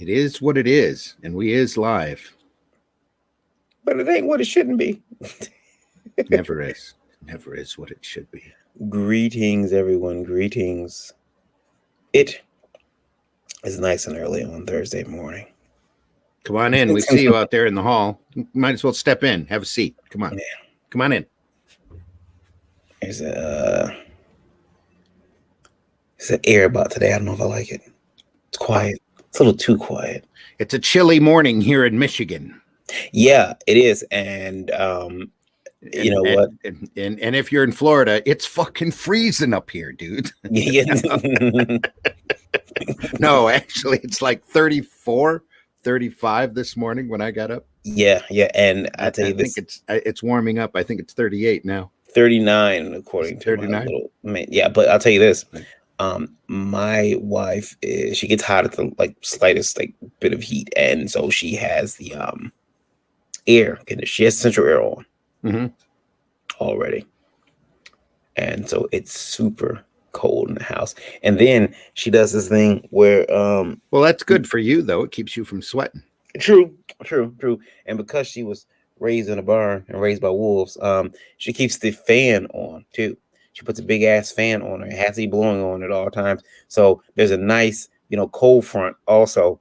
It is what it is, and we is live. But it ain't what it shouldn't be. Never is. Never is what it should be. Greetings, everyone. Greetings. It is nice and early on Thursday morning. Come on in. We see you out there in the hall. You might as well step in. Have a seat. Come on. Yeah. Come on in. There's an air about today. I don't know if I like it. It's quiet. It's a little too quiet. It's a chilly morning here in Michigan. Yeah, it is. And you know what? And if you're in Florida, it's fucking freezing up here, dude. Yeah. No, actually, it's like 34, 35 this morning when I got up. Yeah. And I tell you this, think it's warming up. I think it's 38 now. 39 according to 39. Yeah, but I'll tell you this. My wife she gets hot at the slightest bit of heat, and so she has the air conditioner. She has central air on already, and so it's super cold in the house. And then she does this thing where well, that's good for you though. It keeps you from sweating. True. And because she was raised in a barn and raised by wolves, she keeps the fan on too. She puts a big ass fan on her. It has to be blowing on at all times. So there's a nice, cold front also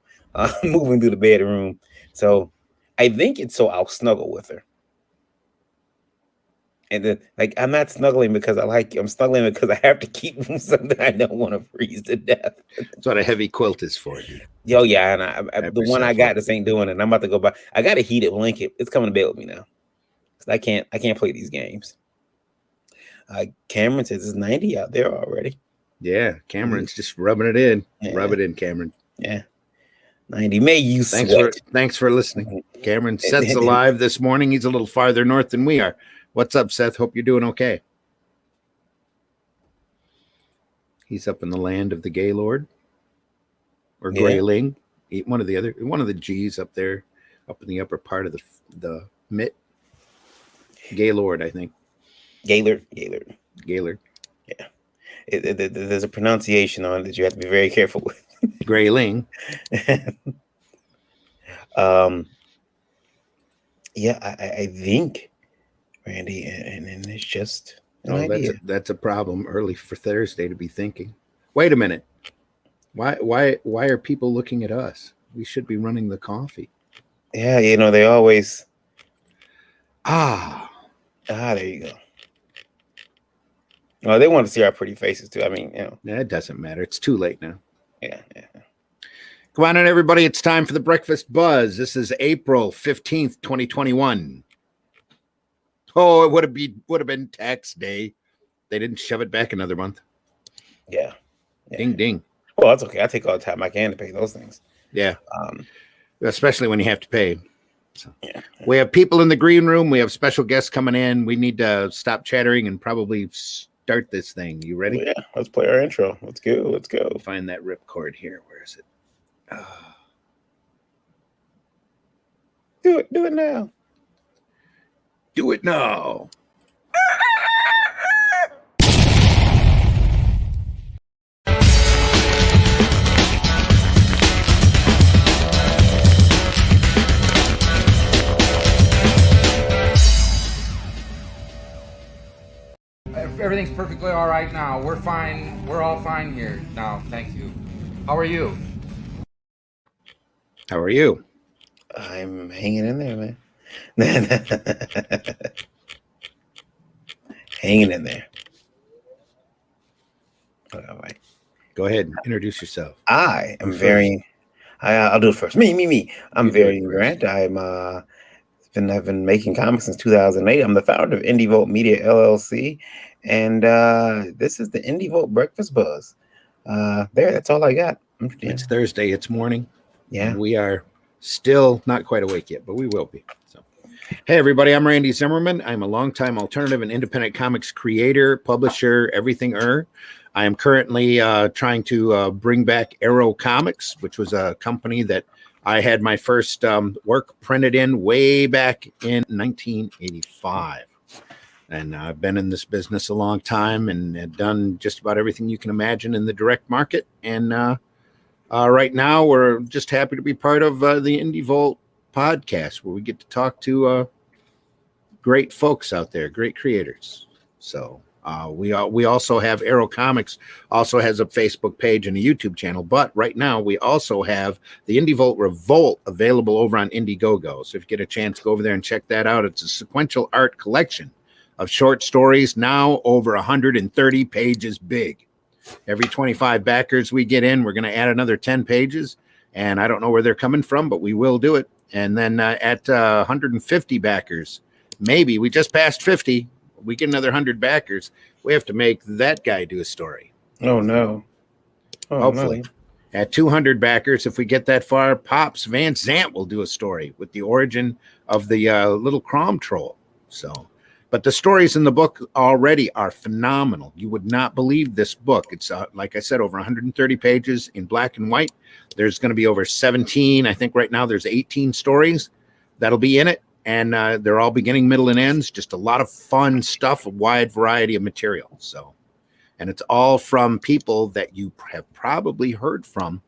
moving through the bedroom. So I think it's so I'll snuggle with her. And then, I'm not snuggling because I like you. I'm snuggling because I have to keep something I don't want to freeze to death. That's what a heavy quilt is for, dude. Oh yeah, and the one I got this ain't doing it. I'm about to go buy. I got a heated blanket. It's coming to bed with me now. I can't play these games. Cameron says it's 90 out there already. Yeah, Cameron's just rubbing it in. Yeah. Rub it in, Cameron. Yeah. 90. May you Thanks for listening. Cameron, Seth's alive this morning. He's a little farther north than we are. What's up, Seth? Hope you're doing okay. He's up in the land of the Gaylord or Grayling. One of the G's up there, up in the upper part of the mitt. Gaylord, I think. Gaylord. Yeah. There's a pronunciation on it that you have to be very careful with. Grayling. Yeah, I think, Randy, and it's just an idea. That's a problem early for Thursday to be thinking. Wait a minute. Why are people looking at us? We should be running the coffee. Yeah, they always. There you go. Well, they want to see our pretty faces too. I mean, it doesn't matter. It's too late now. Yeah. Come on in, everybody. It's time for the Breakfast Buzz. This is April 15th, 2021. Oh, it would have been tax day. They didn't shove it back another month. Yeah. Ding, ding. Well, that's okay. I take all the time I can to pay those things. Yeah. Especially when you have to pay. So, we have people in the green room. We have special guests coming in. We need to stop chattering and probably start this thing. You ready? Yeah. Let's play our intro. Let's go. Find that ripcord here. Where is it? Do it now. Do it now. Everything's perfectly all right now. We're fine. We're all fine here now. Thank you. How are you? How are you? I'm hanging in there, man. Hanging in there. All right. Go ahead and introduce yourself. I am Varian. I'll do it first. Me. I'm Varian Grant. I've been making comics since 2008. I'm the founder of Indie Vote Media LLC, and this is the Indie Vote Breakfast Buzz. That's all I got. It's Thursday. It's morning. Yeah, we are still not quite awake yet, but we will be. So, hey everybody, I'm Randy Zimmerman. I'm a longtime alternative and independent comics creator, publisher, everything. I am currently trying to bring back Arrow Comics, which was a company that I had my first work printed in way back in 1985. And I've been in this business a long time and have done just about everything you can imagine in the direct market. And Right now, we're just happy to be part of the Indie Vault podcast, where we get to talk to great folks out there, great creators. So we also have Arrow Comics, also has a Facebook page and a YouTube channel. But right now, we also have the Indie Vault Revolt available over on Indiegogo. So if you get a chance, go over there and check that out. It's a sequential art collection of short stories, now over 130 pages big. Every 25 backers we get in, we're going to add another 10 pages. And I don't know where they're coming from, but we will do it. And then at 150 backers, maybe we just passed 50, we get another 100 backers, we have to make that guy do a story. Oh, no. Hopefully. No. At 200 backers, if we get that far, Pops Van Zant will do a story with the origin of the little Crom troll. So, but the stories in the book already are phenomenal. You would not believe this book. It's, like I said, over 130 pages in black and white. There's going to be over 17. I think right now there's 18 stories that'll be in it. And they're all beginning, middle, and ends. Just a lot of fun stuff, a wide variety of material. So, and it's all from people that you have probably heard from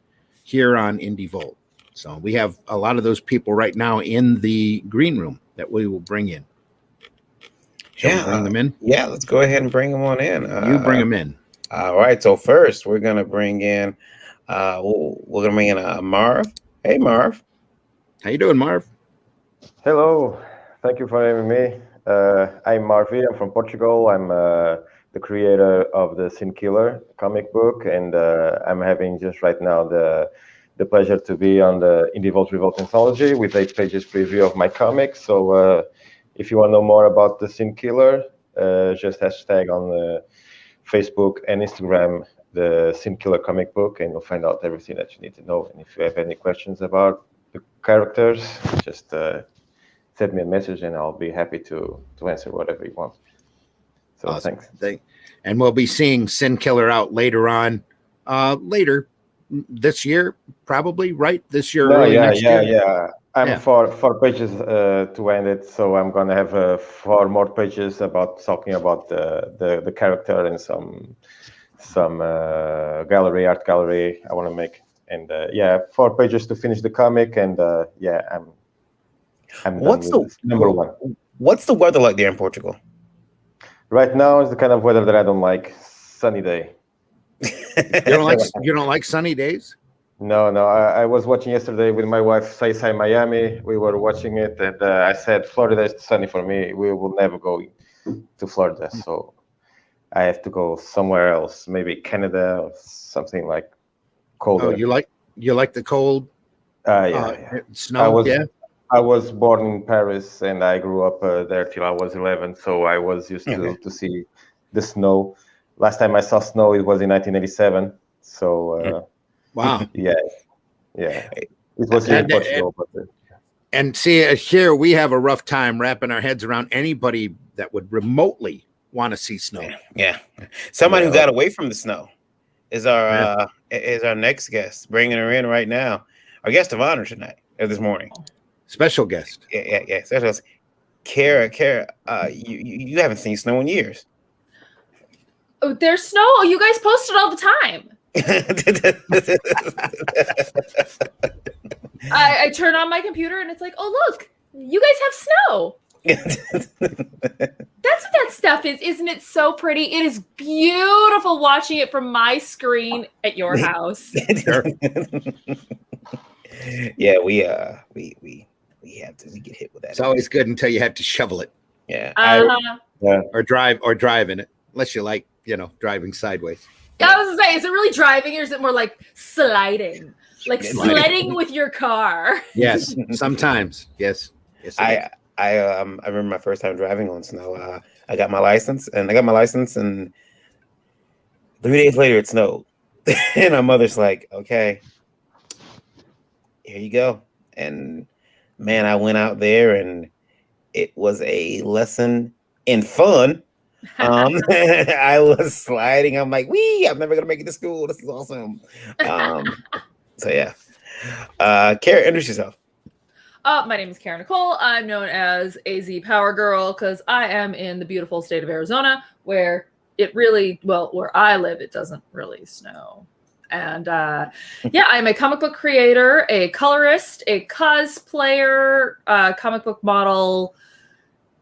here on Indie Vault. So we have a lot of those people right now in the green room that we will bring in. Shall we bring them in? Yeah, let's go ahead and bring them on in. You bring them in. All right. So first, we're gonna bring in. We're gonna bring in Marv. Hey, Marv. How you doing, Marv? Hello. Thank you for having me. I'm Marvi. I'm from Portugal. I'm the creator of the Sin Killer comic book, and I'm having just right now the pleasure to be on the Indie Vault Revolt anthology with 8 pages preview of my comic. So if you want to know more about the Sin Killer, just hashtag on Facebook and Instagram the Sin Killer comic book, and you'll find out everything that you need to know. And if you have any questions about the characters, just send me a message and I'll be happy to answer whatever you want. So awesome. Thanks. And we'll be seeing Sin Killer out later on, later this year, probably, right? This year, next year? Yeah. I'm 4 pages to end it, so I'm gonna have 4 more pages about talking about the character and some art gallery I want to make, and 4 pages to finish the comic, and I'm What's done with number 1. What's the weather like there in Portugal? Right now is the kind of weather that I don't like. Sunny day. You don't like sunny days? No. I was watching yesterday with my wife, Say Miami. We were watching it, and I said, Florida is sunny for me. We will never go to Florida, so I have to go somewhere else, maybe Canada or something like colder. Oh, you like the cold? Snow? I was born in Paris, and I grew up there till I was 11, so I was used to see the snow. Last time I saw snow, it was in 1987. So, wow. Yeah. It was here in Portugal. And see, here we have a rough time wrapping our heads around anybody that would remotely want to see snow. Yeah. Somebody who got away from the snow is our next guest. Bringing her in right now. Our guest of honor tonight, this morning. Special guest. Yeah. Special guest. Cara, you haven't seen snow in years. Oh, there's snow. Oh, you guys post it all the time. I turn on my computer and it's like, oh look, you guys have snow. That's what that stuff is, isn't it? So pretty. It is beautiful watching it from my screen at your house. Yeah, we get hit with that. It's always good until you have to shovel it. Yeah. Or drive in it, unless you like, driving sideways. I was gonna say, is it really driving or is it more like sliding? Like sledding with your car? Yes, sometimes. Yes. I remember my first time driving on snow. I got my license, and 3 days later it snowed. And my mother's like, okay, here you go. And man, I went out there and it was a lesson in fun. I was sliding. I'm like, I'm never gonna make it to school. This is awesome. So yeah. Cara, introduce yourself. My name is Cara Nicole. I'm known as AZ Power Girl because I am in the beautiful state of Arizona, where it really, where I live, it doesn't really snow And yeah, I'm a comic book creator, a colorist, a cosplayer, comic book model,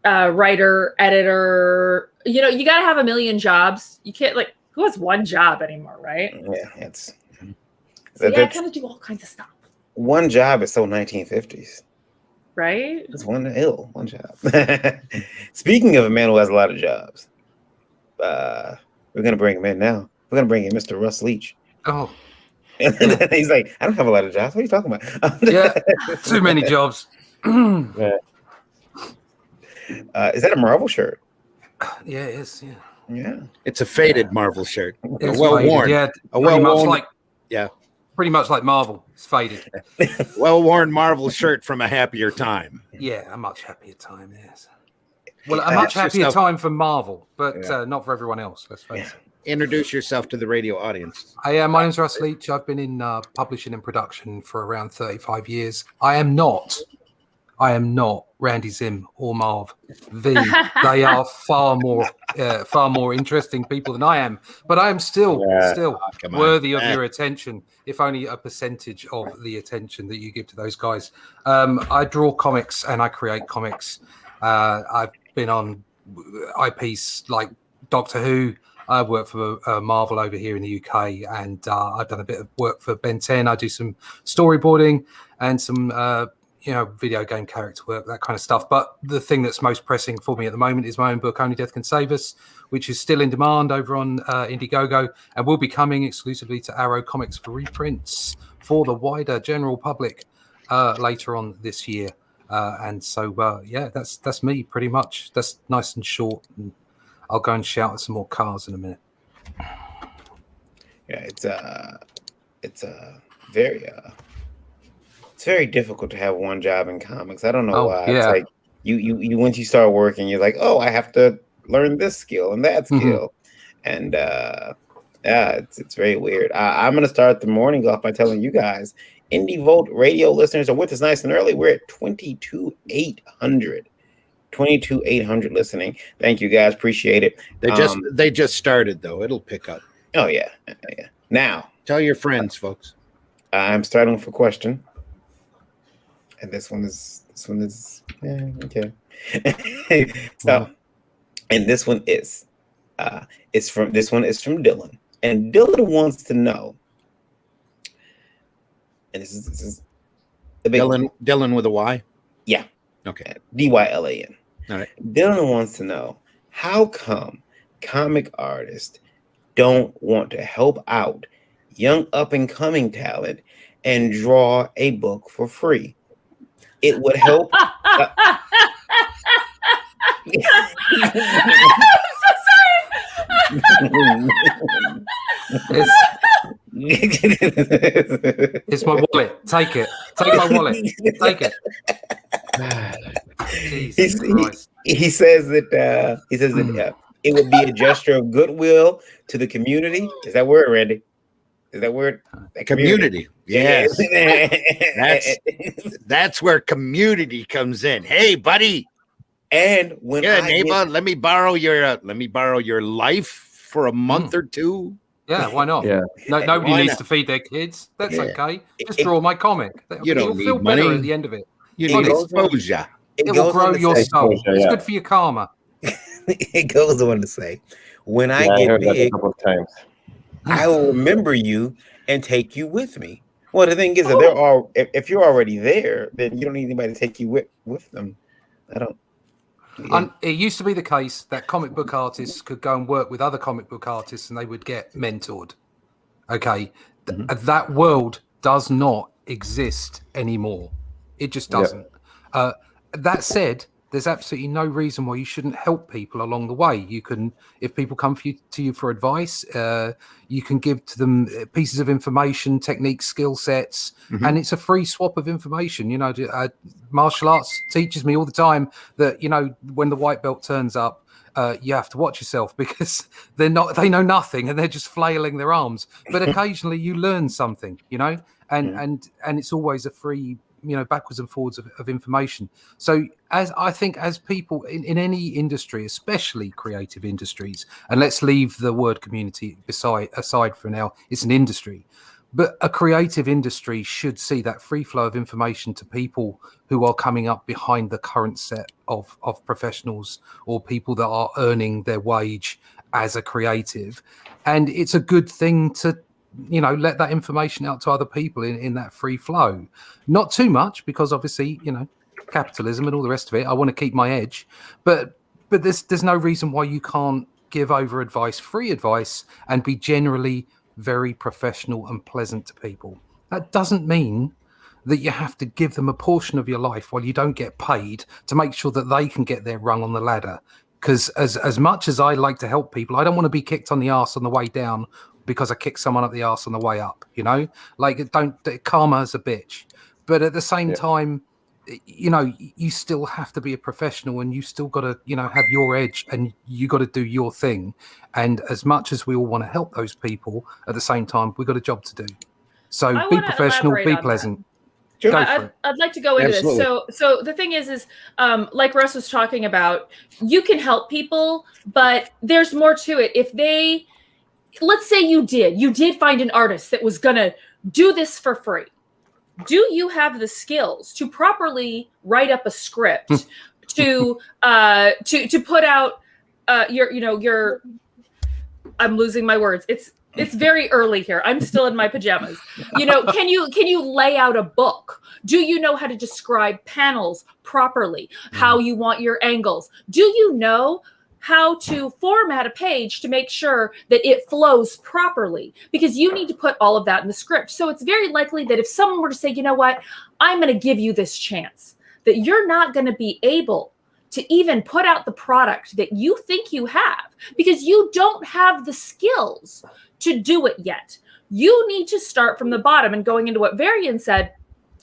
writer, editor. You know, you got to have a million jobs. You can't, like, who has one job anymore, right? Yeah, it's. So yeah, I kind of do all kinds of stuff. One job is so 1950s. Right? That's one job. Speaking of a man who has a lot of jobs, we're gonna bring him in now. We're gonna bring in Mr. Russ Leach. Oh, He's like, I don't have a lot of jobs. What are you talking about? yeah, too many jobs. Yeah. Is that a Marvel shirt? Yeah, it is. Yeah, It's a faded Marvel shirt. It's well faded, worn. Yeah, A pretty much well-worn. like Yeah. pretty much like Marvel. It's faded. Well-worn Marvel shirt from a happier time. Yeah, a much happier time. Yes. Well, a Ask much happier yourself- time for Marvel, but Yeah. not for everyone else. Let's face it. Introduce yourself to the radio audience. My name's Russ Leach. I've been in publishing and production for around 35 years. I am not Randy Zimm or Marv V. They are far more interesting people than I am. But I am still come on. worthy of your attention, if only a percentage of the attention that you give to those guys. I draw comics and I create comics. I've been on IPs like Doctor Who. I work for Marvel over here in the UK, and I've done a bit of work for Ben 10. I do some storyboarding and some video game character work, that kind of stuff. But the thing that's most pressing for me at the moment is my own book, Only Death Can Save Us, which is still in demand over on Indiegogo and will be coming exclusively to Arrow Comics for reprints for the wider general public later on this year. And so, that's me pretty much. That's nice and short. And I'll go and shout at some more cars in a minute. Yeah, it's very difficult to have one job in comics. I don't know why. Yeah. It's like you once you start working, you're like, oh, I have to learn this skill and that skill, and it's very weird. I'm gonna start the morning off by telling you guys, Indie Volt radio listeners are with us nice and early. We're at 22,800. 22,800 listening. Thank you guys, appreciate it. They just started though. It'll pick up. Oh yeah. Now Tell your friends, folks. I'm starting with a question, and this one is okay. So, and this one is from Dylan, and Dylan wants to know, and this is the big Dylan with a Y. Yeah. Okay. DYLAN. All right. Dylan wants to know, how come comic artists don't want to help out young up-and-coming talent and draw a book for free? It would help. It's my wallet. Take it. Take my wallet. Take it. Jesus Christ. He says that it would be a gesture of goodwill to the community. Is that word, Randy? Is that word? Community. Yes. That's where community comes in. Hey, buddy. And when neighbor, let me borrow your life for a month or two. Yeah, why not? Yeah. Nobody needs to feed their kids. That's okay. Just draw my comic. You don't You'll need feel money. better at the end of it. You need exposure. It will grow your soul. exposure, It's yeah. good for your karma. It goes on to say, when I I get heard that a big, couple of times. I will remember you and take you with me. Well, the thing is that if you're already there, then you don't need anybody to take you with them. I don't. It used to be the case that comic book artists could go and work with other comic book artists and they would get mentored. Okay. That world does not exist anymore. It just doesn't. That said, there's absolutely no reason why you shouldn't help people along the way. You can, if people come to you for advice, you can give to them pieces of information, techniques, skill sets, and it's a free swap of information. You know, martial arts teaches me all the time that, you know, when the white belt turns up, you have to watch yourself because they know nothing and they're just flailing their arms. But occasionally you learn something, you know, and it's always a free backwards and forwards of information. So as people in any industry, especially creative industries, and let's leave the word community aside for now, it's an industry. But a creative industry should see that free flow of information to people who are coming up behind the current set of professionals or people that are earning their wage as a creative. And it's a good thing to, let that information out to other people in that free flow. Not too much, because obviously, capitalism and all the rest of it, I want to keep my edge. But there's no reason why you can't give over free advice, and be generally very professional and pleasant to people. That doesn't mean that you have to give them a portion of your life while you don't get paid to make sure that they can get their rung on the ladder. Because as much as I like to help people, I don't want to be kicked on the arse on the way down because I kicked someone up the arse on the way up, karma's a bitch. But at the same time, you still have to be a professional, and you still got to, have your edge, and you got to do your thing. And as much as we all want to help those people, at the same time, we've got a job to do. So be professional, be pleasant. Sure. I'd like to go into this. So the thing is like Russ was talking about, you can help people, but there's more to it. Let's say you did find an artist that was going to do this for free. Do you have the skills to properly write up a script to put out your I'm losing my words. It's very early here. I'm still in my pajamas. Can you lay out a book? Do you know how to describe panels properly? How you want your angles? Do you know how to format a page to make sure that it flows properly? Because you need to put all of that in the script. So it's very likely that if someone were to say, you know what, I'm going to give you this chance, that you're not going to be able to even put out the product that you think you have, because you don't have the skills to do it yet. You need to start from the bottom. And going into what Varian said,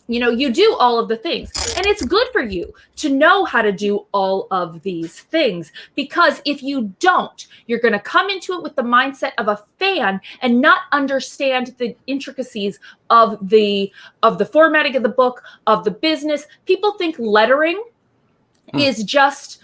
you do all of the things, and it's good for you to know how to do all of these things, because if you don't, you're going to come into it with the mindset of a fan and not understand the intricacies of the formatting of the book, of the business. People think lettering is just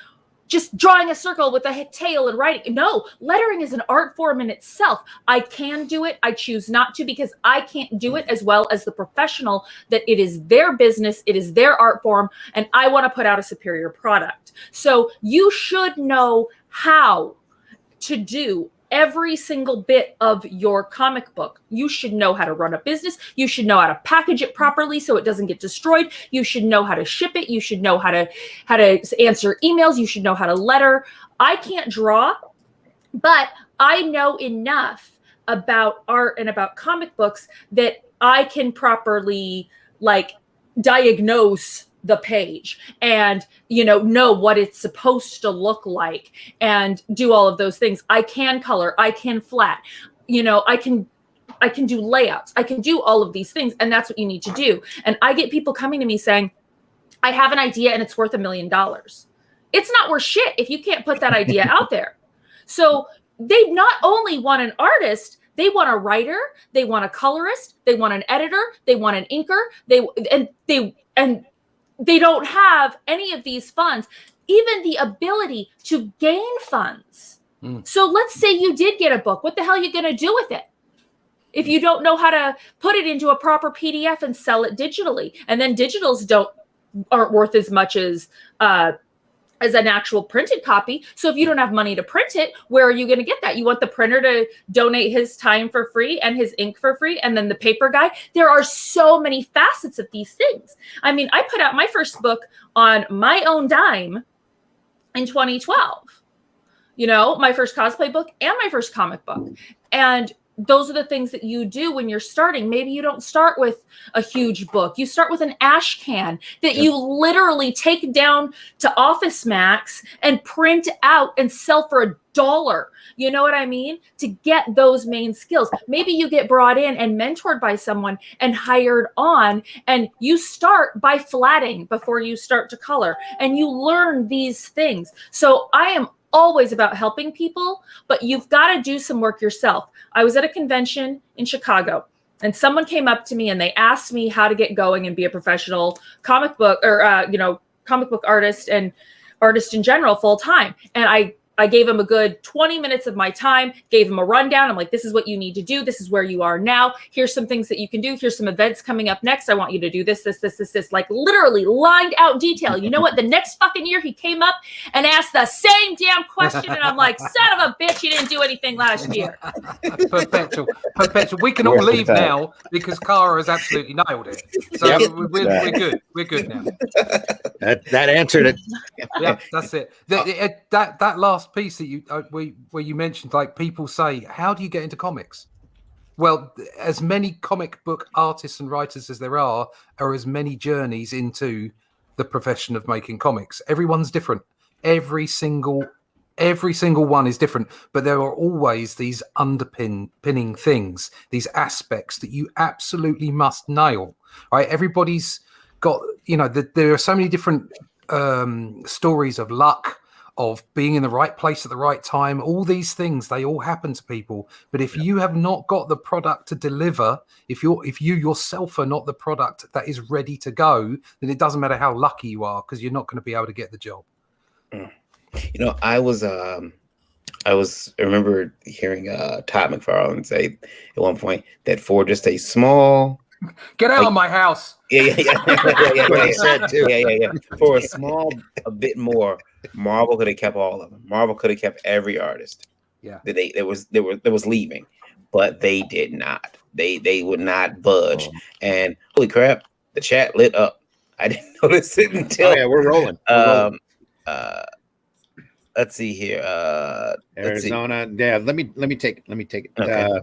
drawing a circle with a tail and writing. No, lettering is an art form in itself. I can do it. I choose not to, because I can't do it as well as the professional that it is their business, it is their art form, and I want to put out a superior product. So you should know how to do every single bit of your comic book. You should know how to run a business. You should know how to package it properly so it doesn't get destroyed. You should know how to ship it. You should know how to answer emails. You should know how to letter. I can't draw, but I know enough about art and about comic books that I can properly diagnose the page and know what it's supposed to look like and do all of those things. I can color, I can flat, I can do layouts, I can do all of these things, and that's what you need to do. And I get people coming to me saying, I have an idea and it's worth $1 million. It's not worth shit if you can't put that idea out there. So they not only want an artist, they want a writer, they want a colorist, they want an editor, they want an inker, they don't have any of these funds, even the ability to gain funds. So let's say you did get a book. What the hell are you going to do with it if you don't know how to put it into a proper PDF and sell it digitally? And then digitals aren't worth as much as an actual printed copy. So if you don't have money to print it, where are you going to get that? You want the printer to donate his time for free and his ink for free, and then the paper guy. There are so many facets of these things. I mean, I put out my first book on my own dime in 2012. My first cosplay book and my first comic book. And those are the things that you do when you're starting. Maybe you don't start with a huge book. You start with an ash can that you literally take down to Office Max and print out and sell for $1. You know what I mean? To get those main skills. Maybe you get brought in and mentored by someone and hired on, and you start by flatting before you start to color, and you learn these things. So I am always about helping people, but you've got to do some work yourself. I was at a convention in Chicago, and someone came up to me and they asked me how to get going and be a professional comic book or comic book artist and artist in general full time. And I gave him a good 20 minutes of my time, gave him a rundown. I'm like, this is what you need to do. This is where you are now. Here's some things that you can do. Here's some events coming up next. I want you to do this, like literally lined out detail. You know what? The next fucking year he came up and asked the same damn question. And I'm like, son of a bitch, you didn't do anything last year. Perpetual. We can all leave now because Cara has absolutely nailed it. So we're good. We're good now. That answered it. Yeah, that's it. That last piece that you where you mentioned, like, people say, how do you get into comics? Well, as many comic book artists and writers as there are as many journeys into the profession of making comics. Everyone's different. Every single one is different, but there are always these underpinning things, these aspects that you absolutely must nail. Right? Everybody's got, there are so many different stories of luck, of being in the right place at the right time. All these things, they all happen to people. But if you have not got the product to deliver, if you yourself are not the product that is ready to go, then it doesn't matter how lucky you are, because you're not going to be able to get the job. I remember hearing Todd McFarlane say at one point that for just a small, get out of my house. Yeah. For a bit more, Marvel could have kept all of them. Marvel could have kept every artist. Yeah, that was leaving, but they did not. They would not budge. And holy crap, the chat lit up. I didn't notice it until we're rolling. Let's see here. Arizona. Yeah, let me take it. Okay.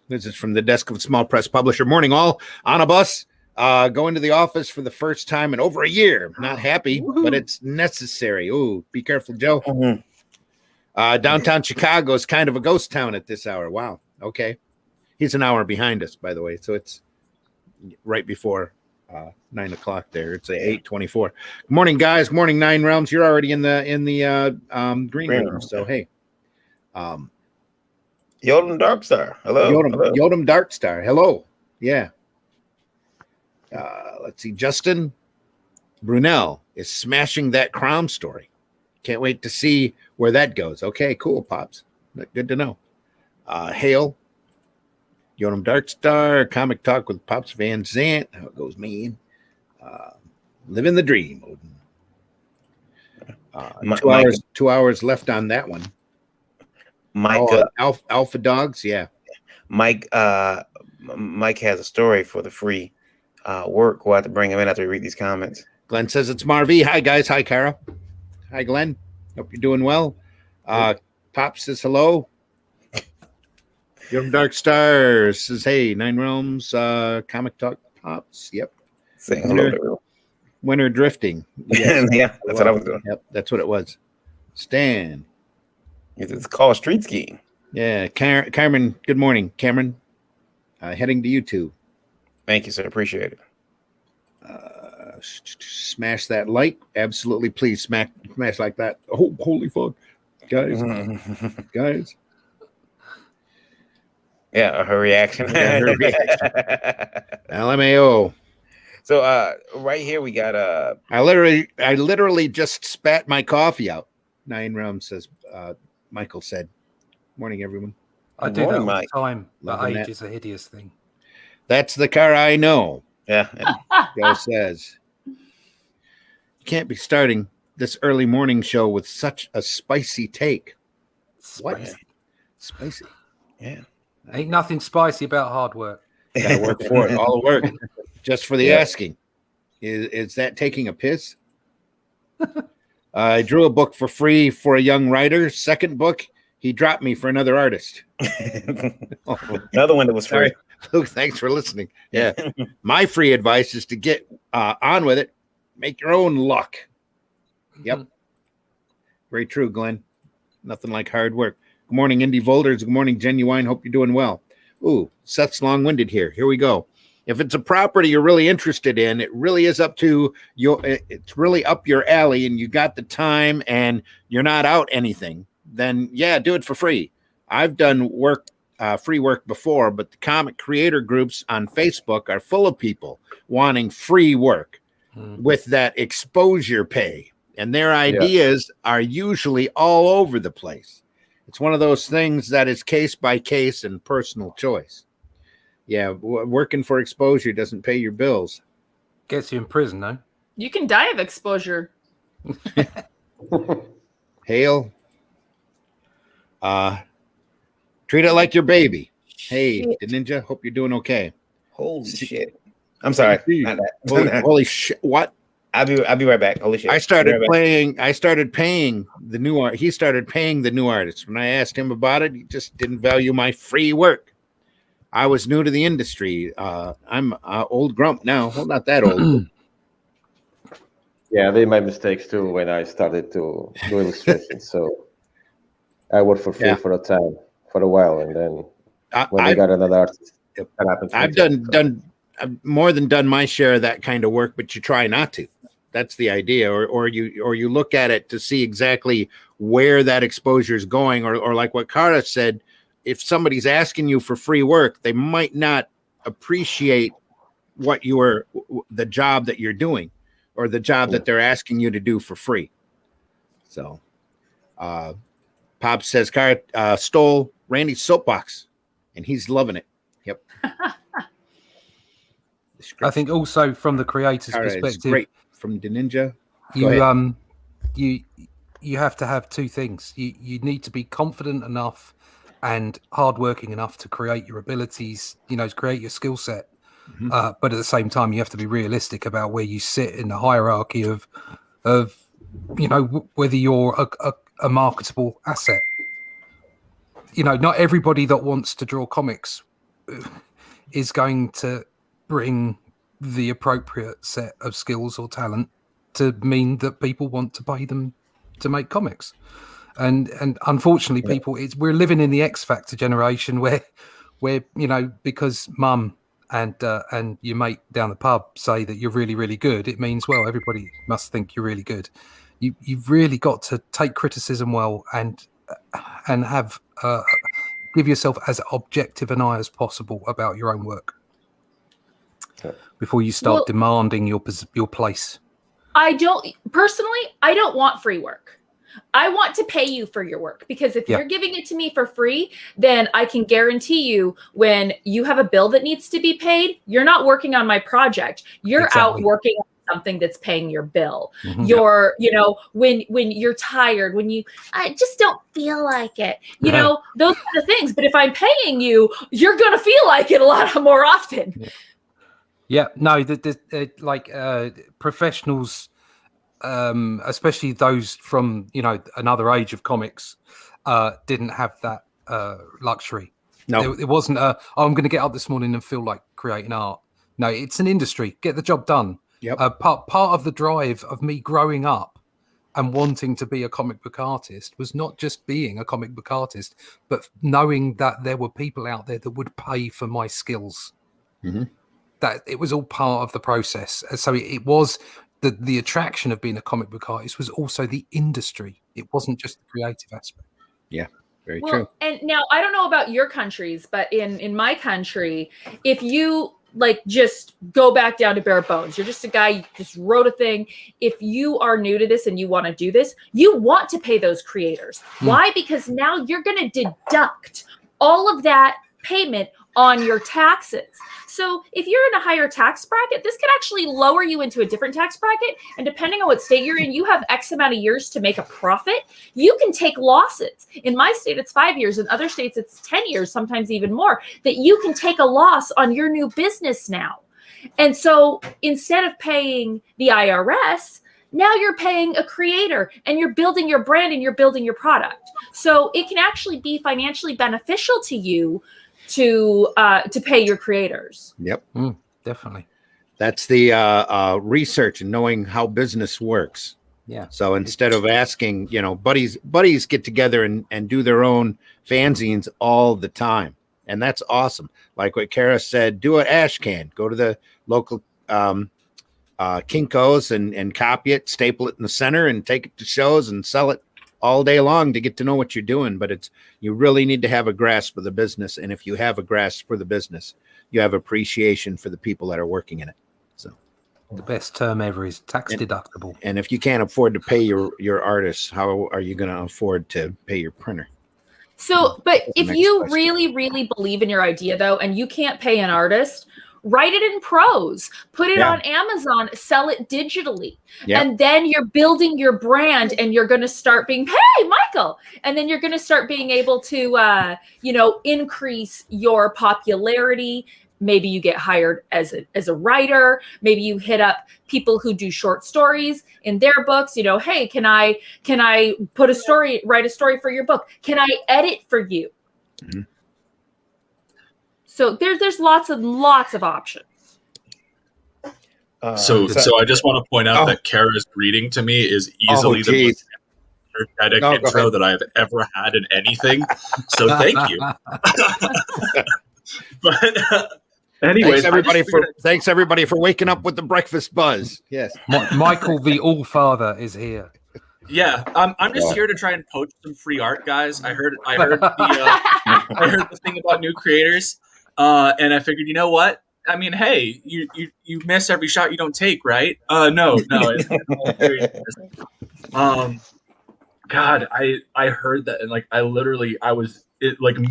This is from the desk of a small press publisher. Morning, all. On a bus, going to the office for the first time in over a year. Not happy, but it's necessary. Ooh, be careful, Joe. Mm-hmm. Downtown Chicago is kind of a ghost town at this hour. Wow. Okay. He's an hour behind us, by the way. So it's right before 9 o'clock there. It's 8:24. Good morning, guys. Good morning, Nine Realms. You're already in the green room. So, hey. Yodem Darkstar. Hello. Yodem Darkstar. Hello. Yeah. Let's see. Justin Brunel is smashing that Crown story. Can't wait to see where that goes. Okay, cool, Pops. Good to know. Hail. Yodem Darkstar. Comic Talk with Pops Van Zant. How it goes, man. Living the dream, Odin. 2 hours left on that one. Mike, Alpha Dogs, yeah. Mike has a story for the free work. We'll have to bring him in after we read these comments. Glenn says it's Marv. Hi, guys. Hi, Cara. Hi, Glenn. Hope you're doing well. Pop says hello. Young Dark Stars says, hey, Nine Realms, Comic Talk Pops. Yep. Saying hello. Winter Drifting. Yes. Yeah, that's what I was doing. Yep, that's what it was. Stan. It's called Street Skiing. Yeah, Cameron. Good morning, Cameron. Heading to YouTube. Thank you, sir. Appreciate it. Smash that like. Absolutely, please smash like that. Oh, holy fuck, guys, guys. Yeah, her reaction. LMAO. So, right here we got I literally just spat my coffee out. Nine Realms says. Michael said, morning, everyone. I do that all the time, but age is a hideous thing. That's the car I know. Yeah. Joe says, you can't be starting this early morning show with such a spicy take. What? Spicy. Yeah. Ain't nothing spicy about hard work. Gotta work for it. All the work. Just for the asking. Is that taking a piss? I drew a book for free for a young writer. Second book, he dropped me for another artist. Another one that was free. Luke, thanks for listening. Yeah. My free advice is to get on with it. Make your own luck. Yep. Very true, Glenn. Nothing like hard work. Good morning, Indie Volders. Good morning, Genuine. Hope you're doing well. Ooh, Seth's long-winded here. Here we go. If it's a property you're really interested in, it really is up to your. It's really up your alley, and you got the time, and you're not out anything. Then yeah, do it for free. I've done work free work before, but the comic creator groups on Facebook are full of people wanting free work with that exposure pay. And their ideas are usually all over the place. It's one of those things that is case by case and personal choice. Yeah, working for exposure doesn't pay your bills. Gets you in prison, though. You can die of exposure. Hail. Treat it like your baby. Hey, the ninja, hope you're doing okay. Holy shit. I'm sorry. Holy shit. What? I'll be right back. Holy shit. I started paying the new art. He started paying the new artists. When I asked him about it, he just didn't value my free work. I was new to the industry. I'm old grump now. Well, not that old. Yeah, they made mistakes too when I started to do illustrations. So I worked for free for a while, and then when I got another artist, that happened. I've more than done my share of that kind of work, but you try not to. That's the idea, or you look at it to see exactly where that exposure is going, or like what Cara said, if somebody's asking you for free work, they might not appreciate the job that you're doing, or the job that they're asking you to do for free. So, Pop says Cara stole Randy's soapbox, and he's loving it. Yep. I think also from the creator's perspective, great from the ninja. You have to have two things. You need to be confident enough and hardworking enough to create your abilities, to create your skill set. But at the same time, you have to be realistic about where you sit in the hierarchy of whether you're a marketable asset. Not everybody that wants to draw comics is going to bring the appropriate set of skills or talent to mean that people want to pay them to make comics. And unfortunately, we're living in the X Factor generation where because mum and your mate down the pub say that you're really, really good, it means, well, everybody must think you're really good. You've really got to take criticism well and have give yourself as objective an eye as possible about your own work before you start demanding your place. I don't want free work. I want to pay you for your work, because if you're giving it to me for free, then I can guarantee you when you have a bill that needs to be paid, you're not working on my project. You're out working on something that's paying your bill. You're, when you're tired, I just don't feel like it, those kind of things. But if I'm paying you, you're going to feel like it a lot more often. Professionals, especially those from another age of comics, didn't have that luxury. No, it wasn't I'm going to get up this morning and feel like creating art. No, it's an industry. Get the job done. Part of the drive of me growing up and wanting to be a comic book artist was not just being a comic book artist, but knowing that there were people out there that would pay for my skills. That it was all part of the process. So it was the attraction of being a comic book artist was also the industry. It wasn't just the creative aspect. Yeah, very true. And now I don't know about your countries, but in my country, if you just go back down to bare bones, you're just a guy, you just wrote a thing. If you are new to this and you want to do this, you want to pay those creators. Why? Because now you're going to deduct all of that payment on your taxes. So if you're in a higher tax bracket, this could actually lower you into a different tax bracket. And depending on what state you're in, you have X amount of years to make a profit. You can take losses. In my state, it's 5 years. In other states, it's 10 years, sometimes even more, that you can take a loss on your new business now. And so instead of paying the IRS, now you're paying a creator, and you're building your brand and you're building your product. So it can actually be financially beneficial to you to pay your creators. Yep. Definitely. That's the research and knowing how business works. Yeah. So instead of asking, buddies get together and do their own fanzines all the time. And that's awesome. Like what Cara said, do an ash can. Go to the local Kinko's and copy it, staple it in the center, and take it to shows and sell it all day long to get to know what you're doing, but you really need to have a grasp of the business. And if you have a grasp for the business, you have appreciation for the people that are working in it. So the best term ever is tax deductible. And if you can't afford to pay your artists, how are you going to afford to pay your printer? So, but if you really, really believe in your idea, though, and you can't pay an artist, write it in prose, put it on Amazon, sell it digitally. And then you're building your brand and you're going to start being, hey, Michael. And then you're going to start being able to, increase your popularity. Maybe you get hired as a writer. Maybe you hit up people who do short stories in their books. Hey, can I write a story for your book? Can I edit for you? Mm-hmm. So there's lots of options. So I just want to point out that Cara's greeting to me is easily the most energetic intro that I've ever had in anything. So thank you. But anyways, thanks everybody for waking up with the breakfast buzz. Yes, Michael the All Father is here. Yeah, I'm just here to try and poach some free art, guys. I heard the thing about new creators. And I figured, you know what? I mean, hey, you miss every shot you don't take, right? No. God, I heard that, and I was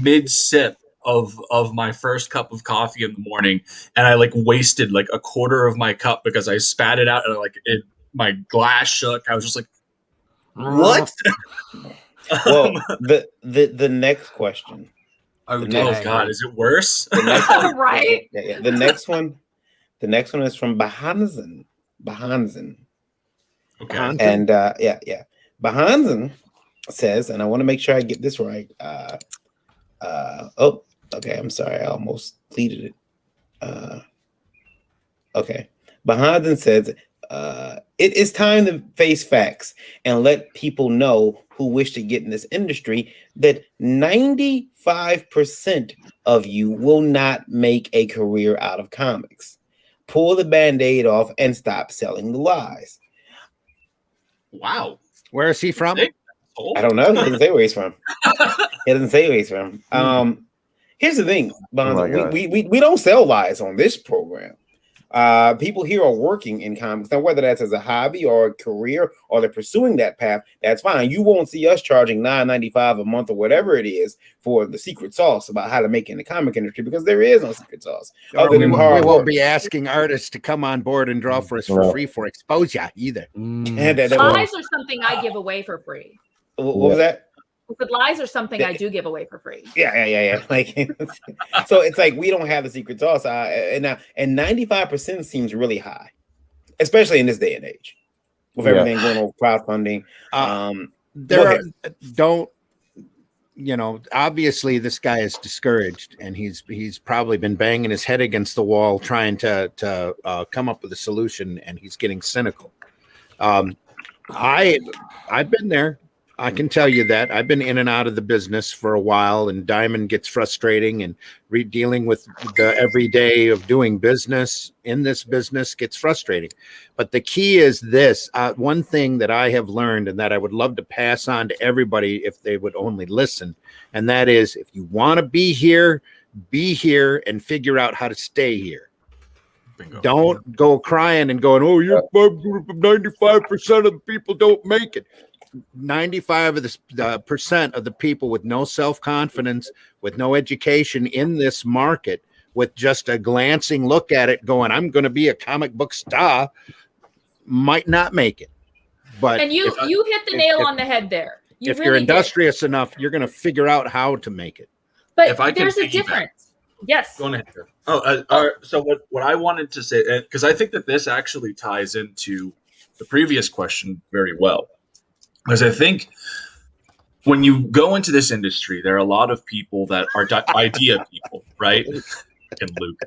mid sip of my first cup of coffee in the morning, and I wasted a quarter of my cup because I spat it out, and my glass shook. I was just like, what? Well, the next question. Oh God, is it worse? Right. Yeah. The next one is from Bahanzen. Okay. And Bahanzen says, and I want to make sure I get this right. Okay. I'm sorry. I almost deleted it. Okay. Bahanzen says, it is time to face facts and let people know who wish to get in this industry that 95% of you will not make a career out of comics. Pull the Band-Aid off and stop selling the lies. Wow. Where is he from? I don't know. He doesn't say where he's from. Here's the thing, Bonds. We don't sell lies on this program. People here are working in comics. Now, whether that's as a hobby or a career or they're pursuing that path, that's fine. You won't see us charging $9.95 a month or whatever it is for the secret sauce about how to make it in the comic industry, because there is no secret sauce. We won't be asking artists to come on board and draw for us for free for exposure either. Lies are something I give away for free. What was that? But lies are something I do give away for free. Yeah. So it's we don't have the secret sauce, and 95% seems really high, especially in this day and age with everything going on with crowdfunding. Obviously this guy is discouraged, and he's probably been banging his head against the wall trying to come up with a solution, and he's getting cynical. I've been there. I can tell you that I've been in and out of the business for a while, and Diamond gets frustrating, and dealing with the everyday of doing business in this business gets frustrating. But the key is this, one thing that I have learned and that I would love to pass on to everybody if they would only listen. And that is, if you want to be here and figure out how to stay here. Bingo. Don't go crying and going, oh, you're 95% of the people don't make it. 95% of the people with no self-confidence, with no education in this market, with just a glancing look at it going, I'm going to be a comic book star, might not make it. But and you hit the nail on the head there. If you're industrious enough, you're going to figure out how to make it. But there's a difference. Yes. Go ahead. So what I wanted to say, because I think that this actually ties into the previous question very well. Because I think when you go into this industry, there are a lot of people that are idea people, right? And Luke.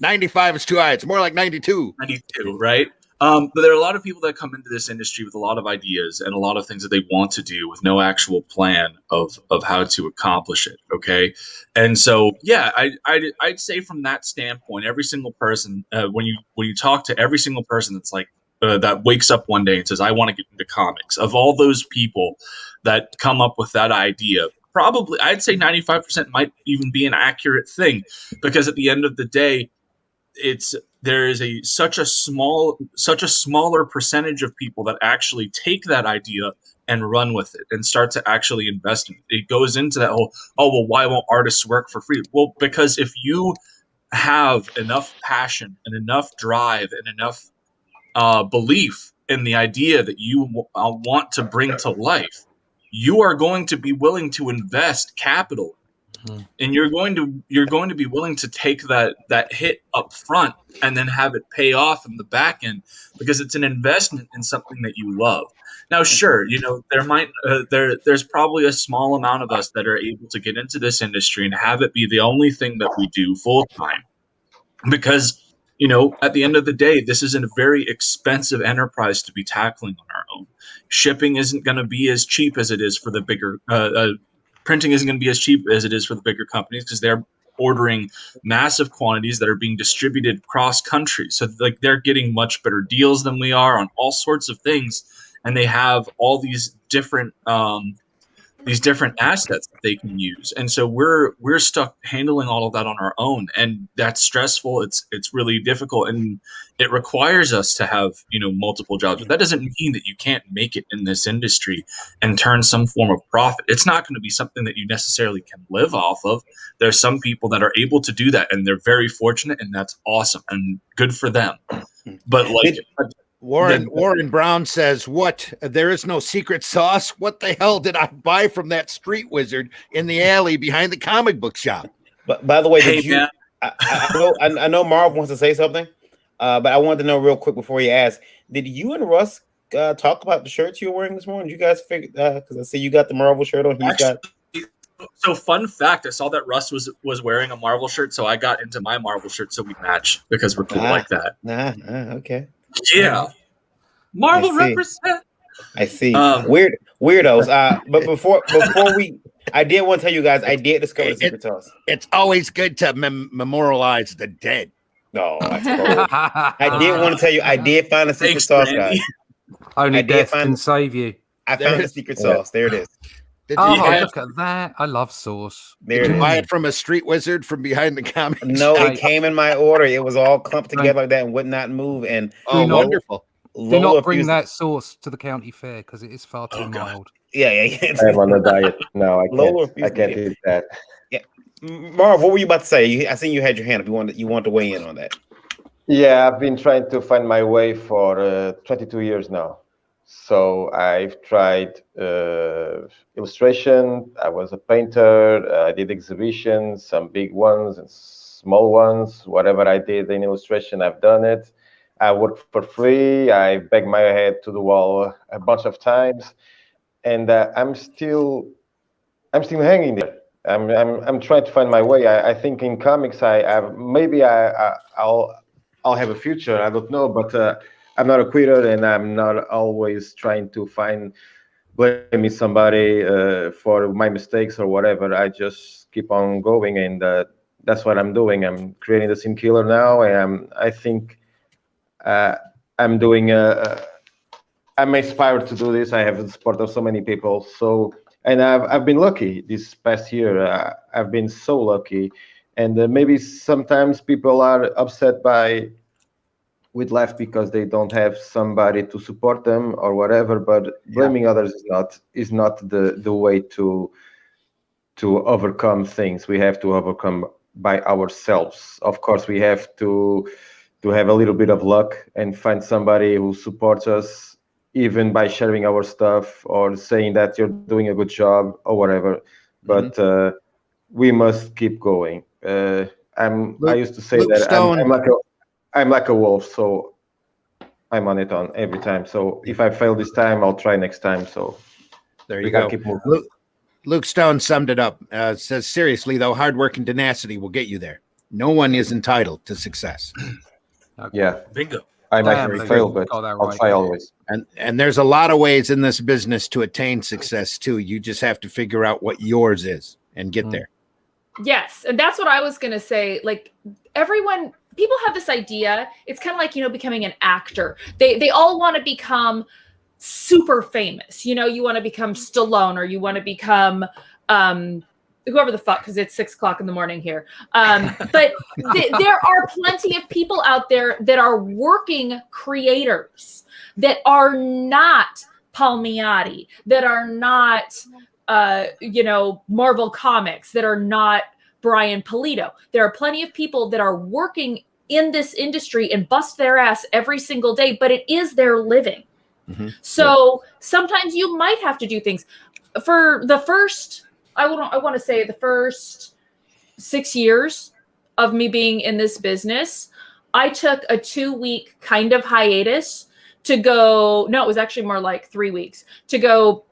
95 is too high. It's more like 92. 92, right? But there are a lot of people that come into this industry with a lot of ideas and a lot of things that they want to do with no actual plan of how to accomplish it, okay? And so, yeah, I'd say from that standpoint, every single person, when you talk to every single person that's that wakes up one day and says, I want to get into comics. Of all those people that come up with that idea, probably I'd say 95% might even be an accurate thing, because at the end of the day, there is such a smaller percentage of people that actually take that idea and run with it and start to actually invest in it. It goes into that whole, oh, well, why won't artists work for free? Well, because if you have enough passion and enough drive and enough belief in the idea that you want to bring to life, you are going to be willing to invest capital, and you're going to be willing to take that hit up front and then have it pay off in the back end, because it's an investment in something that you love. Now, sure, there's probably a small amount of us that are able to get into this industry and have it be the only thing that we do full time, because at the end of the day, this is a very expensive enterprise to be tackling on our own. Shipping isn't going to be as cheap as it is for the bigger printing isn't going to be as cheap as it is for the bigger companies, because they're ordering massive quantities that are being distributed cross country. So like they're getting much better deals than we are on all sorts of things, and they have all these different assets that they can use. And so we're stuck handling all of that on our own, and that's stressful. It's really difficult, and it requires us to have multiple jobs. But that doesn't mean that you can't make it in this industry and turn some form of profit. It's not going to be something that you necessarily can live off of. There's some people that are able to do that, and they're very fortunate, and that's awesome and good for them. But like Warren Brown says, "What? There is no secret sauce? What the hell did I buy from that street wizard in the alley behind the comic book shop?" But by the way, man. I know Marv wants to say something, but I wanted to know real quick before he asks: did you and Russ talk about the shirts you were wearing this morning? Did you guys figure? Because I see you got the Marvel shirt on. So fun fact, I saw that Russ was wearing a Marvel shirt, so I got into my Marvel shirt so we match, because we're cool like that. Okay. Yeah. Marvel represent. I see. Weirdos. But before we, I did want to tell you guys, I did discover the secret sauce. It's always good to memorialize the dead. No, that's cool. I did want to tell you, I did find the secret sauce, guys. Only death can save you. I found the secret sauce. There it is. Did look at that. I love sauce. Did you buy it from a street wizard from behind the comic shop? No, it came in my order. It was all clumped together like that and would not move. And wonderful. Do not bring that sauce to the county fair, because it is far too mild. Yeah. I'm on a diet now. I can't eat that. Yeah, Marv, what were you about to say? I seen you had your hand up. You want to weigh in on that? Yeah, I've been trying to find my way for 22 years now. So I've tried illustration. I was a painter. I did exhibitions, some big ones and small ones. Whatever I did in illustration, I've done it. I worked for free. I banged my head to the wall a bunch of times, and I'm still hanging there. I'm trying to find my way. I think in comics, I'll have a future. I don't know, but I'm not a quitter, and I'm not always trying to blaming somebody for my mistakes or whatever. I just keep on going, and that's what I'm doing. I'm creating the Zimm Killer now, and I think I'm doing. I'm inspired to do this. I have the support of so many people. So, and I've been lucky this past year. I've been so lucky, and maybe sometimes people are upset with life because they don't have somebody to support them or whatever. But blaming others is not the way to overcome things. We have to overcome by ourselves. Of course, we have to have a little bit of luck and find somebody who supports us, even by sharing our stuff or saying that you're doing a good job or whatever. But we must keep going. I used to say that I'm like a wolf, so I'm on it on every time. So if I fail this time, I'll try next time. So there you go. Keep moving. Luke Stone summed it up. Says, seriously, though, hard work and tenacity will get you there. No one is entitled to success. Okay. Yeah. Bingo. I might fail, but I'll try always. And there's a lot of ways in this business to attain success, too. You just have to figure out what yours is and get there. Yes. And that's what I was going to say. Like, everyone people have this idea. It's kind of like, becoming an actor. They all want to become super famous. You want to become Stallone, or you want to become whoever the fuck, because it's 6 o'clock in the morning here. But there are plenty of people out there that are working creators that are not Palmiotti, that are not, Marvel Comics, that are not Brian Pulido. There are plenty of people that are working in this industry and bust their ass every single day, but it is their living. Mm-hmm. So sometimes you might have to do things. For the first, I want to say the first 6 years of me being in this business, I took a 2-week kind of hiatus to go. No, it was actually more like 3 weeks to go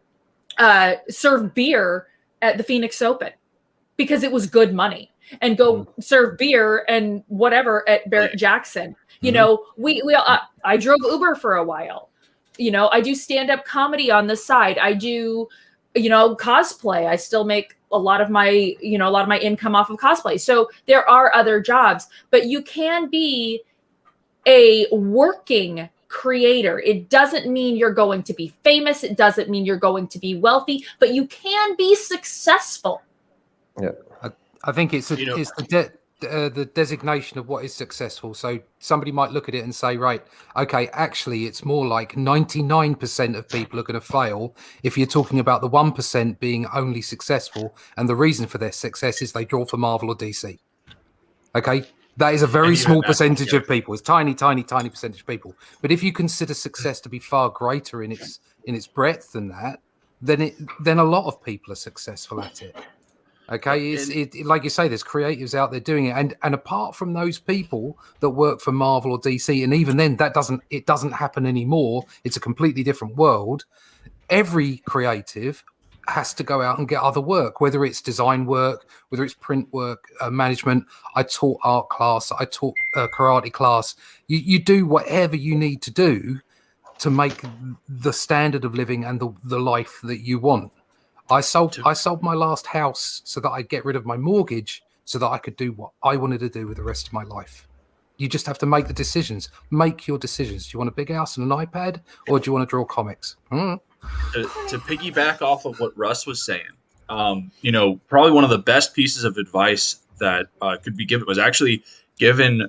serve beer at the Phoenix Open, because it was good money, and go serve beer and whatever at Barrett Jackson. I drove Uber for a while. I do stand-up comedy on the side. I do, cosplay. I still make a lot of my income off of cosplay. So there are other jobs, but you can be a working creator. It doesn't mean you're going to be famous. It doesn't mean you're going to be wealthy, but you can be successful. Yeah. I think it's the designation of what is successful. So somebody might look at it and say, right, okay, actually, it's more like 99% of people are going to fail if you're talking about the 1% being only successful, and the reason for their success is they draw for Marvel or DC. Okay, that is a very small percentage of people. It's tiny percentage of people. But if you consider success to be far greater in its breadth than that, then a lot of people are successful at it. Okay, like you say, there's creatives out there doing it, and apart from those people that work for Marvel or DC, and even then, it doesn't happen anymore. It's a completely different world. Every creative has to go out and get other work, whether it's design work, whether it's print work, management. I taught art class, I taught karate class. You do whatever you need to do to make the standard of living and the life that you want. I sold my last house so that I'd get rid of my mortgage so that I could do what I wanted to do with the rest of my life. You just have to make the decisions. Make your decisions. Do you want a big house and an iPad, or do you want to draw comics? To piggyback off of what Russ was saying, probably one of the best pieces of advice that could be given was actually given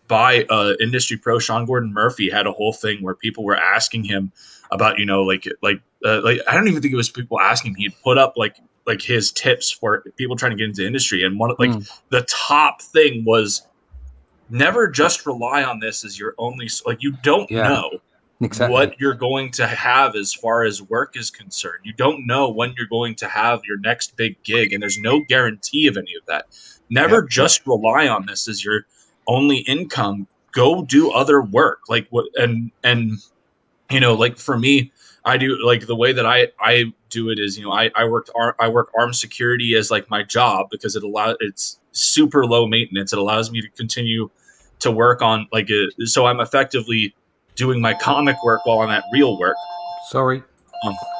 by industry pro. Sean Gordon Murphy had a whole thing where people were asking him about, I don't even think it was people asking him. He'd put up like his tips for people trying to get into the industry, and the top thing was never just rely on this as your only. You don't know what you're going to have as far as work is concerned. You don't know when you're going to have your next big gig, and there's no guarantee of any of that. Never just rely on this as your only income. Go do other work, for me, I do the way that I do it is, I work armed security as my job, because it's super low maintenance. It allows me to continue to work on so I'm effectively doing my comic work while I'm at real work. Sorry.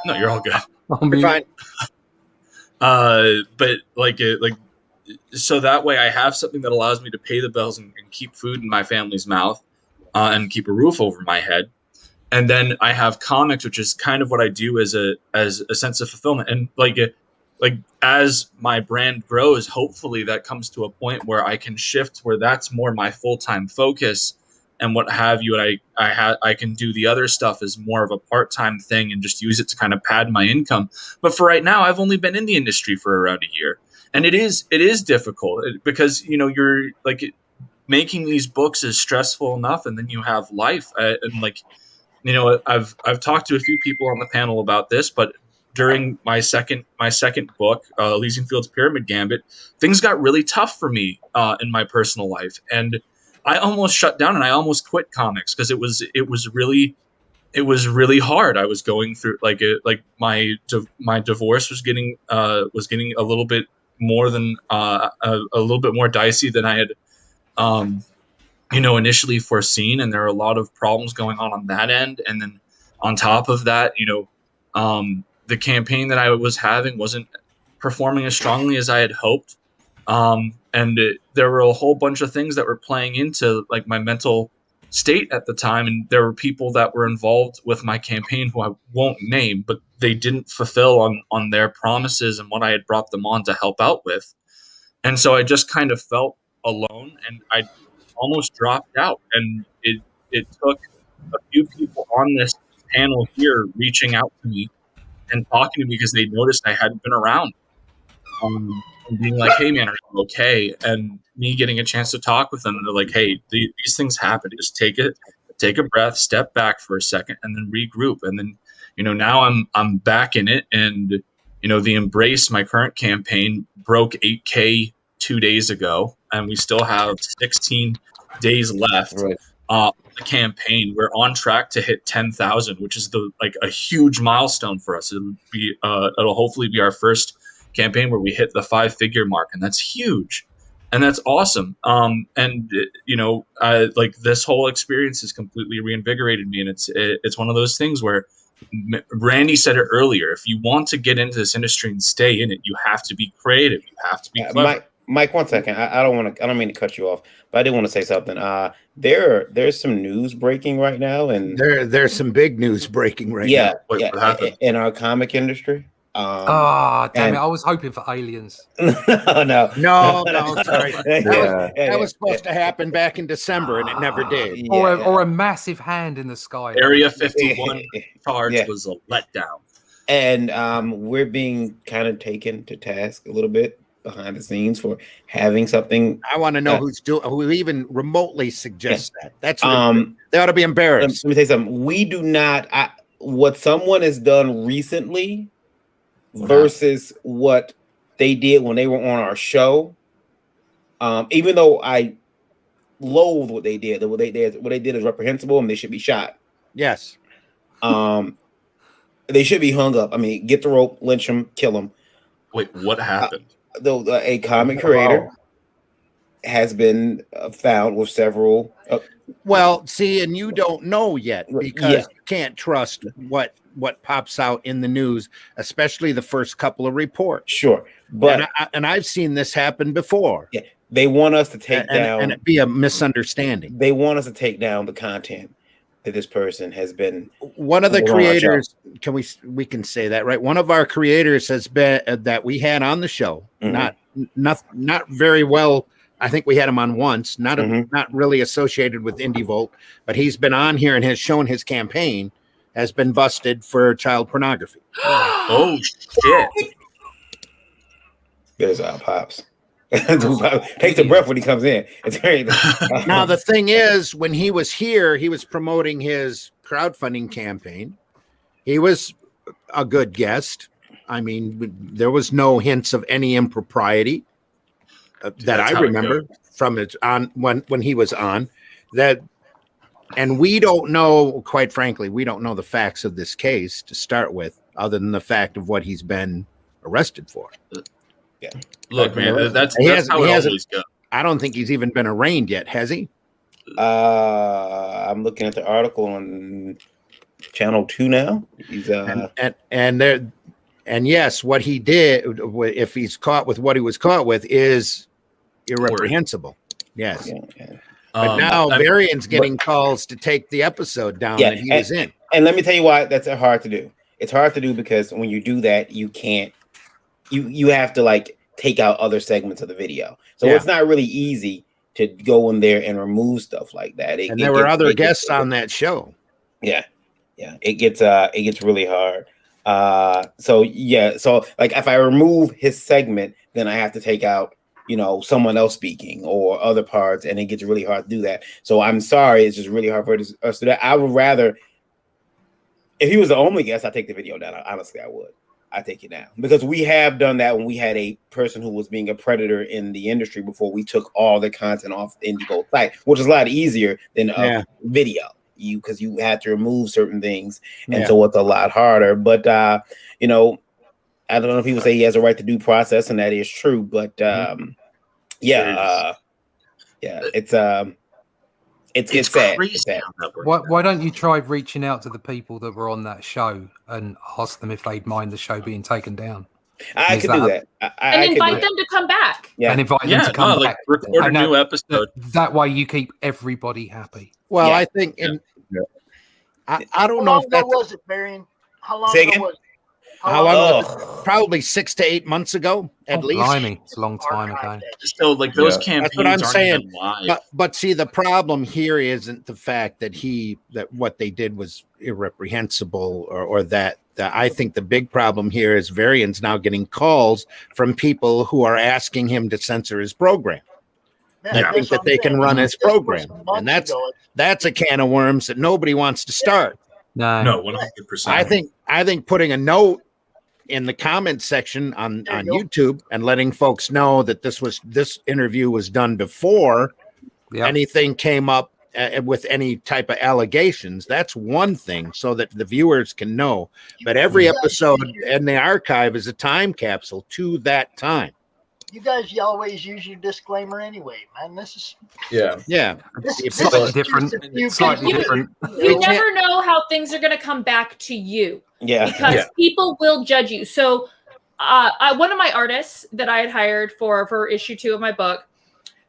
No, you're all good. You're fine. But so that way I have something that allows me to pay the bills and keep food in my family's mouth, and keep a roof over my head. And then I have comics, which is kind of what I do as a sense of fulfillment. And as my brand grows, hopefully that comes to a point where I can shift where that's more my full-time focus and what have you. And I can do the other stuff as more of a part-time thing and just use it to kind of pad my income. But for right now, I've only been in the industry for around a year. And it is difficult because, you're making these books is stressful enough. And then you have life I've talked to a few people on the panel about this, but during my second book, Elysian Fields Pyramid Gambit, things got really tough for me in my personal life, and I almost shut down and I almost quit comics because it was really hard. I was going through my divorce was getting a little bit more than a little bit more dicey than I had initially foreseen, and there are a lot of problems going on that end. And then on top of that, the campaign that I was having wasn't performing as strongly as I had hoped. And there were a whole bunch of things that were playing into like my mental state at the time, and there were people that were involved with my campaign who I won't name, but they didn't fulfill on their promises and what I had brought them on to help out with. And so I just kind of felt alone, and I almost dropped out. And it took a few people on this panel here reaching out to me and talking to me because they noticed I hadn't been around, and being like, "Hey man, are you okay?" And me getting a chance to talk with them, and they're like, "Hey, these things happen. Just take a breath, step back for a second, and then regroup." And then, now I'm back in it, and the Embrace, my current campaign, broke 8K 2 days ago, and we still have 16 days left. Right. The campaign, we're on track to hit 10,000, which is a huge milestone for us. It'll hopefully be our first campaign where we hit the 5-figure mark, and that's huge, and that's awesome. Like this whole experience has completely reinvigorated me, and it's one of those things where Randy said it earlier. If you want to get into this industry and stay in it, you have to be creative. You have to be clever. Mike, 1 second. I don't mean to cut you off, but I did want to say something. There's some news breaking right now, and there's some big news breaking right now. What happened? In our comic industry. Damn it! I was hoping for aliens. No, sorry. That was supposed to happen back in December, and it never did. Or a massive hand in the sky. Area 51 charge was a letdown, and we're being kind of taken to task a little bit behind the scenes for having something. I want to know who even remotely suggests that. That's they ought to be embarrassed. Let me tell you something. We do not. What someone has done recently versus what they did when they were on our show. Even though I loathe what they did, what they did is reprehensible, and they should be shot. Yes. They should be hung up. I mean, get the rope, lynch them, them. Kill Wait, what happened? A comic creator has been found with several. Well, see, and you don't know yet because you can't trust what pops out in the news, especially the first couple of reports. Sure, but and I've seen this happen before. Yeah, they want us to take down, and it be a misunderstanding. They want us to take down the content that this person has been. One of the creators, we can say that, right? One of our creators has been that we had on the show. Mm-hmm. Not very well. I think we had him on once. Not really associated with Indie Volt, but he's been on here and has shown his campaign has been busted for child pornography. Oh shit! There's our pops. Takes a breath when he comes in. It's crazy. Now the thing is, when he was here, he was promoting his crowdfunding campaign. He was a good guest. I mean, there was no hints of any impropriety that I remember from it on when he was on that. And we don't know, quite frankly, we don't know the facts of this case to start with, other than the fact of what he's been arrested for. Yeah. Look, man, that's how it always goes. I don't think he's even been arraigned yet, has he? I'm looking at the article on Channel 2 now. He's and yes, what he did, if he's caught with what he was caught with, is irreprehensible. Yes. Yeah. But now Varian's getting calls to take the episode down that he was in. And let me tell you why that's hard to do. It's hard to do because when you do that, you can't. You have to like take out other segments of the video, so it's not really easy to go in there and remove stuff like that. And there were other guests on that show. Yeah, it gets really hard. So like if I remove his segment, then I have to take out someone else speaking or other parts, and it gets really hard to do that. So I'm sorry, it's just really hard for us to do that. I would rather, if he was the only guest, I'd take the video down. Honestly, I would. I'd take it down because we have done that when we had a person who was being a predator in the industry before we took all the content off the Indiegogo site, which is a lot easier than a video. Because you had to remove certain things, and so it's a lot harder. But I don't know if people say he has a right to due process, and that is true. But it's sad. It's sad. Why don't you try reaching out to the people that were on that show and ask them if they'd mind the show being taken down? I could do that. And invite them to come back. Yeah, and invite them to come back. Record a new episode. That way, you keep everybody happy. Well, I think, I don't know if that was it, Varian. How long Say ago was it? How long was it? Probably 6 to 8 months ago, at least. Blimey, it's a long time ago. So, like those campaigns, that's what I'm saying. Even live. But see, the problem here isn't the fact that what they did was irreprehensible, or that. I think the big problem here is Varian's now getting calls from people who are asking him to censor his program. I think that they can run his program, and that's a can of worms that nobody wants to start. No, 100%. I think putting a note in the comments section on YouTube and letting folks know that this interview was done before anything came up with any type of allegations. That's one thing, so that the viewers can know. But every episode in the archive is a time capsule to that time. You guys always use your disclaimer anyway, man. This is It's slightly different. Slightly different. You never know how things are going to come back to you. Yeah, because people will judge you. So, one of my artists that I had hired for issue 2 of my book,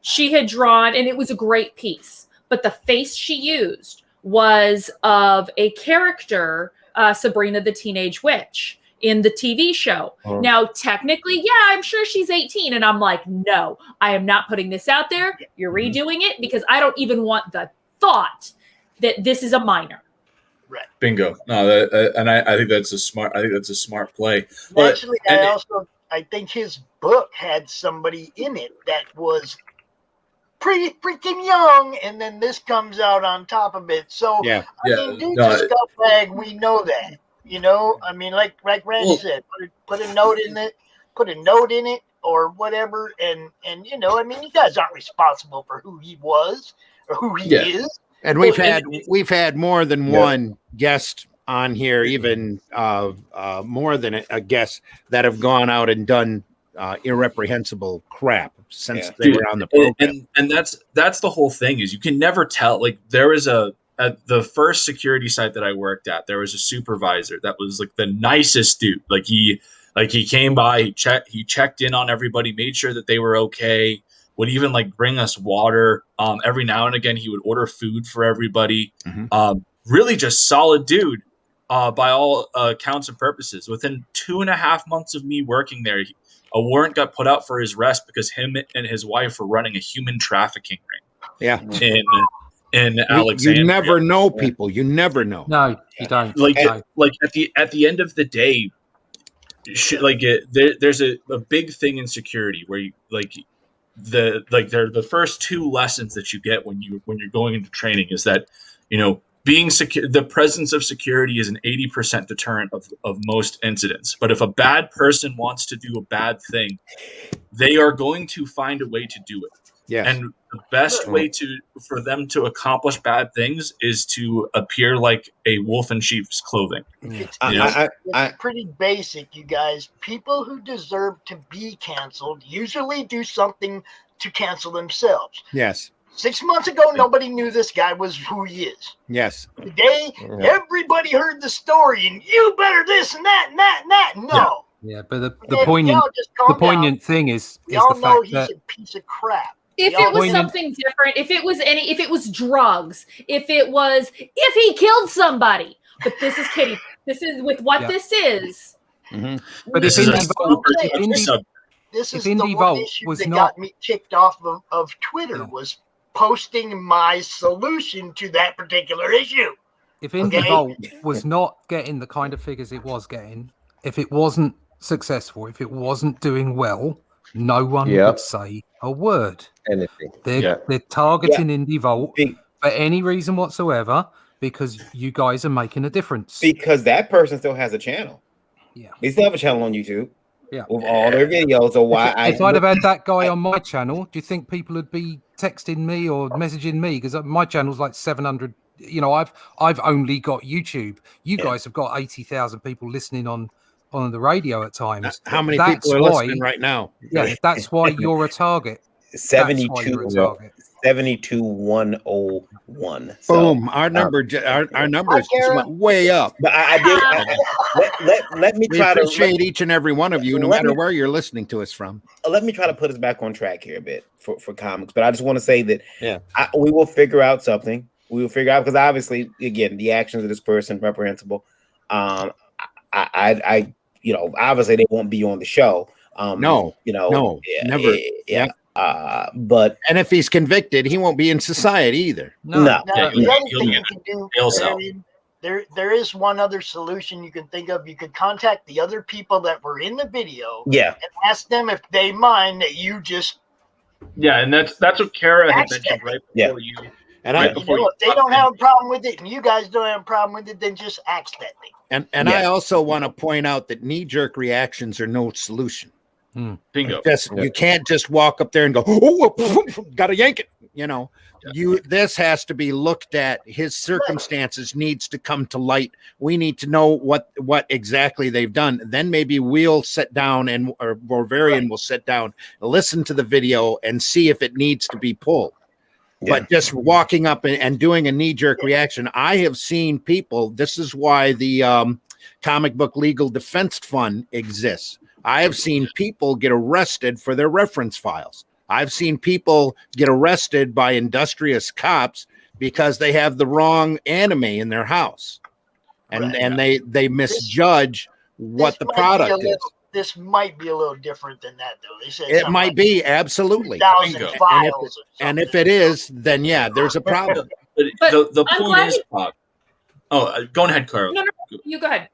she had drawn, and it was a great piece, but the face she used was of a character, Sabrina the Teenage Witch, in the TV show. Now, technically, I'm sure she's 18. And I'm like, no, I am not putting this out there. You're redoing it, because I don't even want the thought that this is a minor. Right. Bingo. No, I think that's a smart play. Actually, I think his book had somebody in it that was pretty freaking young, and then this comes out on top of it. So I mean, dude's a scumbag. We know that. You know, I mean, like Randy said, put a note in it, or whatever, and you know, I mean, you guys aren't responsible for who he was or who he is. And we've had more than one guest on here, even more than a guest, that have gone out and done irreprehensible crap since they were on the program. And that's the whole thing, is you can never tell. Like, there was at the first security site that I worked at, there was a supervisor that was like the nicest dude. Like he came by, he checked in on everybody, made sure that they were okay, would even like bring us water. Every now and again, he would order food for everybody. Really just solid dude, by all counts and purposes. Within 2.5 months of me working there, a warrant got put out for his arrest because him and his wife were running a human trafficking ring. In Alexandria. You never know, people. You never know. No, you don't. Like at the end of the day, there's a big thing in security where you they're the first 2 lessons that you get when you're going into training, is that, you know, being secure, the presence of security is an 80% deterrent of most incidents. But if a bad person wants to do a bad thing, they are going to find a way to do it. Yes. And the best way for them to accomplish bad things is to appear like a wolf in sheep's clothing. It's pretty basic, you guys. People who deserve to be canceled usually do something to cancel themselves. Yes. 6 months ago, nobody knew this guy was who he is. Yes. Today, everybody heard the story, and you better this and that and that and that. No. Yeah, but the poignant thing is the know fact he's that a piece of crap. If it was something different, if it was drugs, if he killed somebody, but this is Kitty. This is with what this is. But this is the one issue that got me kicked off of Twitter was posting my solution to that particular issue. If IndieVault was not getting the kind of figures it was getting, if it wasn't successful, if it wasn't doing well, no one would say a word. Anything. They're targeting IndieVault for any reason whatsoever, because you guys are making a difference. Because that person still has a channel. Yeah. They still have a channel on YouTube. Yeah. With all their videos. So why if I'd have had that guy on my channel, do you think people would be texting me or messaging me? Because my channel's like 700. You know, I've only got YouTube. You guys have got 80,000 people listening on the radio at times. How many people are listening right now? Yeah, that's why you're a target. 72 72101. Boom! Our number, our numbers just went way up. But I did. Let me We try appreciate each and every one of you, no matter where you're listening to us from. Let me try to put us back on track here a bit for comics. But I just want to say that we will figure out something. We will figure out, because obviously, again, the actions of this person reprehensible. I obviously they won't be on the show. No, never. Yeah. But if he's convicted, he won't be in society either. No. The other thing you can do, there is one other solution you can think of. You could contact the other people that were in the video, and ask them if they mind that you just. Yeah, and that's what Cara had mentioned right before you. And if they don't have a problem with it, and you guys don't have a problem with it, then just ask that thing. And I also want to point out that knee-jerk reactions are no solution. Bingo. You can't just walk up there and go, oh, gotta yank it. This has to be looked at. His circumstances needs to come to light. We need to know what exactly they've done. Then maybe we'll sit down or Varian will sit down, listen to the video, and see if it needs to be pulled. But just walking up and doing a knee-jerk reaction, I have seen people. This is why the Comic Book Legal Defense Fund exists. I have seen people get arrested for their reference files. I've seen people get arrested by industrious cops because they have the wrong anime in their house, and they misjudge what the product is. This might be a little different than that, though. They said it might be, absolutely. And if it is, then there's a problem. But the point is, Pop. Oh, go ahead, Carl. No, you go ahead.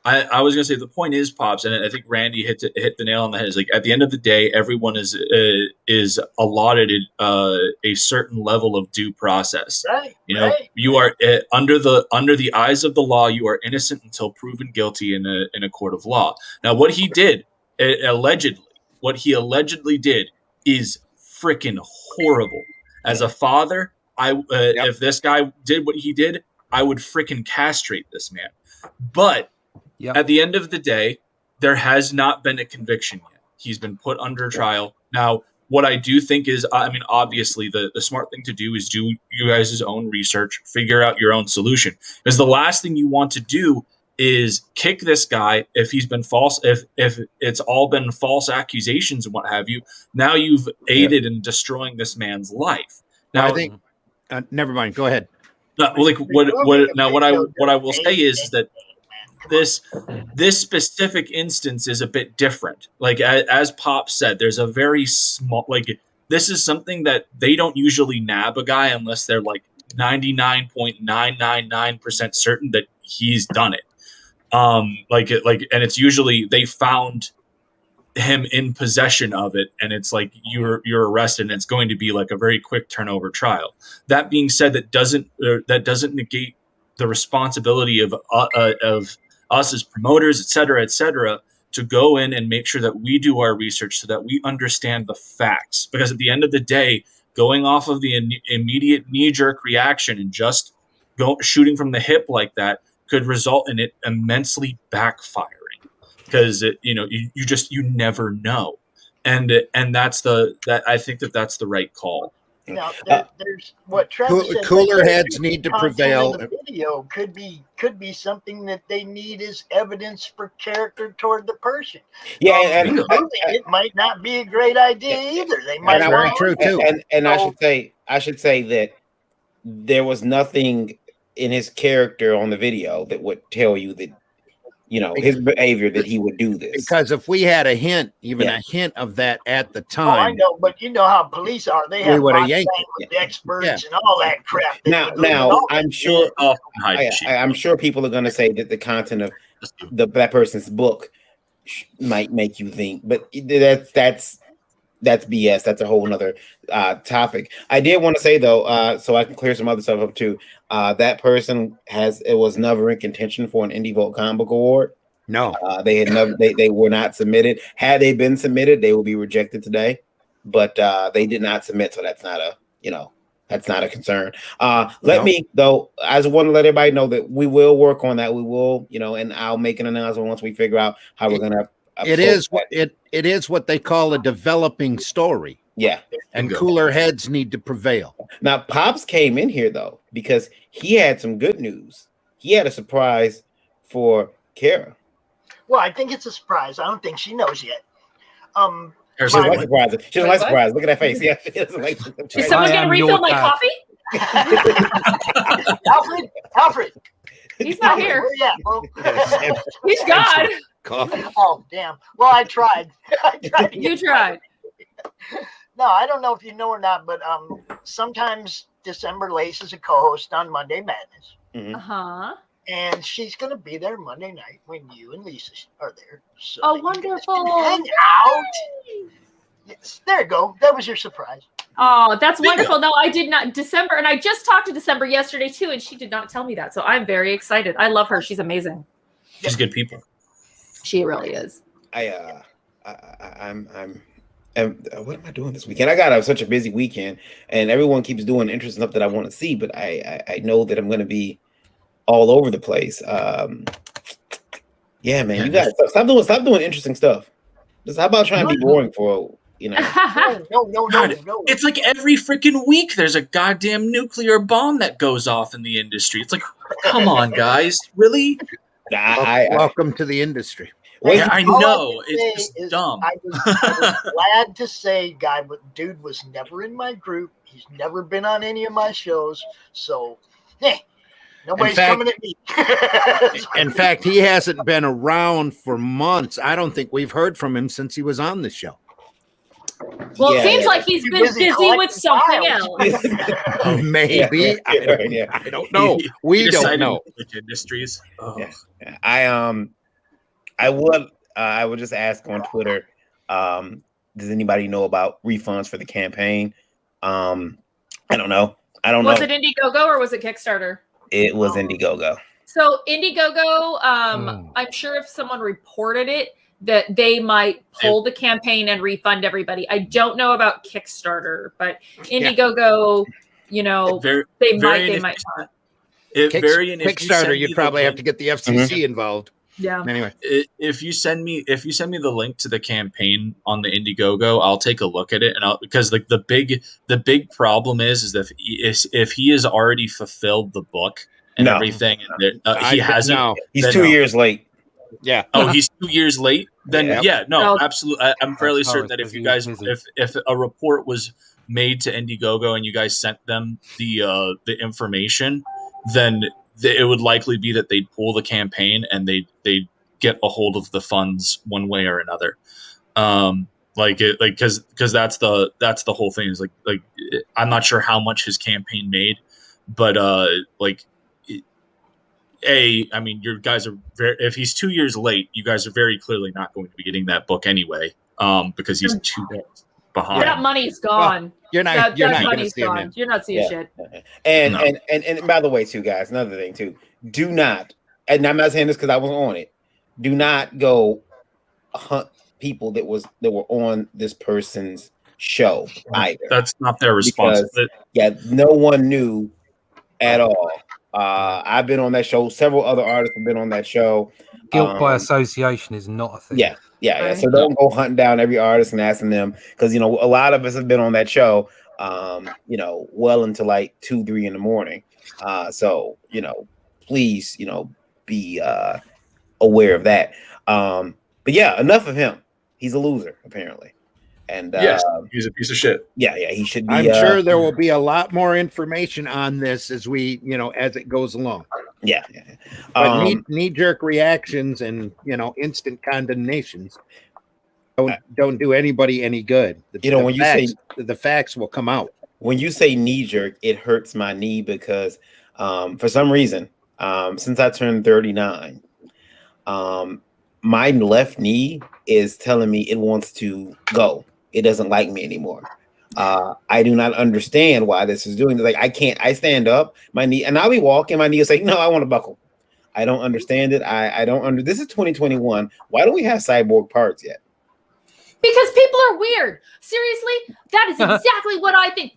I was going to say the point is, Pops, and I think Randy hit the nail on the head. Is like at the end of the day, everyone is allotted a certain level of due process. Right. You are under the eyes of the law. You are innocent until proven guilty in a court of law. Now, what he did allegedly did is freaking horrible. As a father, if this guy did what he did, I would freaking castrate this man. But at the end of the day, there has not been a conviction yet. He's been put under trial. Now, what I do think is, obviously, the smart thing to do is do you guys' own research, figure out your own solution. Because the last thing you want to do is kick this guy if he's been false, if it's all been false accusations and what have you. Now you've aided in destroying this man's life. Now, I think, never mind. Go ahead. What I will say is that this specific instance is a bit different. Like as Pop said, there's a very small, this is something that they don't usually nab a guy unless they're 99.999% certain that he's done it. And it's usually they found him in possession of it, and it's you're arrested, and it's going to be a very quick turnover trial. That being said, that doesn't negate the responsibility of us as promoters, et cetera, to go in and make sure that we do our research so that we understand the facts. Because at the end of the day, going off of the immediate knee-jerk reaction and just shooting from the hip like that could result in it immensely backfiring. Because you never know, and that's I think that's the right call. Now, there's what Travis said. Cooler heads need to prevail. The video could be something that they need as evidence for character toward the person. Yeah, it might not be a great idea either. They might. That's very true too. And I should say that there was nothing in his character on the video that would tell you that. His behavior that he would do this. Because if we had a hint, a hint of that at the time. I know, but you know how police are. They have experts and all that crap. Now I'm sure I'm sure people are going to say that the content of that person's book might make you think, but that's BS. That's a whole nother topic. I did want to say though, so I can clear some other stuff up too. That person was never in contention for an Indie Vote Comic Book Award. No, they had never. They were not submitted. Had they been submitted, they will be rejected today. But they did not submit, so that's not a concern. Let me though. I just want to let everybody know that we will work on that. We will, and I'll make an announcement once we figure out how we're gonna. It is what they call a developing story. Yeah. And cooler heads need to prevail. Now, Pops came in here, though, because he had some good news. He had a surprise for Cara. Well, I think it's a surprise. I don't think she knows yet. She doesn't like surprises. She doesn't like surprises. Look at that face. Yeah, she doesn't like surprises. Is someone going to refill my coffee? Alfred. He's not here. Yeah, well, he's gone. Coffee. Oh, damn. Well, I tried. You tried. No, I don't know if you know or not, but sometimes December Lace is a co-host on Monday Madness. Mm-hmm. Uh-huh. And she's going to be there Monday night when you and Lisa are there. So oh, wonderful. Hang out. Yes, there you go. That was your surprise. Oh, that's wonderful. No, I did not. December, and I just talked to December yesterday too, and she did not tell me that. So I'm very excited. I love her. She's amazing. She's good people. She really is. I'm what am I doing this weekend? I got such a busy weekend, and everyone keeps doing interesting stuff that I want to see, but I know that I'm going to be all over the place. Yeah, man, you guys stop doing interesting stuff. Just how about trying to be boring for No. It's like every freaking week there's a goddamn nuclear bomb that goes off in the industry. It's like, come on, guys, really? Welcome to the industry. Yeah, I know. It's just dumb. I was glad to say, dude was never in my group. He's never been on any of my shows. So, hey, nobody's coming at me. In fact, he hasn't been around for months. I don't think we've heard from him since he was on the show. Well, it seems like he's been busy with something else. Maybe. I don't know. We don't know. Industries. Oh. Yeah. I would just ask on Twitter, does anybody know about refunds for the campaign? I don't know. Was it Indiegogo or was it Kickstarter? It was Indiegogo. So Indiegogo, I'm sure if someone reported it, that they might pull the campaign and refund everybody. I don't know about Kickstarter, but Indiegogo, they might not. Kickstarter, you'd probably have to get the FCC involved. Yeah. Anyway, if you send me the link to the campaign on the Indiegogo, I'll take a look at it, and because like the big problem is that if he has already fulfilled the book and everything, and he hasn't. No. He's 2 years late. Yeah. Oh, he's 2 years late. Then absolutely. I'm fairly certain that if you guys, if a report was made to Indiegogo and you guys sent them the information, then it would likely be that they'd pull the campaign and they'd get a hold of the funds one way or another. Because that's the whole thing is like I'm not sure how much his campaign made, but I mean, your guys are if he's 2 years late, you guys are very clearly not going to be getting that book anyway, because he's 2 years behind. That money's gone. Well, you're not money's gone. You're not seeing shit. And by the way, too, guys, another thing too, do not, and I'm not saying this because I was on it, do not go hunt people that were on this person's show either. That's not their responsibility. No one knew at all. I've been on that show. Several other artists have been on that show. Guilt by association is not a thing. Yeah. So don't go hunting down every artist and asking them, because a lot of us have been on that show. Well into like 2-3 in the morning. So please, be aware of that. But yeah, enough of him. He's a loser apparently. And yes, he's a piece of shit. Yeah, he should be. I'm sure there will be a lot more information on this as we, as it goes along. Yeah. But knee-jerk reactions and instant condemnations don't do anybody any good. When you say the facts will come out. When you say knee-jerk, it hurts my knee because for some reason, since I turned 39, my left knee is telling me it wants to go. It doesn't like me anymore. I do not understand why this is doing this. Like I stand up, my knee, and I'll be walking, my knee will say, no, I want to buckle. I don't understand it. I don't this is 2021. Why don't we have cyborg parts yet? Because people are weird. Seriously, that is exactly what I think.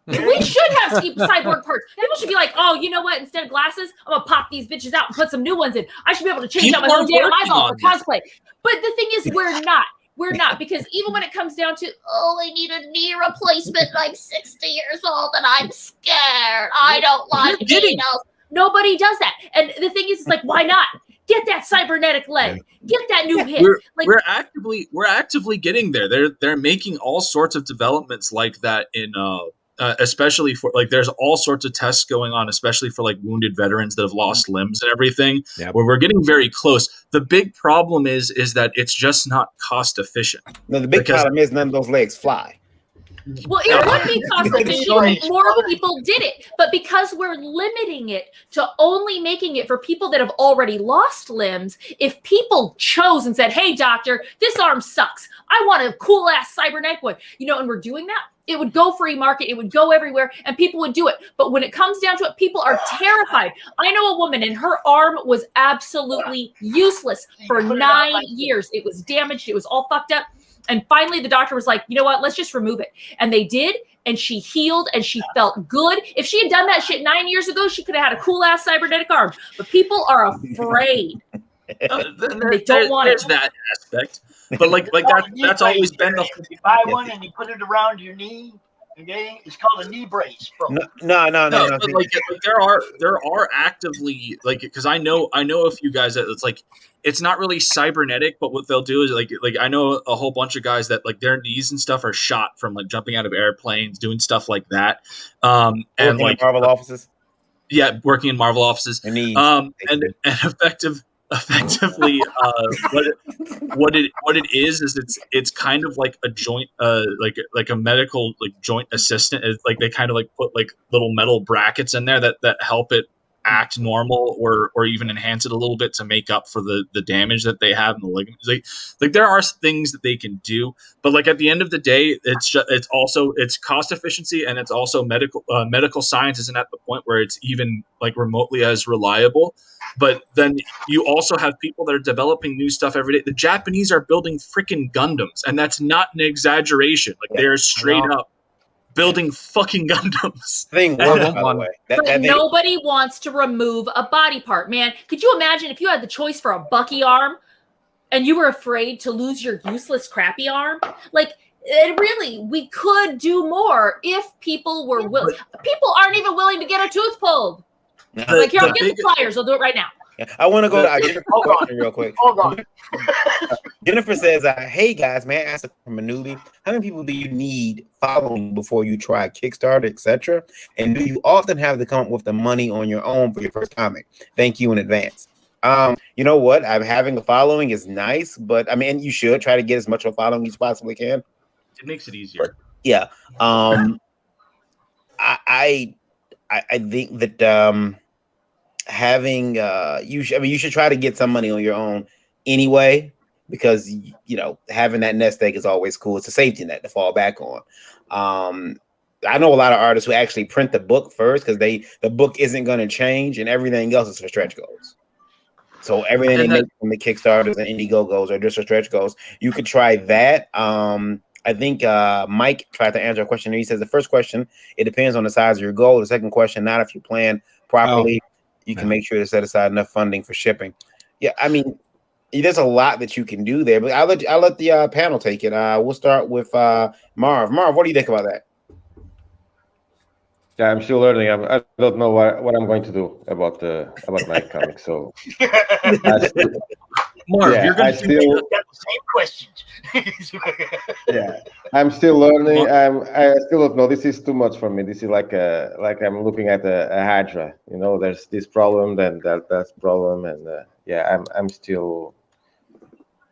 We should have cyborg parts. People should be like, oh, you know what? Instead of glasses, I'm going to pop these bitches out and put some new ones in. I should be able to change out my whole damn eyeball for cosplay. But the thing is, we're not. we're not, because even when it comes down to, oh, I need a knee replacement, I'm 60 years old and I'm scared. I don't like needles. Nobody does that. And the thing is, it's like, why not? Get that cybernetic leg. Get that new hip. We're actively getting there. They're making all sorts of developments like that in especially for like there's all sorts of tests going on, especially for like wounded veterans that have lost limbs and everything. Yep. Where we're getting very close. The big problem is that it's just not cost efficient. No, the big problem is none of those legs fly. Well, it would be cost efficient if more people did it, but because we're limiting it to only making it for people that have already lost limbs, if people chose and said, hey, doctor, this arm sucks, I want a cool ass cybernetic one, you know, and we're doing that, it would go free market, it would go everywhere, and people would do it. But when it comes down to it, people are terrified. I know a woman and her arm was absolutely useless for 9 years. It was damaged, it was all fucked up. And finally, the doctor was like, you know what? Let's just remove it. And they did. And she healed and she felt good. If she had done that shit 9 years ago, she could have had a cool ass cybernetic arm. But people are afraid. They don't want it. There's that aspect. But like that's always been the. You buy one and you put it around your knee. Okay, it's called a knee brace, bro. No. Like there are actively like because I know a few guys that it's like it's not really cybernetic, but what they'll do is like I know a whole bunch of guys that like their knees and stuff are shot from like jumping out of airplanes, doing stuff like that. And working like in Marvel offices. Yeah, working in Marvel offices. And effectively what it is it's kind of like a joint like a medical like joint assistant. It's like they kind of like put like little metal brackets in there that help it act normal or even enhance it a little bit to make up for the damage that they have in the ligaments. Like there are things that they can do, but like at the end of the day, it's also cost efficiency, and it's also medical science isn't at the point where it's even like remotely as reliable. But then you also have people that are developing new stuff every day. The Japanese are building freaking Gundams, and that's not an exaggeration. Like they're straight up building fucking Gundams. But nobody wants to remove a body part, man. Could you imagine if you had the choice for a Bucky arm and you were afraid to lose your useless crappy arm? Like, really, we could do more if people were willing. People aren't even willing to get a tooth pulled. Like, here, I'll get the pliers. I'll do it right now. Yeah. I want to go to Jennifer's question real quick. Hold on. Jennifer says, hey guys, may I ask from a newbie, how many people do you need following before you try Kickstarter, etc.? And do you often have to come up with the money on your own for your first comic? Thank you in advance. You know what? Having a following is nice, but I mean, you should try to get as much of a following as you possibly can. It makes it easier. Yeah. I think that having you should try to get some money on your own anyway, because you know having that nest egg is always cool. It's a safety net to fall back on. I know a lot of artists who actually print the book first because the book isn't going to change and everything else is for stretch goals. So everything they make from the Kickstarters and Indiegogos are just for stretch goals. You could try that. I think Mike tried to answer a question. He says the first question, it depends on the size of your goal. The second question, not if you plan properly. You can make sure to set aside enough funding for shipping. Yeah, I mean, there's a lot that you can do there, but I'll let the panel take it. We'll start with Marv. Marv, what do you think about that? Yeah, I'm still learning. I don't know what I'm going to do about my comic. So, Marv, you're going to still got the same questions. Yeah, I'm still learning. I still don't know. This is too much for me. This is like I'm looking at a Hydra. You know, there's this problem, then that's problem, and I'm still.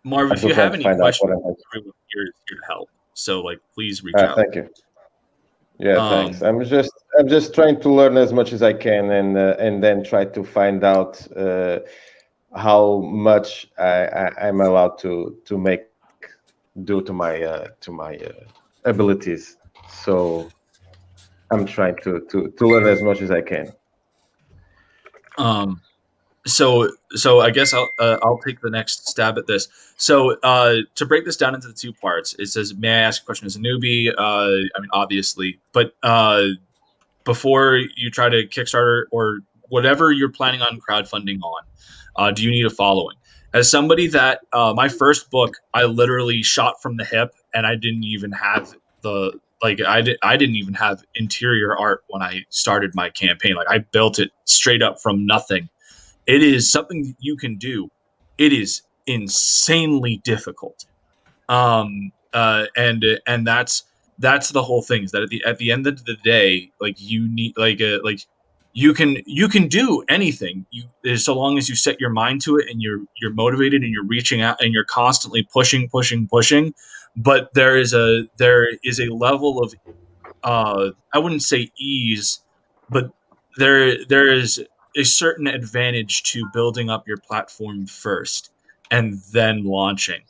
Marv, if you have any questions, we're here to help. So, like, please reach out. Thank you. Yeah, thanks. I'm just trying to learn as much as I can, and then try to find out how much I'm allowed to make due to my abilities. So I'm trying to learn as much as I can. So I guess I'll take the next stab at this. So to break this down into the two parts, it says, may I ask a question as a newbie? I mean, obviously, but before you try to Kickstarter or whatever you're planning on crowdfunding on, do you need a following? as somebody that my first book I literally shot from the hip, and I didn't even have I didn't even have interior art when I started my campaign. Like I built it straight up from nothing. It is something you can do. It is insanely difficult. And that's the whole thing, is that at the end of the day, like you need you can do anything, so long as you set your mind to it and you're motivated and you're reaching out and you're constantly pushing. But there is a level of I wouldn't say ease, but there is a certain advantage to building up your platform first and then launching,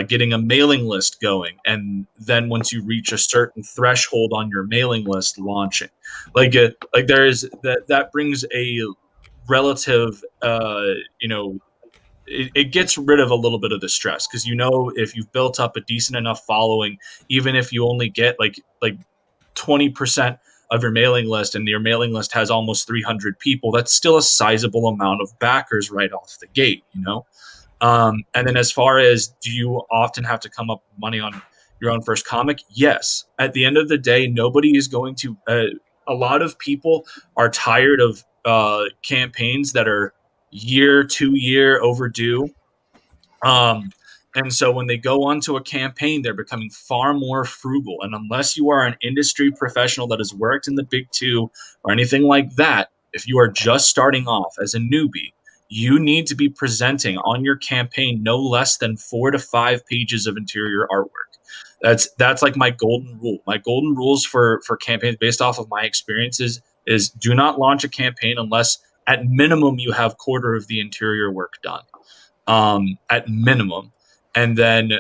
getting a mailing list going, and then once you reach a certain threshold on your mailing list, launching. Like there is that brings a relative, it gets rid of a little bit of the stress, because if you've built up a decent enough following, even if you only get like 20% of your mailing list, and your mailing list has almost 300 people, that's still a sizable amount of backers right off the gate, and then as far as, do you often have to come up with money on your own first comic? Yes. At the end of the day, nobody is going to a lot of people are tired of campaigns that are 2 year overdue. And so when they go onto a campaign, they're becoming far more frugal. And unless you are an industry professional that has worked in the big two or anything like that, if you are just starting off as a newbie, you need to be presenting on your campaign no less than 4 to 5 pages of interior artwork. That's like my golden rule. My golden rules for campaigns, based off of my experiences, is do not launch a campaign unless at minimum you have quarter of the interior work done. At minimum. And then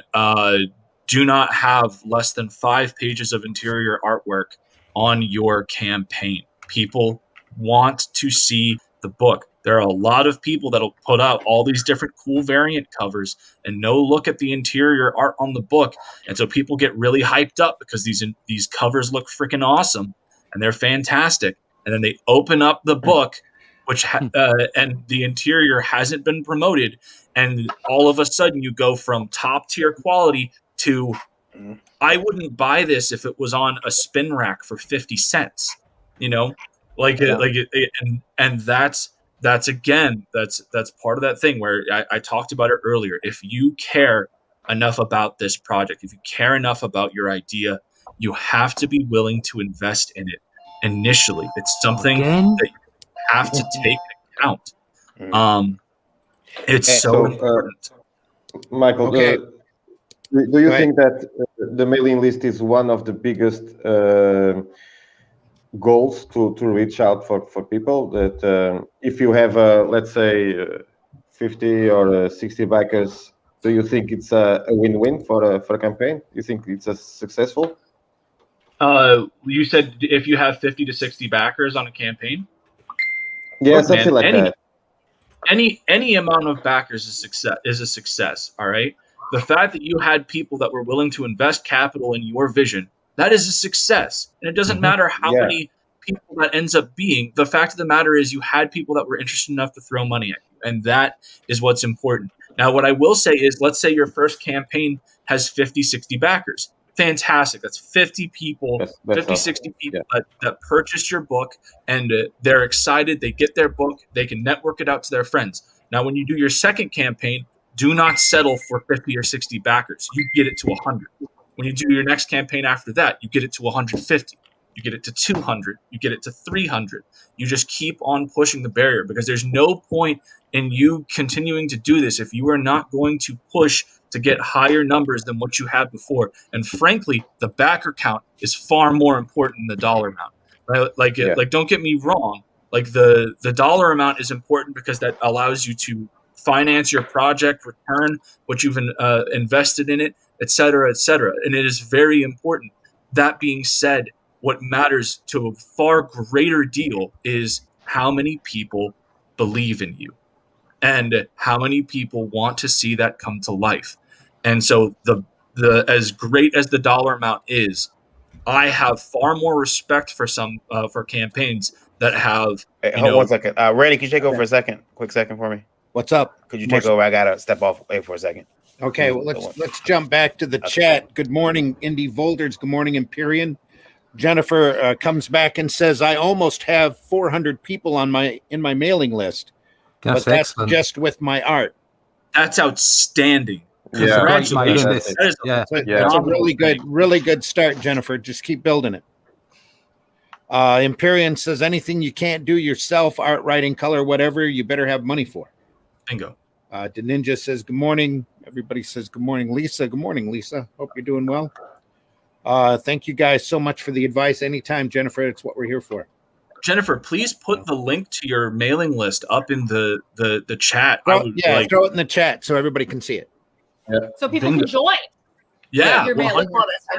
do not have less than 5 pages of interior artwork on your campaign. People want to see the book. There are a lot of people that'll put out all these different cool variant covers and no look at the interior art on the book. And so people get really hyped up because these covers look freaking awesome and they're fantastic. And then they open up the book, which and the interior hasn't been promoted, and all of a sudden you go from top tier quality to, I wouldn't buy this if it was on a spin rack for 50 cents, and that's again, that's part of that thing where I talked about it earlier. If you care enough about this project, if you care enough about your idea, you have to be willing to invest in it initially. It's something that you have to take account. It's so important. Michael, Okay. do you think that the mailing list is one of the biggest goals to reach out for people? That if you have, let's say, 50 or 60 backers, do you think it's a win-win for a campaign? You think it's a successful? You said if you have 50 to 60 backers on a campaign? Yeah, look, something like that. Any amount of backers is a success. All right. The fact that you had people that were willing to invest capital in your vision, that is a success. And it doesn't matter how many people that ends up being. The fact of the matter is you had people that were interested enough to throw money at you. And that is what's important. Now, what I will say is, let's say your first campaign has 50, 60 backers. Fantastic. That's 50 people, 50, 60 people that purchased your book, and they're excited. They get their book. They can network it out to their friends. Now, when you do your second campaign, do not settle for 50 or 60 backers. You get it to 100. When you do your next campaign after that, you get it to 150. You get it to 200. You get it to 300. You just keep on pushing the barrier, because there's no point in you continuing to do this if you are not going to push to get higher numbers than what you had before. And frankly, the backer count is far more important than the dollar amount. Right? Like don't get me wrong. Like the dollar amount is important because that allows you to finance your project, return what you've invested in it, et cetera, et cetera. And it is very important. That being said, what matters to a far greater deal is how many people believe in you and how many people want to see that come to life. And so the as great as the dollar amount is, I have far more respect for for campaigns that have. Hold 1 second. Randy, can you take over for a second? Quick second for me. What's up? Could you take over? I gotta step off for a second. Okay, well let's jump back to the chat. Good morning, Indy Volders. Good morning, Empyrean. Jennifer comes back and says, "I almost have 400 people in my mailing list, but that's just with my art." That's outstanding. Yeah, Congratulations. That's a really good start, Jennifer. Just keep building it. Empyrean says, "Anything you can't do yourself, art, writing, color, whatever, you better have money for." Bingo. The Ninja says, "Good morning." Everybody says, "Good morning, Lisa." Good morning, Lisa. Hope you're doing well. Thank you guys so much for the advice. Anytime, Jennifer, it's what we're here for. Jennifer, please put the link to your mailing list up in the chat. Throw it in the chat so everybody can see it. Yeah. So people can join. Yeah. I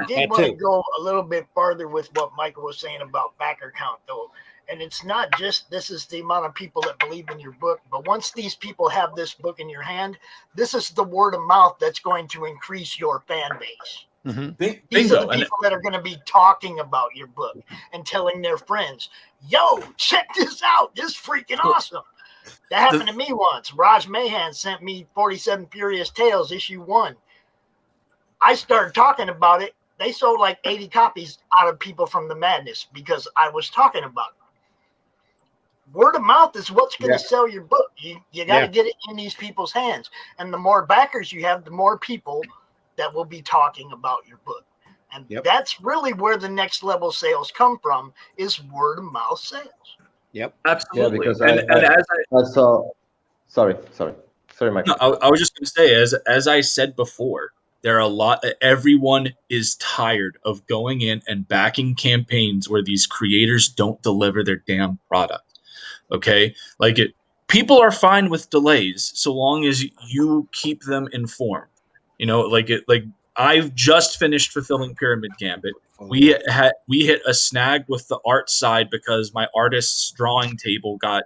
did want to go a little bit farther with what Michael was saying about backer count, though. And it's not just this is the amount of people that believe in your book, but once these people have this book in your hand, this is the word of mouth that's going to increase your fan base. Mm-hmm. These are the people that are going to be talking about your book and telling their friends, "Yo, check this out. This is freaking awesome." That happened to me once. Raj Mahan sent me 47 Furious Tales, issue 1. I started talking about it. They sold like 80 copies out of People from the Madness because I was talking about it. Word of mouth is what's going to sell your book. You got to get it in these people's hands. And the more backers you have, the more people that will be talking about your book. And that's really where the next level sales come from, is word of mouth sales. Yep. Absolutely. Yeah, because I saw. Sorry, Michael. No, I was just going to say, as I said before, there are everyone is tired of going in and backing campaigns where these creators don't deliver their damn product. Okay, people are fine with delays so long as you keep them informed. I've just finished fulfilling Pyramid Gambit. We hit a snag with the art side because my artist's drawing table got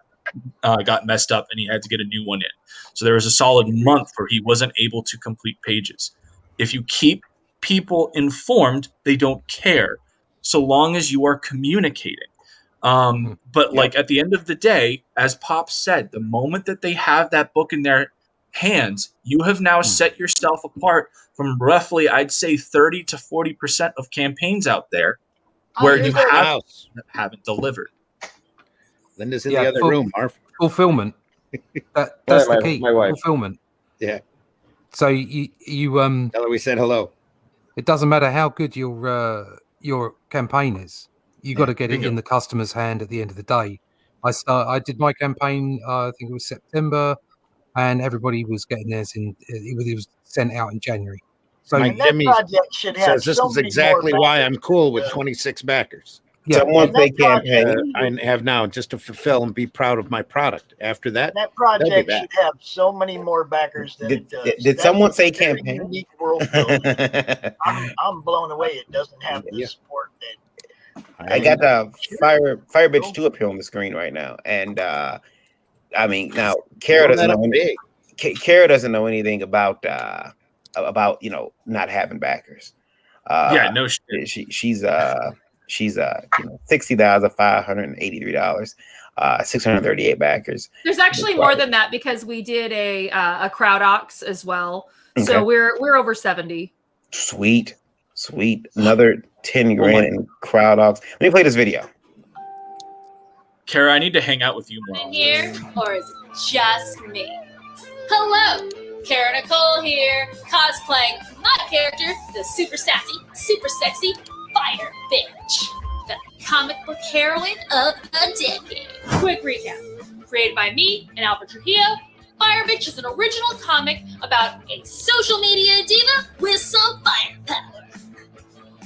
messed up and he had to get a new one in. So there was a solid month where he wasn't able to complete pages. If you keep people informed, they don't care, so long as you are communicating. But at the end of the day, as Pop said, the moment that they have that book in their hands, you have now set yourself apart from roughly, I'd say, 30 to 40% of campaigns out there where you haven't delivered. Linda's in the other room, Marv. Fulfillment. That's the key. My wife. Fulfillment. Yeah. So you tell her we said hello. It doesn't matter how good your campaign is. You got to get it in the customer's hand at the end of the day. I did my campaign. I think it was September, and everybody was getting theirs it was sent out in January. So that project should have this is exactly why I'm cool with 26 backers. Yeah, I have now just to fulfill and be proud of my product. After that project should have so many more backers than it does. Did someone say campaign? Unique world I'm blown away. It doesn't have the support that. I got the Fire Bitch 2 up here on the screen right now, and now Cara doesn't know anything. Cara doesn't know anything about not having backers. No shit. She's $60,583, 638 backers. There's actually more than that because we did a crowd ox as well, so we're over 70. Sweet, another 10 grand in crowd ox. Let me play this video. Cara, I need to hang out with you more. In here, or is it just me? Hello, Cara Nicole here, cosplaying my character, the super sassy, super sexy Fire Bitch, the comic book heroine of a decade. Quick recap. Created by me and Alfred Trujillo, Fire Bitch is an original comic about a social media diva with some firepower.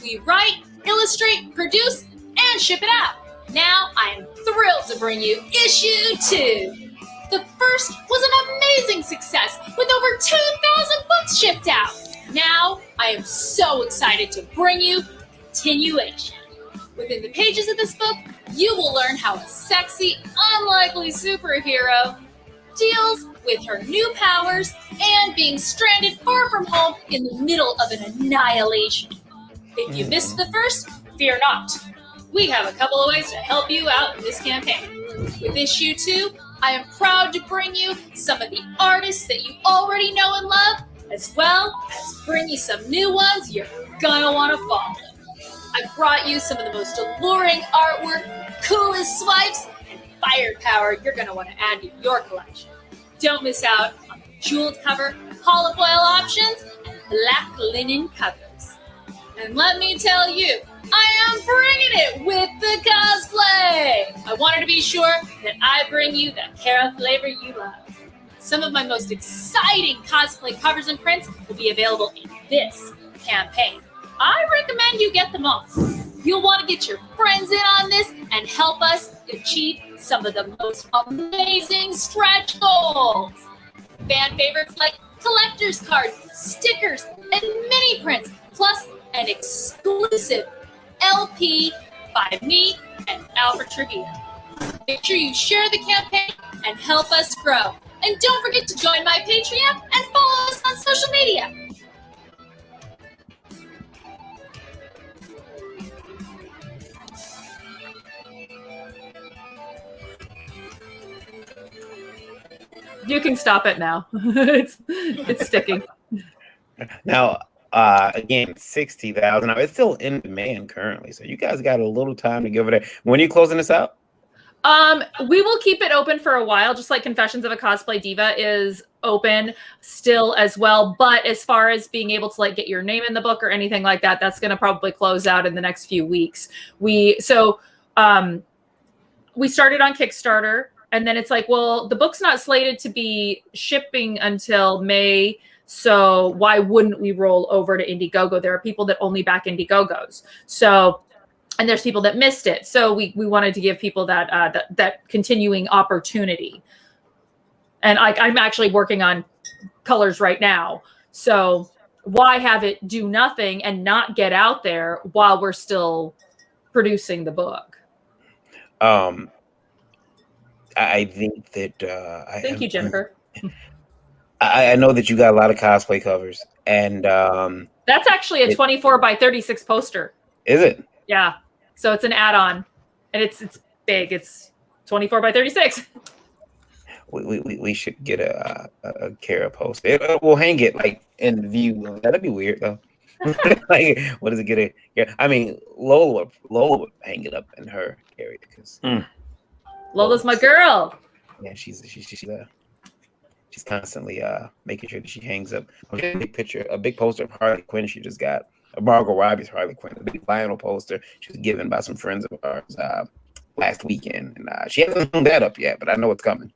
We write, illustrate, produce, and ship it out. Now I am thrilled to bring you issue 2. The first was an amazing success with over 2,000 books shipped out. Now I am so excited to bring you continuation. Within the pages of this book, you will learn how a sexy, unlikely superhero deals with her new powers and being stranded far from home in the middle of an annihilation. If you missed the first, fear not. We have a couple of ways to help you out in this campaign. With issue 2, I am proud to bring you some of the artists that you already know and love, as well as bring you some new ones you're gonna want to follow. I brought you some of the most alluring artwork, coolest swipes, and firepower you're gonna want to add to your collection. Don't miss out on the jeweled cover, hollow foil options, and black linen covers. And let me tell you, I am bringing it with the cosplay. I wanted to be sure that I bring you the Cara flavor you love. Some of my most exciting cosplay covers and prints will be available in this campaign. I recommend you get them all. You'll want to get your friends in on this and help us achieve some of the most amazing stretch goals. Fan favorites like collector's cards, stickers, and mini prints, plus an exclusive LP by me and Alfred Trivia. Make sure you share the campaign and help us grow. And don't forget to join my Patreon and follow us on social media. You can stop it now. it's sticking. Now, again, 60,000. Now it's still in demand currently, so you guys got a little time to give it. When are you closing this out? We will keep it open for a while, just like Confessions of a Cosplay Diva is open still as well. But as far as being able to like get your name in the book or anything like that, that's going to probably close out in the next few weeks. We started on Kickstarter. And then it's like, well, the book's not slated to be shipping until May. So why wouldn't we roll over to Indiegogo? There are people that only back Indiegogos. So, and there's people that missed it. So we wanted to give people that continuing opportunity. And I'm actually working on colors right now. So why have it do nothing and not get out there while we're still producing the book? I think that thank you, Jennifer. I know that you got a lot of cosplay covers, and that's actually a 24 by 36 poster. Is it? Yeah. So it's an add-on, and it's big. It's 24 by 36. We should get a Cara poster. We'll hang it like in view. That'd be weird though. Like, what does it get? I mean, Lola would hang it up in her area because. Lola's my girl. Yeah, she's constantly making sure that she hangs up a big poster of Harley Quinn. She just got Margot Robbie's Harley Quinn, a big vinyl poster. She was given by some friends of ours last weekend, and she hasn't hung that up yet, but I know it's coming.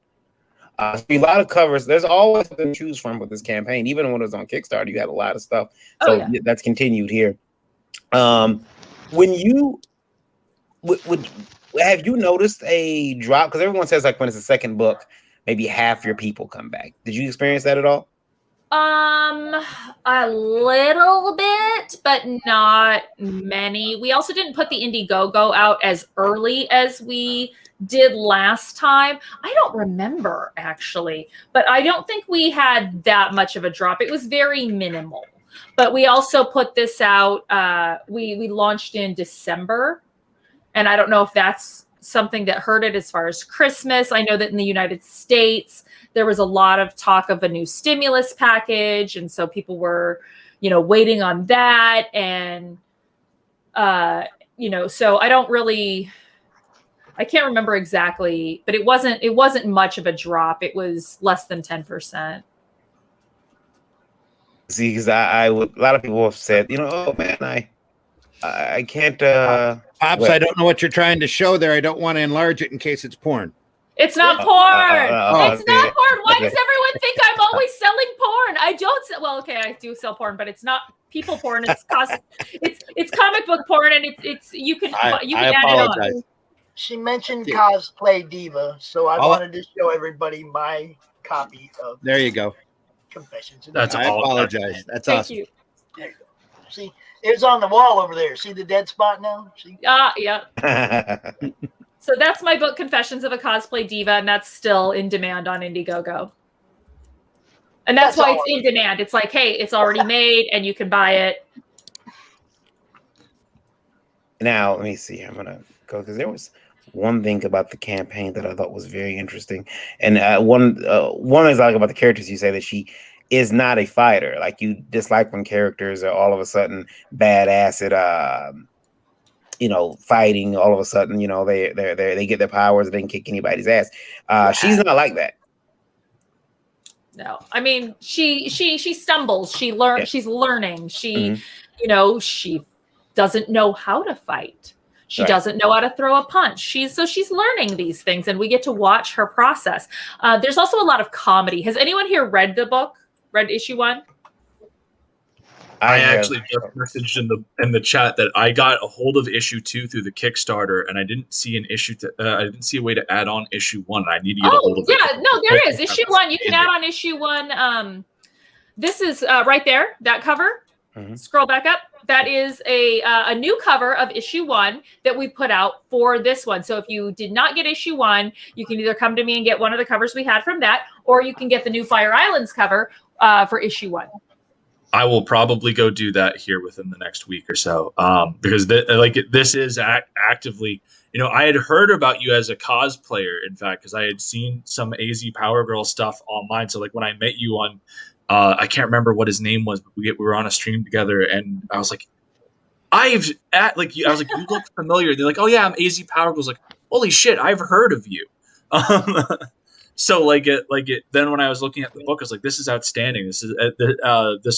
A lot of covers. There's always something to choose from with this campaign. Even when it was on Kickstarter, you had a lot of stuff. So that's continued here. When you would. Have you noticed a drop? Because everyone says like when it's a second book, maybe half your people come back. Did you experience that at all? A little bit, but not many. We also didn't put the Indiegogo out as early as we did last time. I don't remember actually, but I don't think we had that much of a drop. It was very minimal. But we also put this out. We launched in December. And I don't know if that's something that hurt it as far as Christmas. I know that in the United States, there was a lot of talk of a new stimulus package. And so people were, waiting on that. And, so I can't remember exactly, but it wasn't much of a drop. It was less than 10%. See, because a lot of people have said, oh man, I can't. Pops, I don't know what you're trying to show there. I don't want to enlarge it in case it's porn. It's not porn. It's not porn. Why does everyone think I'm always selling porn? I don't. Well, okay, I do sell porn, but it's not people porn. It's it's comic book porn, and it's you can add it on. She mentioned Cosplay Diva, so I wanted to show everybody my copy of. There you go. Confessions. I apologize. That's awesome. Thank you. There you go. See. It's on the wall over there. See the dead spot now? See? Yeah. So that's my book, Confessions of a Cosplay Diva, and that's still in demand on Indiegogo. And that's why it's in demand. It's like, hey, it's already made, and you can buy it. Now, let me see. I'm going to go, because there was one thing about the campaign that I thought was very interesting, and one thing I like about the characters, you say that she is not a fighter. Like, you dislike when characters are all of a sudden badass at fighting. All of a sudden, they get their powers, they can kick anybody's ass. She's not like that. No, I mean, she stumbles. She learns. Yeah. She's learning. She, Mm-hmm. She doesn't know how to fight. She Right. doesn't know how to throw a punch. She's learning these things, and we get to watch her process. There's also a lot of comedy. Has anyone here read the book? Read issue 1? I actually just messaged in the chat that I got a hold of issue 2 through the Kickstarter, and I didn't see an issue I didn't see a way to add on issue 1. I need to get a hold of it. Yeah, no, there is issue 1. You can add on issue 1. This is right there. That cover. Mm-hmm. Scroll back up. That is a new cover of issue 1 that we put out for this one. So if you did not get issue 1, you can either come to me and get one of the covers we had from that, or you can get the new Fire Islands cover for issue 1. I will probably go do that here within the next week or so, because this is actively, I had heard about you as a cosplayer, in fact, because I had seen some AZ Power Girl stuff online. So like when I met you on, I can't remember what his name was, but we were on a stream together, and I was like, you look familiar. They're like, oh yeah, I'm AZ Power Girl. I was like, holy shit, I've heard of you. So then when I was looking at the book, I was like, this is outstanding. This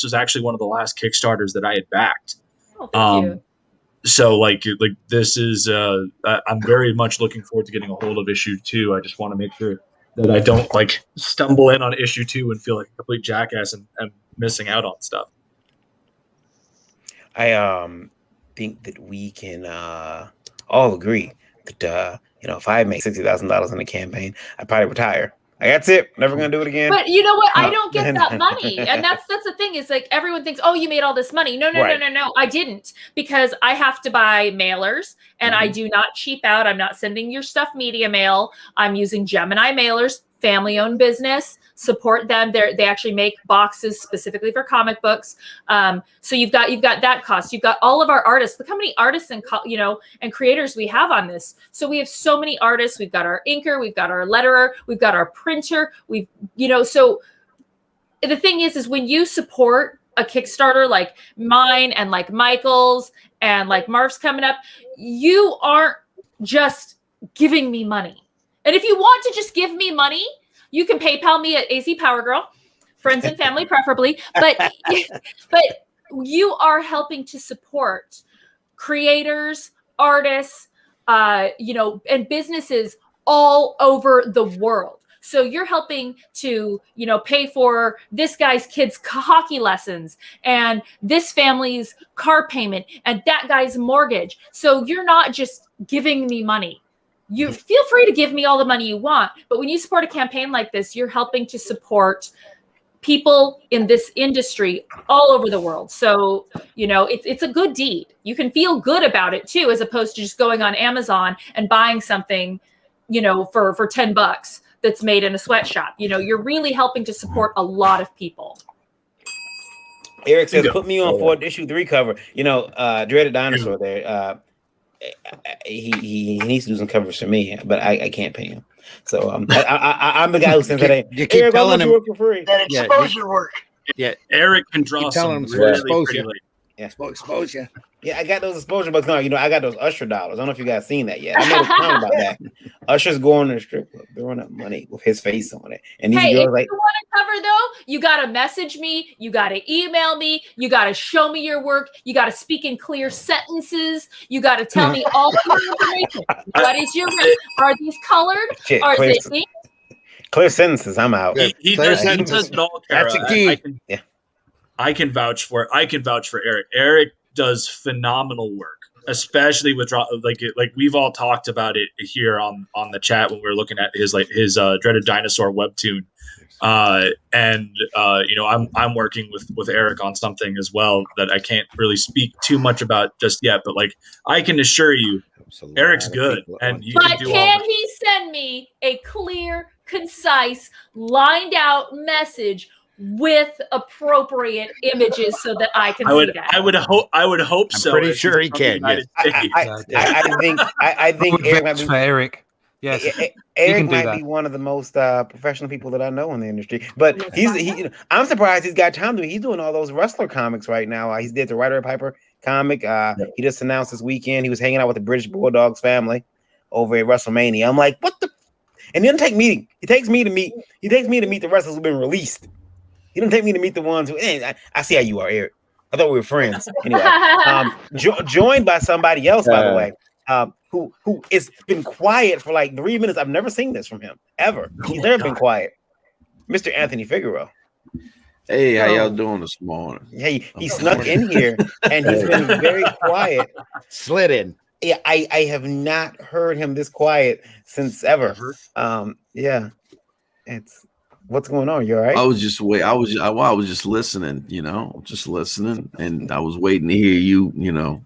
was actually one of the last Kickstarters that I had backed. Oh, thank you. So this is I'm very much looking forward to getting a hold of issue 2. I just want to make sure that I don't stumble in on issue 2 and feel like a complete jackass and missing out on stuff. I think that we can all agree that if I make $60,000 in a campaign, I'd probably retire. That's it. Never gonna do it again. But you know what? I don't get that money, and that's the thing. Is like everyone thinks, oh, you made all this money. No, I didn't, because I have to buy mailers, and I do not cheap out. I'm not sending your stuff media mail. I'm using Gemini mailers, family-owned business. Support them. They actually make boxes specifically for comic books. So you've got that cost. You've got all of our artists. Look how many artists and creators we have on this. So we have so many artists. We've got our inker. We've got our letterer. We've got our printer. So the thing is when you support a Kickstarter like mine and like Michael's and like Marv's coming up, you aren't just giving me money. And if you want to just give me money, you can PayPal me at AZ Power Girl, friends and family preferably, but you are helping to support creators, artists, and businesses all over the world. So you're helping to, pay for this guy's kids' hockey lessons and this family's car payment and that guy's mortgage. So you're not just giving me money. You feel free to give me all the money you want, but when you support a campaign like this, you're helping to support people in this industry all over the world. So, it's a good deed. You can feel good about it too, as opposed to just going on Amazon and buying something, for $10 that's made in a sweatshop. You're really helping to support a lot of people. Eric says, put me on for issue 3 cover. Dreaded Dinosaur there. He needs to do some covers for me, but I can't pay him. So I'm the guy who sends that. You keep telling him work for free. That exposure work. Yeah, Eric can draw some really pretty. Yeah, exposure. Yeah, I got those exposure bucks. No, I got those Usher dollars. I don't know if you guys seen that yet. I made a comment about that. Usher's going to the strip club, throwing up money with his face on it. And these girls if you want to cover though, you gotta message me, you gotta email me, you gotta show me your work, you gotta speak in clear sentences, you gotta tell me all your information. What is your rate? Are these colored? Are they ink? Clear sentences. I'm out. He does it all, Cara. That's a key. I can vouch for Eric. Eric does phenomenal work, especially with like we've all talked about it here on the chat when we were looking at his Dreaded Dinosaur webtoon. I'm working with Eric on something as well that I can't really speak too much about just yet, but I can assure you Eric's good, and can he send me a clear, concise, lined out message with appropriate images so that I can see that. I would hope I'm so. pretty if sure he's he from the can. United Yes. States. I think Eric might be for Eric. Yes, Eric might be one of the most professional people that I know in the industry. But I'm surprised he's got time to. He's doing all those wrestler comics right now. He did the Ryder Piper comic. He just announced this weekend he was hanging out with the British Bulldogs family over at WrestleMania. I'm like, what the? And he doesn't take me. He takes me to meet the wrestlers who've been released. He doesn't take me to meet the ones who. I see how you are, Eric. I thought we were friends. Anyway, joined by somebody else, by the way. Who has been quiet for like 3 minutes. I've never seen this from him ever. He's never been quiet. Mr. Anthony Figueroa. Hey, how y'all doing this morning? Hey, he snuck in here and he's been very quiet. Slid in. Yeah, I have not heard him this quiet since ever. Yeah, it's what's going on. You all right? I was just just listening. Just listening, and I was waiting to hear you.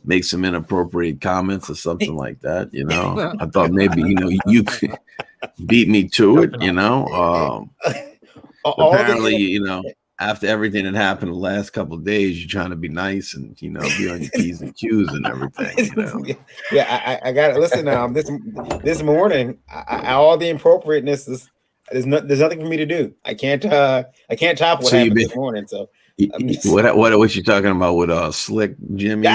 Make some inappropriate comments or something like that. I thought maybe you could beat me to it. Apparently, after everything that happened the last couple of days, you're trying to be nice and be on your P's and Q's and everything. Yeah, I got it. Listen, this morning, all the appropriateness is there's nothing for me to do. I can't top what happened this morning. So. What you talking about with Slick Jimmy?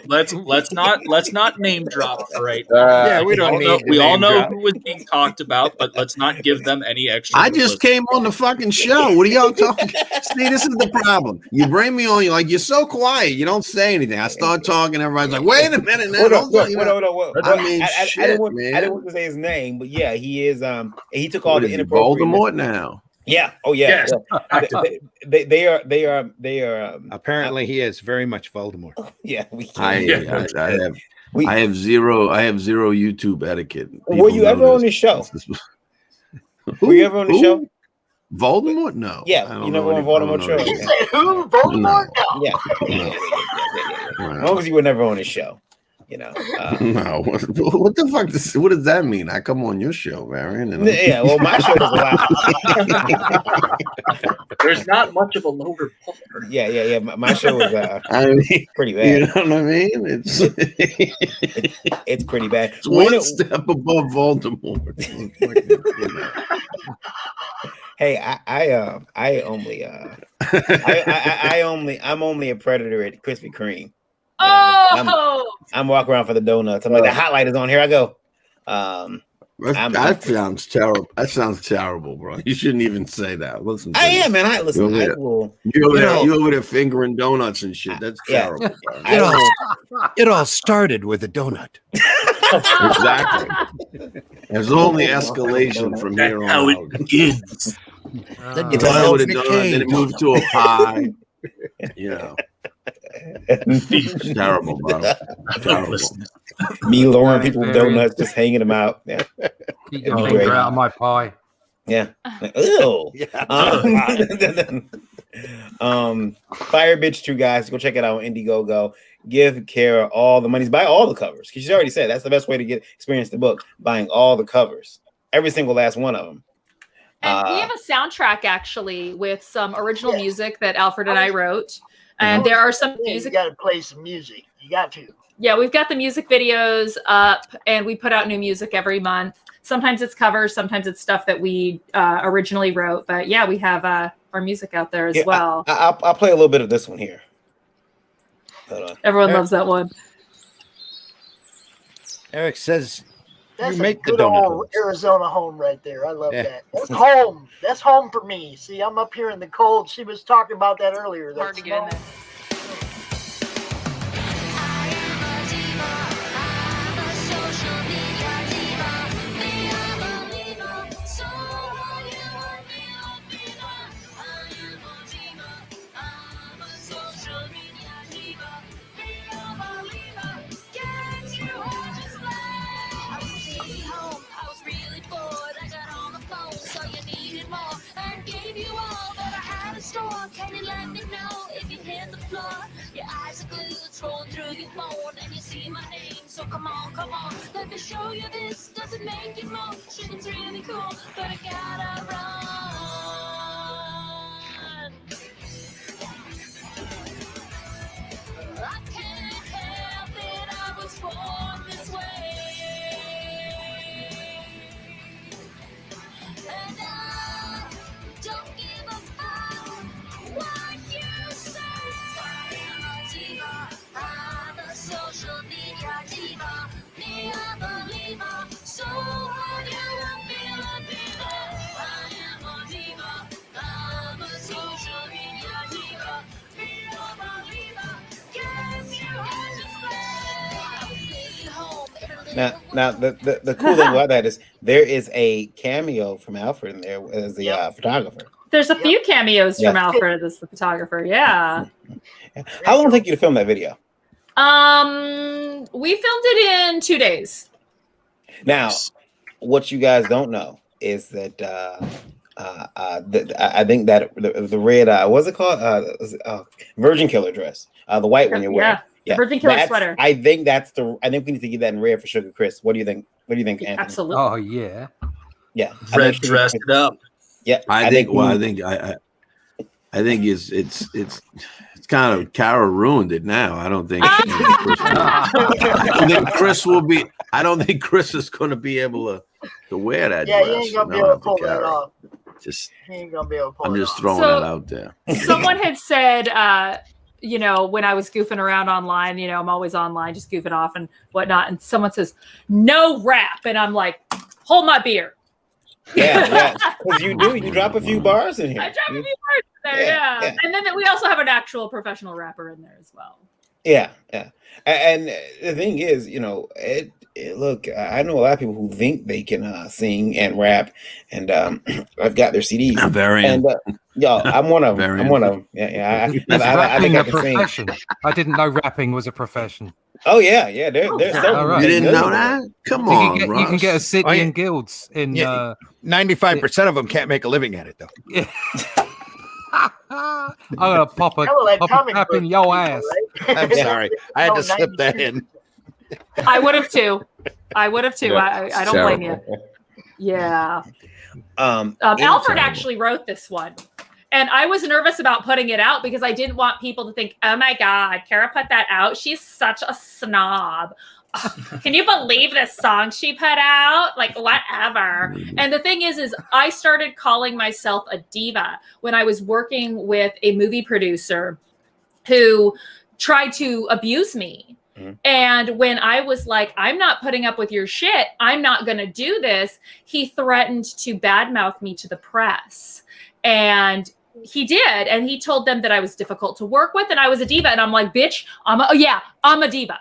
Let's not name drop right. Yeah, we don't need. We all know who was being talked about, but let's not give them any extra. I just came on the fucking show. What are y'all talking? See, this is the problem. You bring me on. You're so quiet. You don't say anything. I start talking. Everybody's like, "Wait a minute, now." I didn't want to say his name, but yeah, he is. He took all the inappropriate. Voldemort now. Yeah. Oh yeah. Yes. They are. Apparently, he is very much Voldemort. Yeah, I have zero YouTube etiquette. Were you ever on this show? Were you ever on the show? Voldemort? No. Yeah, you never on Voldemort show. Who? Voldemort? No. Yeah. As long as you were never on his show. No. What the fuck? What does that mean? I come on your show, Varian. Yeah, well, my show is a lot. There's not much of a lower bar. Yeah. My show is pretty bad. You know what I mean? It's pretty bad. It's one step above Voldemort. Hey, I'm only a predator at Krispy Kreme. I'm walking around for the donuts. I'm like, the hot light is on. Here I go. That sounds terrible. That sounds terrible, bro. You shouldn't even say that. Listen, I am, man. You over there fingering donuts and shit. That's terrible. It all started with a donut. Exactly. There's only escalation from here on. How it begins. It started with a donut, then it moved to a pie. It's terrible, bro. Terrible. Me luring people with donuts, just hanging them out. Yeah. Keep your finger out of my pie. Yeah. Ew. Fire Bitch 2, guys. Go check it out on Indiegogo. Give Cara all the money. Buy all the covers. Because she's already said that's the best way to experience the book. Buying all the covers. Every single last one of them. And we have a soundtrack actually with some original music that Alfred and I wrote. And there are some music. You got to play some music. You got to. Yeah, we've got the music videos up, and we put out new music every month. Sometimes it's covers, sometimes it's stuff that we originally wrote. But yeah, we have our music out there as well. I'll play a little bit of this one here. Hold on. Everyone loves that one. Eric says, That's you make a good the donut old Arizona home right there. I love that. That's home. That's home for me. See, I'm up here in the cold. She was talking about that earlier. Hard to get in there. Can you let me know if you hit the floor? Your eyes are glued, scrolling through your phone, and you see my name. So come on, let me show you this. Doesn't make you motion. It's really cool, but I gotta run. Now the cool thing about that is there is a cameo from Alfred in there as the photographer. There's a few cameos from Alfred as the photographer. Yeah. How long did it take you to film that video? We filmed it in 2 days. Now, what you guys don't know is that I think that the red what's it called? Virgin Killer dress. The white one you're wearing. Yeah, the Virgin Killer sweater. I think we need to get that in red for Sugar Chris. What do you think? What do you think, Anthony? Absolutely. Oh yeah. Yeah. Red dressed it up. Yeah. I think it's kind of Cara ruined it now. I don't think Chris will be. I don't think Chris is going to be able to wear that dress. Yeah, he ain't gonna be able to pull that off. He ain't gonna be able to pull I'm it just off. throwing that out there. Someone had said, when I was goofing around online, I'm always online, just goofing off and whatnot. And someone says, no rap. And I'm like, hold my beer. Yeah. Because you drop a few bars in here. I drop a few bars in there, yeah. And then we also have an actual professional rapper in there as well. Yeah. And the thing is, look, I know a lot of people who think they can sing and rap, and I've got their CDs. Varian. And I'm one of them. I'm one of them. Yeah. I think I can profession. I didn't know rapping was a profession. Oh yeah. They're right. You didn't know that? Come on, you can get a city in guilds in. 95% of them can't make a living at it though. Yeah. I'm gonna pop a tap in your ass. Right? I'm sorry, I had to slip that in. I would have too. I don't blame you. Yeah. Alfred actually wrote this one. And I was nervous about putting it out because I didn't want people to think, oh my God, Cara put that out. She's such a snob. Can you believe this song she put out? Like, whatever. And the thing is I started calling myself a diva when I was working with a movie producer who tried to abuse me. And when I was like, I'm not putting up with your shit, I'm not going to do this, he threatened to badmouth me to the press. And he did. And he told them that I was difficult to work with and I was a diva. And I'm like, bitch, I'm a diva.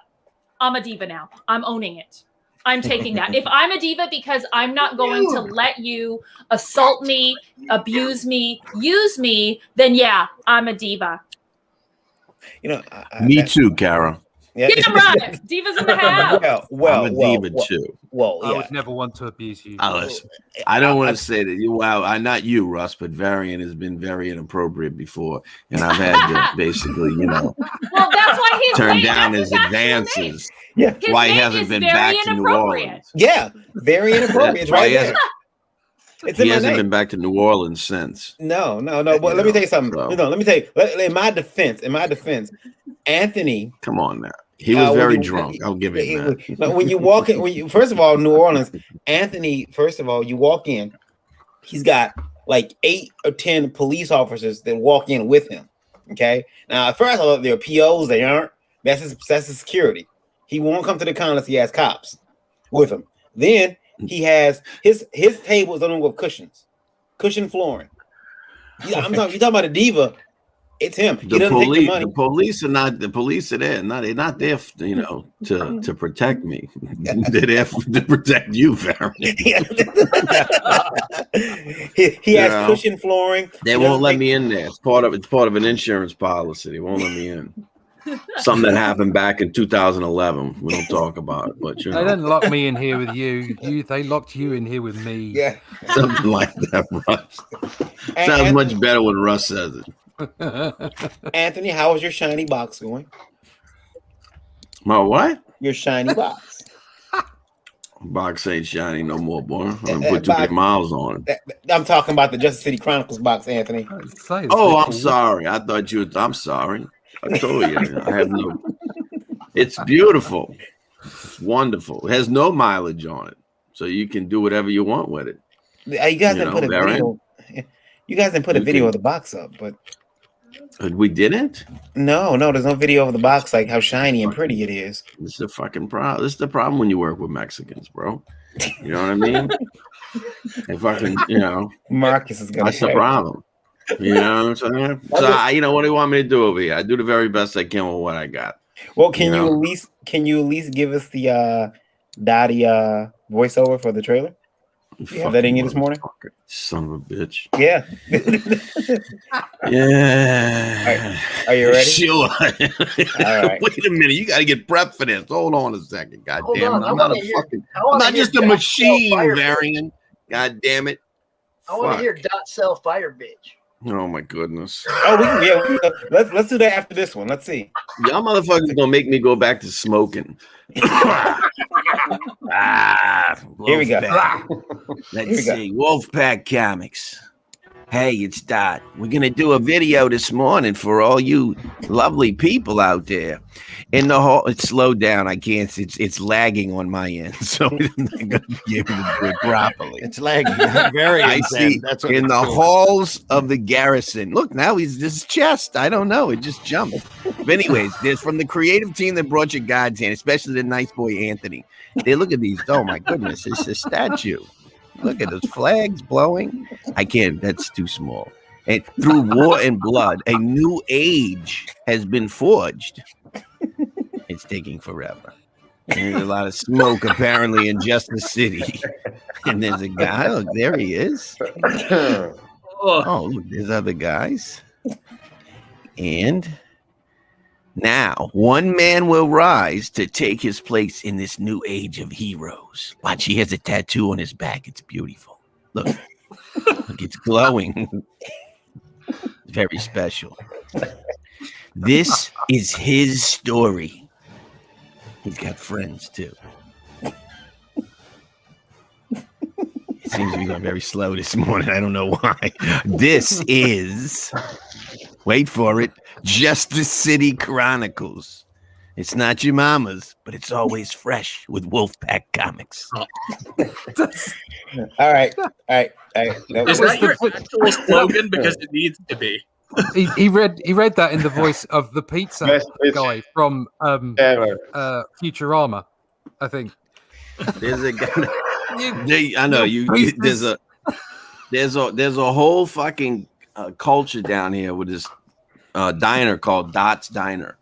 I'm a diva now. I'm owning it. I'm taking that. If I'm a diva because I'm not going to let you assault me, abuse me, use me, then yeah, I'm a diva. Me too, Cara. Yeah, right. Divas in the house. Well, I'm a diva too. Well, I would never want to abuse you. I don't want to say that you. Well, I not you, Russ, but Varian has been very inappropriate before, and I've had to basically, Well, that's why he's turn down his advances. Yeah, his why he hasn't been back to New Orleans. Yeah, very inappropriate. Right there. He hasn't been back to New Orleans since. No. But let me tell you something. So. Let me tell you. In my defense, Anthony. Come on now. He was very drunk. I'll give it that. When you walk in, first of all, New Orleans, Anthony. First of all, you walk in. He's got like 8 or 10 police officers that walk in with him. Okay. Now, at first, I thought they're POs. They aren't. That's his security. He won't come to the con unless he has cops with him. Then he has his tables on with cushion flooring. Yeah, you're talking about a diva. It's him. He doesn't take the money. The police are not. The police are there. They're not there, to protect me. They're there to protect you, Varian. he has cushion flooring. They won't let me in there. It's part of an insurance policy. They won't let me in. Something that happened back in 2011. We don't talk about it, but they didn't lock me in here with you. They locked you in here with me. Yeah, something like that. Russ sounds much better when Russ says it. Anthony, how is your shiny box going? My what? Your shiny box. Box ain't shiny no more, boy. I'm put too many miles on it. I'm talking about the Justice City Chronicles box, Anthony. Oh, I'm sorry. I thought you. I'm sorry. I told you. I have no. It's beautiful. It's wonderful. It has no mileage on it, so you can do whatever you want with it. You guys didn't put a video. You guys didn't put a video of the box up, but we didn't. No, there's no video of the box, like how shiny and pretty it is. This is the fucking problem. This is the problem when you work with Mexicans, bro. You know what I mean? And fucking, Marcus is gonna. That's the problem. You know what I'm saying? So, what do you want me to do over here? I do the very best I can with what I got. Well, can you at least give us the Dottie voiceover for the trailer? You have that in you this morning? Son of a bitch. Yeah. Yeah. Are you ready? Sure. All right. Wait a minute. You got to get prepped for this. Hold on a second. God Hold damn on, it. I I'm not wanna a hear- fucking. I wanna I'm not hear just a Dot machine, Cell Fire Varian. God damn it. I want to Fuck. hear Dot Cell Fire Bitch. Oh my goodness. Oh, we can let's do that after this one. Let's see. Y'all motherfuckers gonna make me go back to smoking. Here we go. Wolfpack. Let's Here we go. see. Wolfpack Comics. Hey, it's Dot. We're gonna do a video this morning for all you lovely people out there. In the hall, it's slowed down. I can't. It's lagging on my end, so I'm not gonna be able to do it properly. It's lagging. Very. I see. That's what In it's the doing. halls of the garrison. Look, now he's his chest. I don't know. It just jumped. But anyways, there's from the creative team that brought you God's hand, especially the nice boy Anthony. They look at these. Oh my goodness, it's a statue. Look at those flags blowing. I can't. That's too small. And through war and blood, a new age has been forged. It's taking forever. There's a lot of smoke apparently in Justice City. And there's a guy. Look, there he is. Oh, look, there's other guys. And now one man will rise to take his place in this new age of heroes. Watch, he has a tattoo on his back. It's beautiful. Look, look, it's glowing. Very special. This is his story. He's got friends too. It seems to be going very slow this morning. I don't know why. This is, wait for it, Justice City Chronicles. It's not your mama's, but it's always fresh with Wolfpack Comics. All right. No, Is that your actual slogan? Because it needs to be. He read that in the voice of the pizza guy from Futurama, I think. There's a guy. I know you. There's a whole fucking culture down here with this diner called Dot's Diner,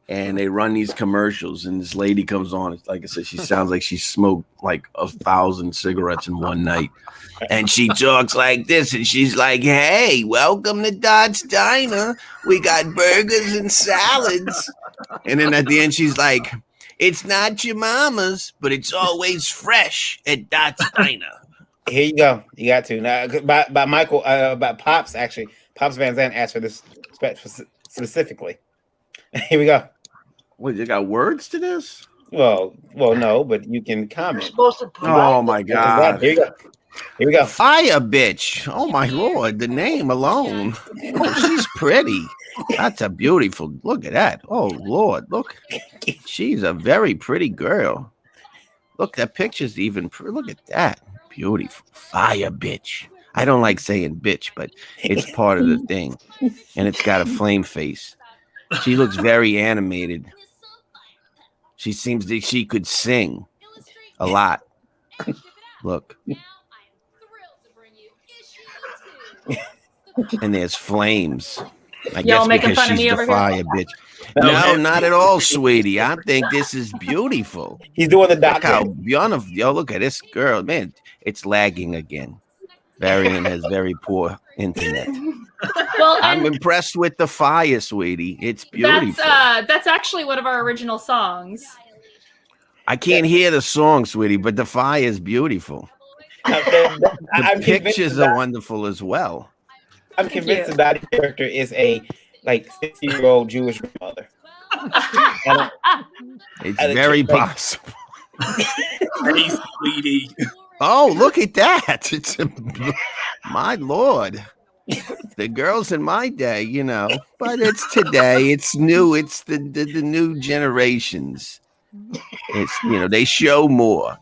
and they run these commercials. And this lady comes on. Like I said, she sounds like she smoked like 1,000 cigarettes in one night. And she talks like this, and she's like, "Hey, welcome to Dot's Diner. We got burgers and salads." And then at the end, she's like, "It's not your mama's, but it's always fresh at Dot's Diner." Here you go. You got to. Now, by Michael, by Pops, actually. Pops Van Zandt asked for this specifically. Here we go. Wait, you got words to this? Well, no, but you can comment. You're supposed to Oh, my God. Here you go. Here we go. Fire bitch. Oh my Lord. The name alone. Oh, she's pretty. That's a beautiful. Look at that. Oh Lord. Look. She's a very pretty girl. Look, that picture's even. Look at that. Beautiful. Fire bitch. I don't like saying bitch, but it's part of the thing. And it's got a flame face. She looks very animated. She seems that she could sing a lot. Look. And there's flames. I guess because she's the fire bitch. No, not at all, sweetie. I think this is beautiful. He's doing the doc. Look how beautiful. Yo, look at this girl. Man, it's lagging again. Varian has very poor internet. Well, I'm impressed with the fire, sweetie. It's beautiful. That's actually one of our original songs. I can't hear the song, sweetie, but the fire is beautiful. The pictures are wonderful as well. I'm convinced the Dottie character is a 60-year-old Jewish mother. It's very possible. Hey, sweetie. Oh, look at that. It's my Lord. The girls in my day, but it's today. It's new. It's the new generations. It's, they show more,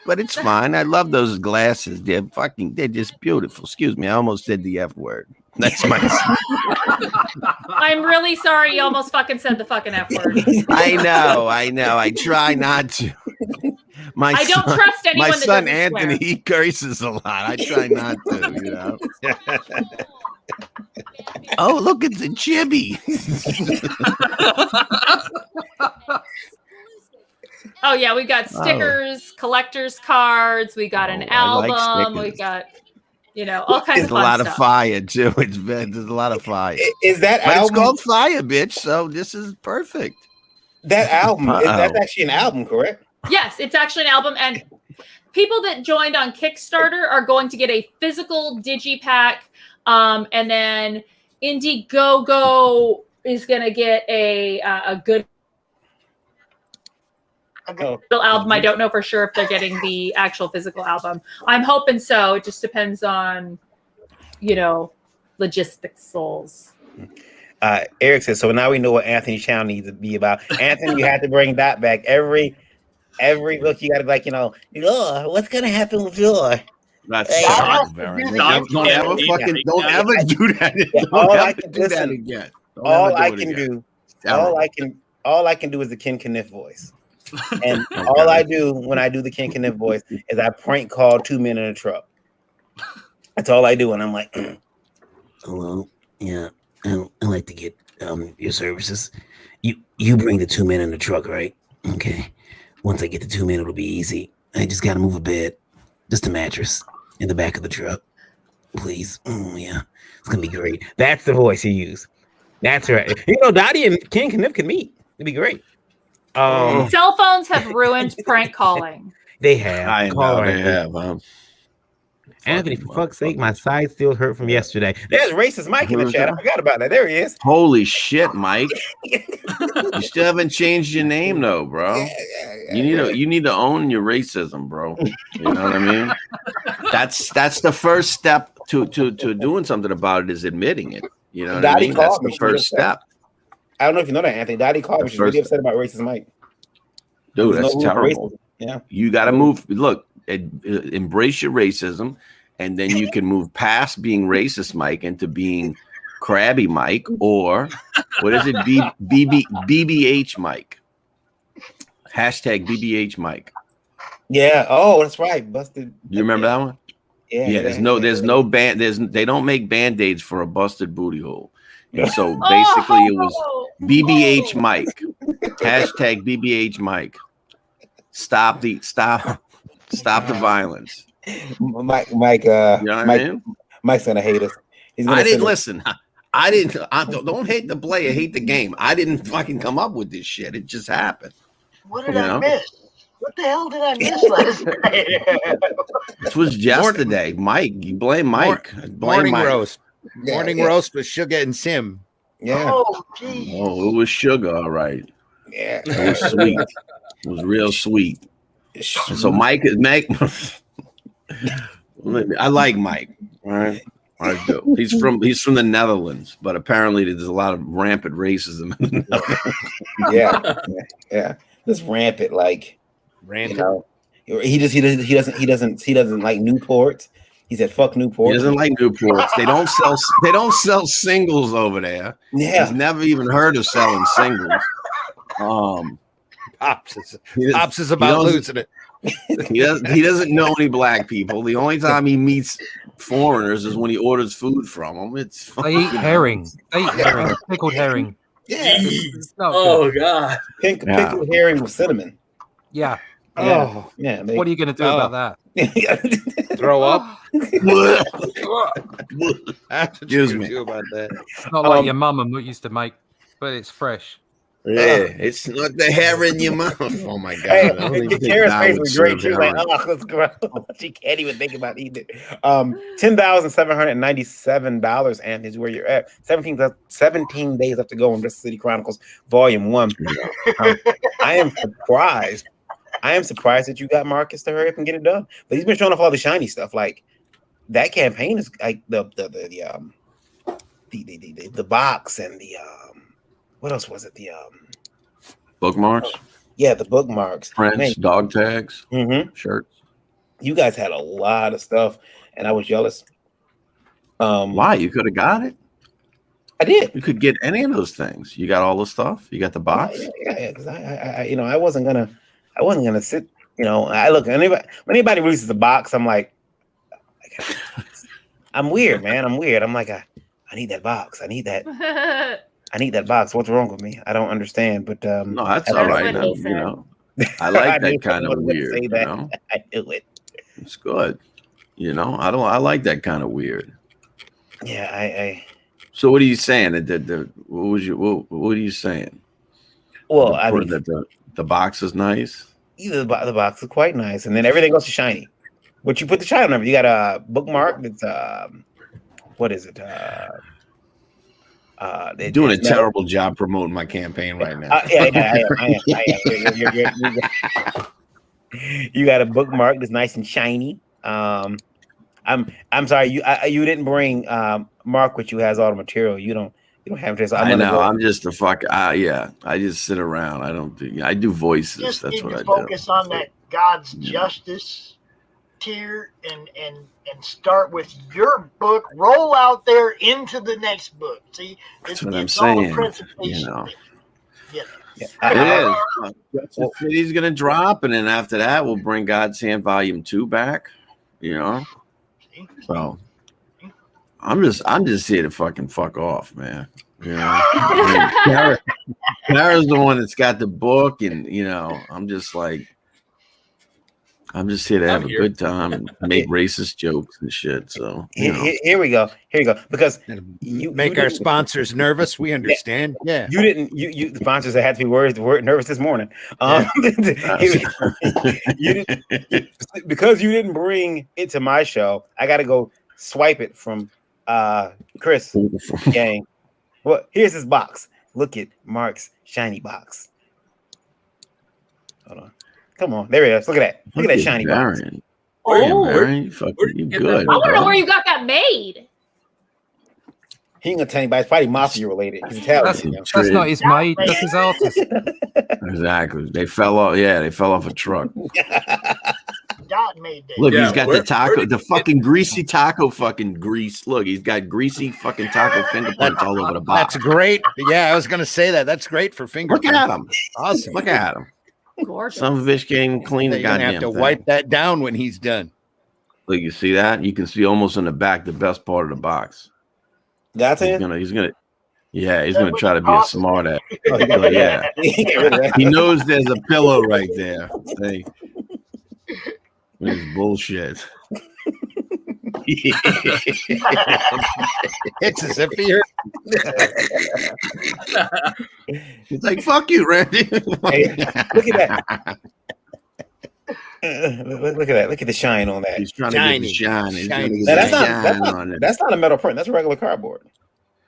but it's fine. I love those glasses. They're just beautiful. Excuse me. I almost said the F word. That's my. I'm really sorry. You almost fucking said the fucking F word. I know. I try not to. I don't trust anyone. My son Anthony, he curses a lot. I try not to, Oh, look at the chibi. Oh yeah, we got stickers, collector's cards. We got an album. We got, all kinds of fun stuff. It's a lot of fire too. There's a lot of fire. Is that but album? It's called Fire, bitch. So this is perfect. That album. That's actually an album, correct? Yes, it's actually an album, and people that joined on Kickstarter are going to get a physical digipack, and then Indiegogo is going to get a good album. I don't know for sure if they're getting the actual physical album. I'm hoping so. It just depends on, logistics souls. Eric says, so now we know what Anthony Chow needs to be about. Anthony, you have to bring that back. Every book you got to be like, what's going to happen with Lore? That's don't ever do that. Don't ever do that again. All I can do is the Ken Kniff voice. And all I do when I do the Ken Kniff voice is I prank call 2 men in a truck. That's all I do. And I'm like, hello, yeah, I'd like to get your services. You bring the 2 men in the truck, right? Okay. Once I get the 2 men, it'll be easy. I just got to move a bed, just a mattress in the back of the truck, please. Oh yeah, it's gonna be great. That's the voice you use. That's right. Dottie and Ken Kniff can meet. It'd be great. Cell phones have ruined prank calling. They have. I know they have. Anthony, for fuck's sake, my side still hurt from yesterday. There's racist Mike in the chat. I forgot about that. There he is. Holy shit, Mike! You still haven't changed your name though, bro. You need to own your racism, bro. You know what I mean? That's the first step to doing something about it, is admitting it. You know what I mean? That's the first step. I don't know if you know that, Anthony. Dottie called me. She's really upset about racist Mike. Dude, that's terrible. Yeah. You got to move. Look, embrace your racism, and then you can move past being racist Mike into being crabby Mike, or what is it? BBH Mike. Hashtag BBH Mike. Yeah. Oh, that's right. Busted. You remember that one? Yeah. There's no band. They don't make band-aids for a busted booty hole. And so basically it was BBH Mike. Hashtag BBH Mike. Stop the violence. Mike, you know what I mean? Mike's gonna hate us. I didn't listen. I don't hate the player, hate the game. I didn't fucking come up with this shit. It just happened. What did I miss? What the hell did I miss last night? This was yesterday. Mike, you blame Mike. Morning Mike. roast. Morning roast with Sugar and Zimm. Yeah. Oh, geez. Oh, it was sugar, all right. Yeah. It was sweet. It was real sweet. And so Mike is Mike. I like Mike. All right. I do. He's from the Netherlands, but apparently there's a lot of rampant racism in the Netherlands. Yeah. This rampant, like rampant. He doesn't like Newport. He said, "Fuck Newport." He doesn't like Newports. They don't sell singles over there. Yeah, he's never even heard of selling singles. Pops is about losing it. He doesn't know any black people. The only time he meets foreigners is when he orders food from them. They eat herring. Pickled herring. Yeah. Oh God. Pickled herring with cinnamon. Yeah. Oh yeah. What are you going to do about that? Throw up. Excuse me. About that. It's not like your mum used to make, but it's fresh. Yeah, it's not the hair in your mouth. Oh my God! Hey, Kara's face was great. She was like, "Oh, that's gross." She can't even think about eating it. $10,797. Anthony, is where you're at. 17 days left to go on Bristol City Chronicles Volume 1. I am surprised that you got Marcus to hurry up and get it done. But he's been showing off all the shiny stuff. Like that campaign is like the box and the what else was it? The bookmarks. Yeah, the bookmarks. Prints, dog tags, shirts. You guys had a lot of stuff, and I was jealous. Why? You could have got it. I did. You could get any of those things. You got all the stuff. You got the box. Yeah. Because I wasn't gonna sit. I look. When anybody releases a box, I'm like, I'm weird, man. I'm weird. I'm like, I need that box. I need that. I need that box. What's wrong with me? I don't understand. But no, that's all right. I like that kind of weird. You know? I knew it. It's good. You know, I like that kind of weird. Yeah, I So what are you saying? What are you saying? Well, I mean, the box is nice. Either the box is quite nice, and then everything else is shiny. What you put the shine on? You got a bookmark that's what is it? Doing a terrible job promoting my campaign right now. I am. You got a bookmark that's nice and shiny. I'm sorry, you didn't bring Mark with you has all the material. You don't have to. So I know. I'm just a fuck. I just sit around. I do voices. Just that's need what to I focus do. on that God's justice tier and start with your book. Roll out there into the next book. See, that's what I'm all saying. the presentation. You know. Yeah. It is. He's gonna drop, and then after that, we'll bring God's Hand Volume 2 back. You know. So I'm just here to fucking fuck off, man. You know. Cara's the one that's got the book, and you know, I'm just here to have a good time and make racist jokes and shit. So here we go. Because you make our sponsors nervous. We understand. Yeah. You didn't. You the sponsors that had to be nervous this morning. Because you didn't bring it to my show. I got to go swipe it from Chris gang. Well, here's his box. Look at Mark's shiny box. Hold on. Come on, there it is. Look at that. Look at that shiny box. Varian, you good. I want to know where you got that made. He ain't gonna tell anybody. It's probably mafia related. He's Italian. That's not his mate. That's his artist. Exactly. They fell off. Yeah, they fell off a truck. God made that. Look, he's got the taco, the fucking greasy taco fucking grease. Look, he's got greasy fucking taco fingerprints all over the box. That's great. Yeah, I was gonna say that. That's great for fingerprints. Look at him. Awesome. Look at him. Gorgeous. Some of it can't even clean the You're gonna goddamn have to thing. wipe that down when he's done. Look, you see that? You can see almost in the back the best part of the box. That's it. He's gonna try to be a smart ass. Yeah. He knows there's a pillow right there. Hey. It's bullshit. It's as if he heard. He's like, fuck you, Randy. Hey, look at that. Look at that. Look at the shine on that. He's trying to get the shine. That's not a metal print. That's a regular cardboard.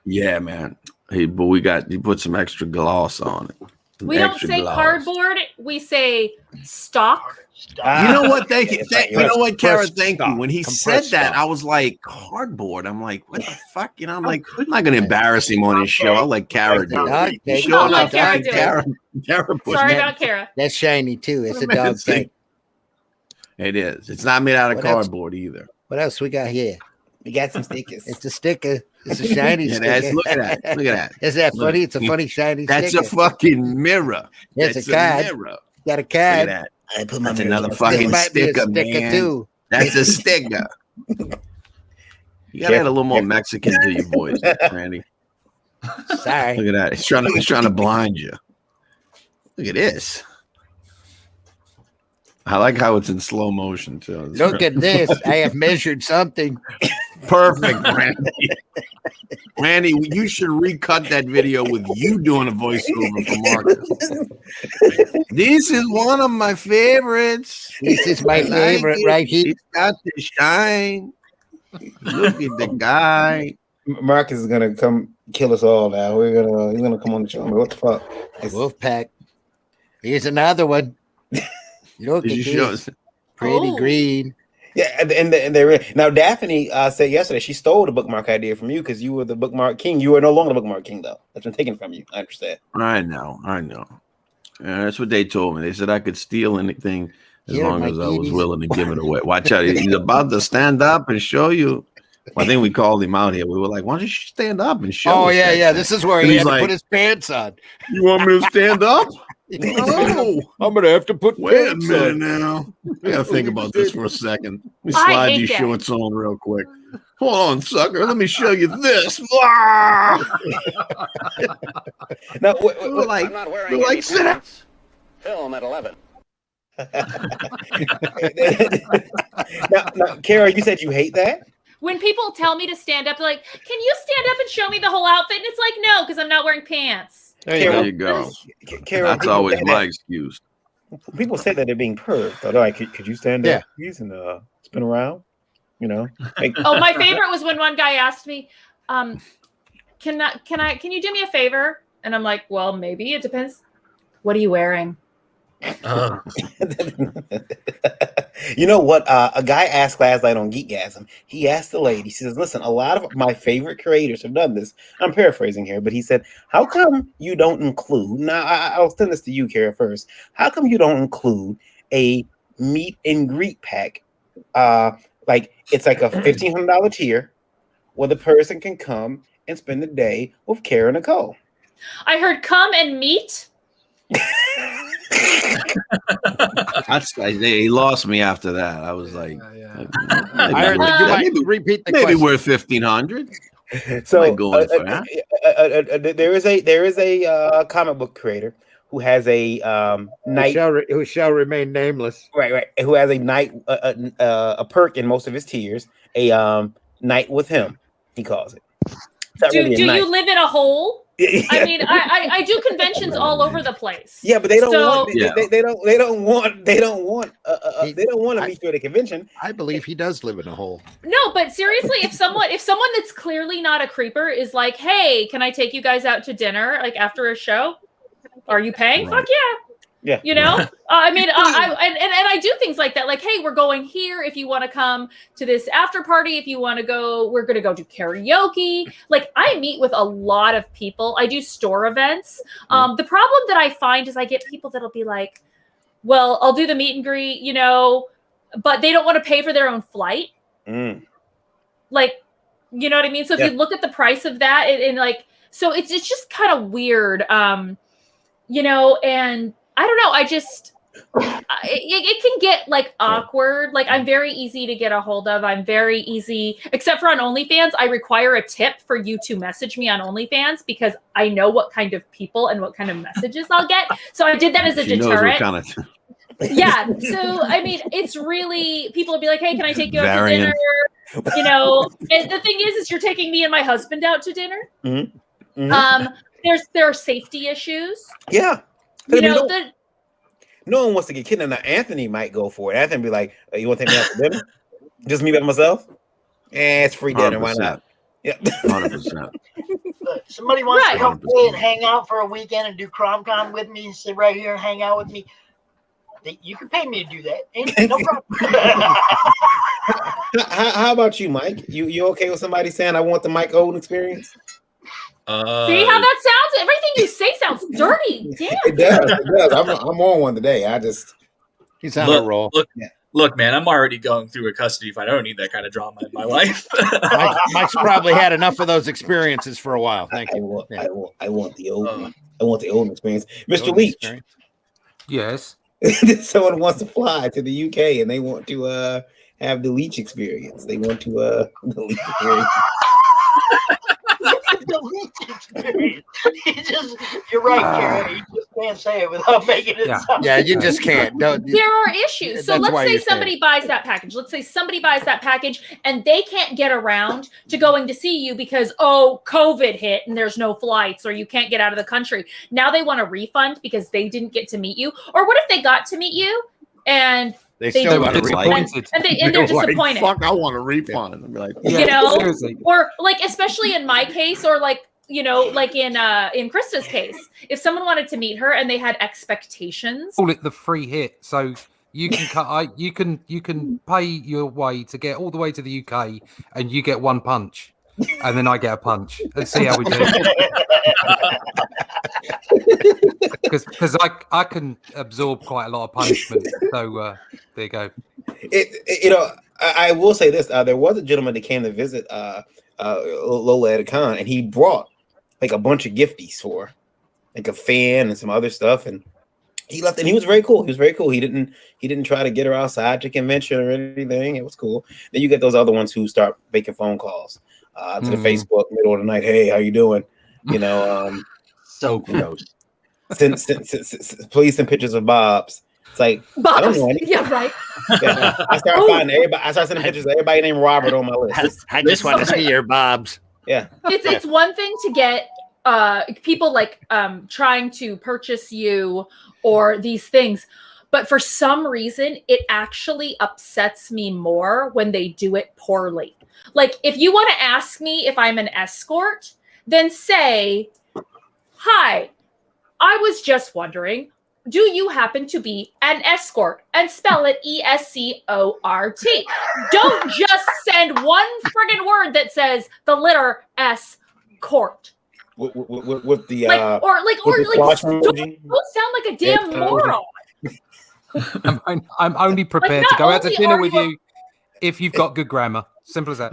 Yeah, man. But you put some extra gloss on it. We don't say cardboard. We say stock. You know what? You know what, Cara? Thank you. When he said that, I was like, cardboard. I'm like, what the fuck? You know, I'm like, I'm not gonna embarrass him on his show. I'll let Cara do it. Sorry about Cara. That's shiny too. It's a dog thing. It is. It's not made out of cardboard either. What else we got here? We got some stickers. It's a sticker. It's a shiny sticker. Look at that. Look at that. Is that funny? It's a funny shiny That's sticker. That's a fucking mirror. That's a card. Mirror. Got a card. Look at that. That's another fucking sticker, man. Too. That's a sticker. You gotta add a little more Mexican to your voice, Randy. Sorry. Look at that. He's trying to blind you. Look at this. I like how it's in slow motion too. Look at this. I have measured something. Perfect, Randy. Randy, you should recut that video with you doing a voiceover for Marcus. This is one of my favorites. This is my favorite right here. He's got the shine. Look at the guy. Marcus is gonna come kill us all now. He's gonna come on the show. What the fuck? It's Wolfpack. Here's another one. Look at this. Pretty green. Yeah, and they're now. Daphne said yesterday she stole the bookmark idea from you because you were the bookmark king. You are no longer the bookmark king, though. That's been taken from you. I understand. I know. That's what they told me. They said I could steal anything as long as I was willing to give it away. Watch out. He's about to stand up and show you. Well, I think we called him out here. We were like, why don't you stand up and show us? Oh, yeah. This is where he had to put his pants on. You want me to stand up? No, I'm gonna have to put. Wait a minute now. I gotta think about this for a second. Let me slide these shorts on real quick. Hold on, sucker. Let me show you this. No, like sit down. Film at 11. now, Cara, you said you hate that? When people tell me to stand up, they're like, can you stand up and show me the whole outfit? And it's like, no, because I'm not wearing pants. There you go. Cara, that's always my excuse. People say that they're being perved. They're like, could you stand up, please, and spin around? You know. Like, oh, my favorite was when one guy asked me, can you do me a favor? And I'm like, well, maybe it depends. What are you wearing? You know what? A guy asked last night on Geekgasm. He asked the lady. He says, "Listen, a lot of my favorite creators have done this." I'm paraphrasing here, but he said, "How come you don't include?" Now, I'll send this to you, Cara, first. How come you don't include a meet and greet pack? Like it's like a $1,500 tier where the person can come and spend the day with Cara Nicole. I heard come and meet. They lost me after that. I was like, I heard that you might repeat the maybe question. worth 1,500. So there is a comic book creator who has a night who shall remain nameless. Right. Who has a night a perk in most of his tiers. A night with him, he calls it. Do you live in a hole? I mean, I do conventions all over the place. Yeah, but they don't want they don't want to meet you at a convention. I believe he does live in a hole. No, but seriously, if someone that's clearly not a creeper is like, hey, can I take you guys out to dinner like after a show? Are you paying? Right. Fuck yeah. Yeah, you know, I mean, I do things like that. Like, hey, we're going here. If you want to come to this after party, if you want to go, we're going to go do karaoke. Like, I meet with a lot of people. I do store events. The problem that I find is I get people that'll be like, well, I'll do the meet and greet, you know, but they don't want to pay for their own flight. Like, you know what I mean? So if you look at the price of that and like, so it's just kind of weird, you know, and I don't know. I just, it can get like awkward. Like I'm very easy to get a hold of. I'm very easy, except for on OnlyFans. I require a tip for you to message me on OnlyFans because I know what kind of people and what kind of messages I'll get. So I did that as a deterrent. Yeah. So, I mean, it's really, people will be like, hey, can I take you out Varian. to dinner? You know, and the thing is you're taking me and my husband out to dinner. There are safety issues. Yeah. You know, no one wants to get kidnapped. Now, Anthony might go for it. Anthony be like, you want to take me out to dinner? Just me by myself? It's free dinner. 100%. Why not? Yeah. 100%. Somebody wants to come play and hang out for a weekend and do CromCon with me, sit right here and hang out with me. You can pay me to do that. No problem. How about you, Mike? You okay with somebody saying, I want the Mike Oden experience? See how that sounds? Everything you say sounds dirty. Damn. It does. I'm on one today. He's on a roll. Look, man, I'm already going through a custody fight. I don't need that kind of drama in my life. Mike's probably had enough of those experiences for a while. Thank you. I want the Oden. I want the Oden experience. Mr. Leach. Experience? Yes. Someone wants to fly to the UK and they want to have the Leach experience. They want to the Leach experience. You're right, Karen. You just can't say it without making it sound. Yeah, you just can't. There are issues. So let's say somebody buys that package. Let's say somebody buys that package and they can't get around to going to see you because, COVID hit and there's no flights or you can't get out of the country. Now they want a refund because they didn't get to meet you. Or what if they got to meet you and they still got disappointed, and they're disappointed. Fuck, I want a refund. And be like, you know, or like, especially in my case, or like, you know, like in Krista's case, if someone wanted to meet her and they had expectations, call it the free hit. So you can you can pay your way to get all the way to the UK, and you get one punch, and then I get a punch, and see how we do. Because I can absorb quite a lot of punishment. So there you go. You know, I will say this: there was a gentleman that came to visit Lola at a con, and he brought like a bunch of gifties for like a fan and some other stuff, and he left, and he was very cool. He didn't try to get her outside to convention or anything. It was cool. Then you get those other ones who start making phone calls to the Facebook middle of the night. Hey, how you doing? You know, so gross. Please send pictures of Bob's. It's like Bobs. I don't know any. Yeah, right. Yeah. I start finding everybody. I start sending pictures of everybody named Robert on my list. I just want to see your Bobs. Yeah. It's one thing to get people like trying to purchase you or these things, but for some reason it actually upsets me more when they do it poorly. Like if you want to ask me if I'm an escort, then say, "Hi, I was just wondering, do you happen to be an escort?" And spell it ESCORT. Don't just send one friggin' word that says the letter S court. With the don't sound like a damn moron. I'm only prepared to go out to dinner with you if you've got good grammar. Simple as that.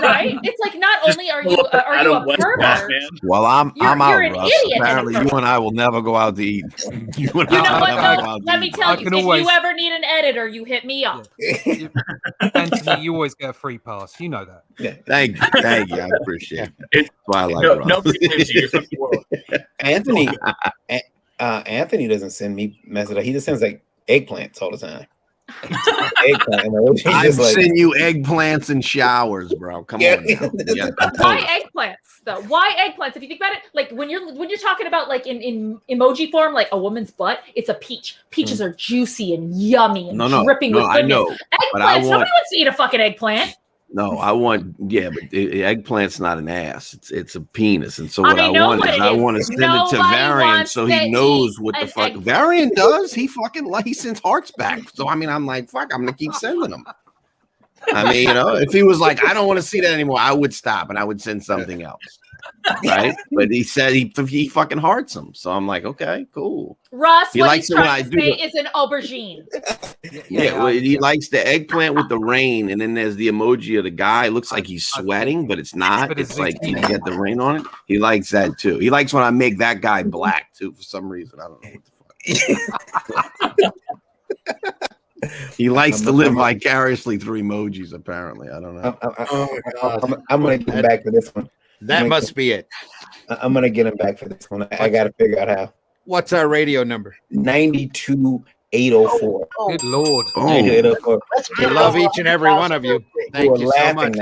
Right? It's like not only are you a pervert. Well, I'm out, you're an Russ. idiot. Apparently, you and I will never go out to eat. You know what? Though? Let me tell you, if you ever need an editor, you hit me up. Anthony, you always get a free pass. You know that. Yeah. Thank you. I appreciate it. That's why I like Russ. Nobody gives you Anthony. Anthony doesn't send me messages. He just sends like eggplants all the time. I've seen you eggplants in showers, bro. Come on now. Yeah, why eggplants though? Why eggplants? If you think about it, like when you're talking about like in emoji form, like a woman's butt, it's a peach. Peaches are juicy and yummy and dripping with goodness. I know. Eggplants. Nobody wants to eat a fucking eggplant. No, I want, but the eggplant's not an ass. It's a penis. And so what I want to send it to Varian so he knows what the fuck. Varian does. He sends hearts back. So, I mean, I'm like, fuck, I'm going to keep sending them. I mean, if he was like, I don't want to see that anymore, I would stop and I would send something else. Right? But he said he fucking hearts them. So I'm like, okay, cool. Russ, what he's trying to say is an aubergine. Well, he likes the eggplant with the rain, and then there's the emoji of the guy. It looks like he's sweating, but it's not. It's like you get the rain on it. He likes that too. He likes when I make that guy black too for some reason. I don't know what the fuck. He likes to live vicariously through emojis. Apparently, I don't know. I'm gonna get back to this one. That must be it. I'm gonna get him back for this one. I gotta figure out how. What's our radio number? 92804. Good Lord. 92804. I love each and every one of you. Thank you so much.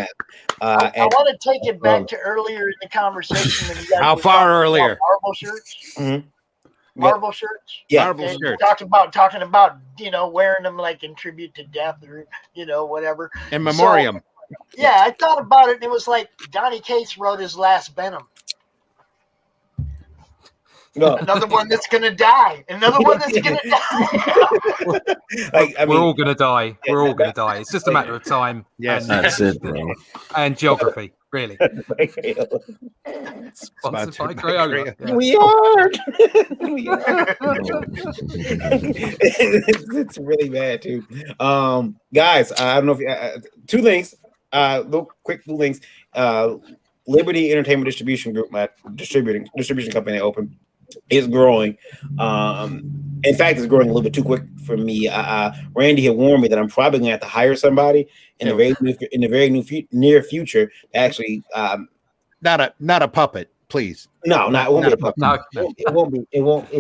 I want to take it back to earlier in the conversation. When you guys How far earlier? Marble shirts. Mm-hmm. Marble shirts. Yeah, marble shirts. Talking about wearing them like in tribute to death or whatever. In memoriam. Yeah, I thought about it. And it was like Donnie Cates wrote his last Venom. No. Another one that's gonna die. Another one that's gonna die. We're all gonna die. We're all gonna die. It's just a matter of time. Yes, that's it, bro. And geography, really. Sponsored by Crayola. Yeah. We are. It's really bad too. Guys, I don't know if two things. Little things. Liberty Entertainment Distribution Group, my distribution company I opened, is growing. In fact, it's growing a little bit too quick for me. Randy had warned me that I'm probably going to have to hire somebody in the very near future. Actually, not a puppet, please. No, it won't be a puppet. No. It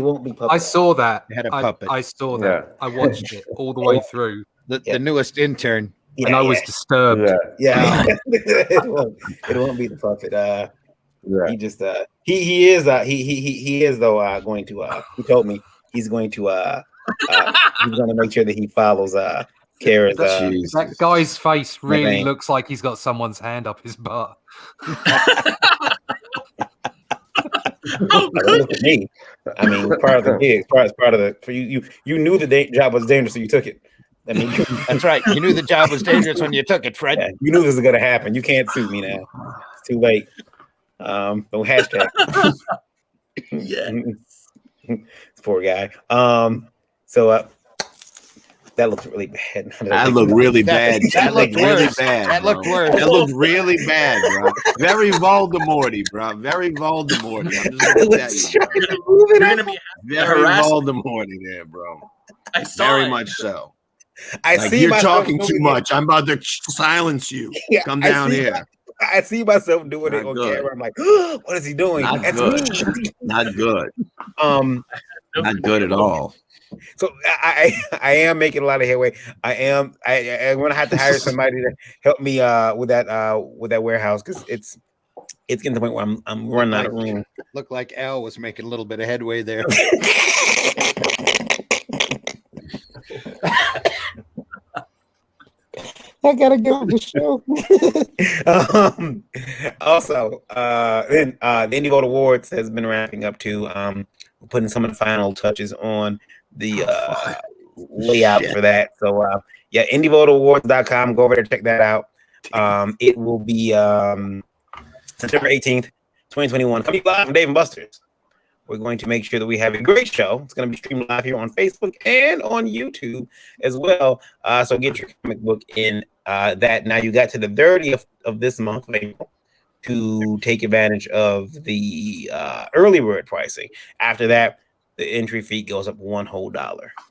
won't be puppet. I saw that. It had a puppet. I saw that. Yeah. I watched it all the way through. The newest intern. And I was disturbed. Yeah. it won't be the puppet. He just he is though going to he told me he's going to make sure that he follows Cara's that guy's face really looks like he's got someone's hand up his butt. Look at me. I mean, part of the gig, part of the for you knew the job was dangerous, so you took it. I mean, that's right. You knew the job was dangerous when you took it, Fred. Yeah, you knew this was going to happen. You can't sue me now. It's too late. Don't hashtag. Yeah. Poor guy. So that looked really bad. That looked really bad. That looked really bad. That looked worse. That looked really bad, bro. Very Voldemorty, bro. Very Voldemorty. I'm just gonna tell you, You're gonna be very Voldemorty there, bro. I saw very it. much so. I like, see you're talking too much. I'm about to silence you. Yeah, come down here. I see myself doing it on camera. I'm like, oh, what is he doing? Not good. Not good. Not good at all. So I am making a lot of headway. I'm gonna have to hire somebody to help me with that warehouse because it's getting to the point where I'm running out of room. Looked like Al was making a little bit of headway there. I gotta get on the show. Also, then the Indie Vote Awards has been wrapping up too. We're putting some of the final touches on the layout for that. So yeah, indievoteawards.com. Go over there, check that out. It will be September 18th, 2021. Coming live from Dave & Buster's. We're going to make sure that we have a great show. It's going to be streamed live here on Facebook and on YouTube as well. So get your comic book in that. Now you got to the 30th of this month of April to take advantage of the early bird pricing. After that, the entry fee goes up $1 whole.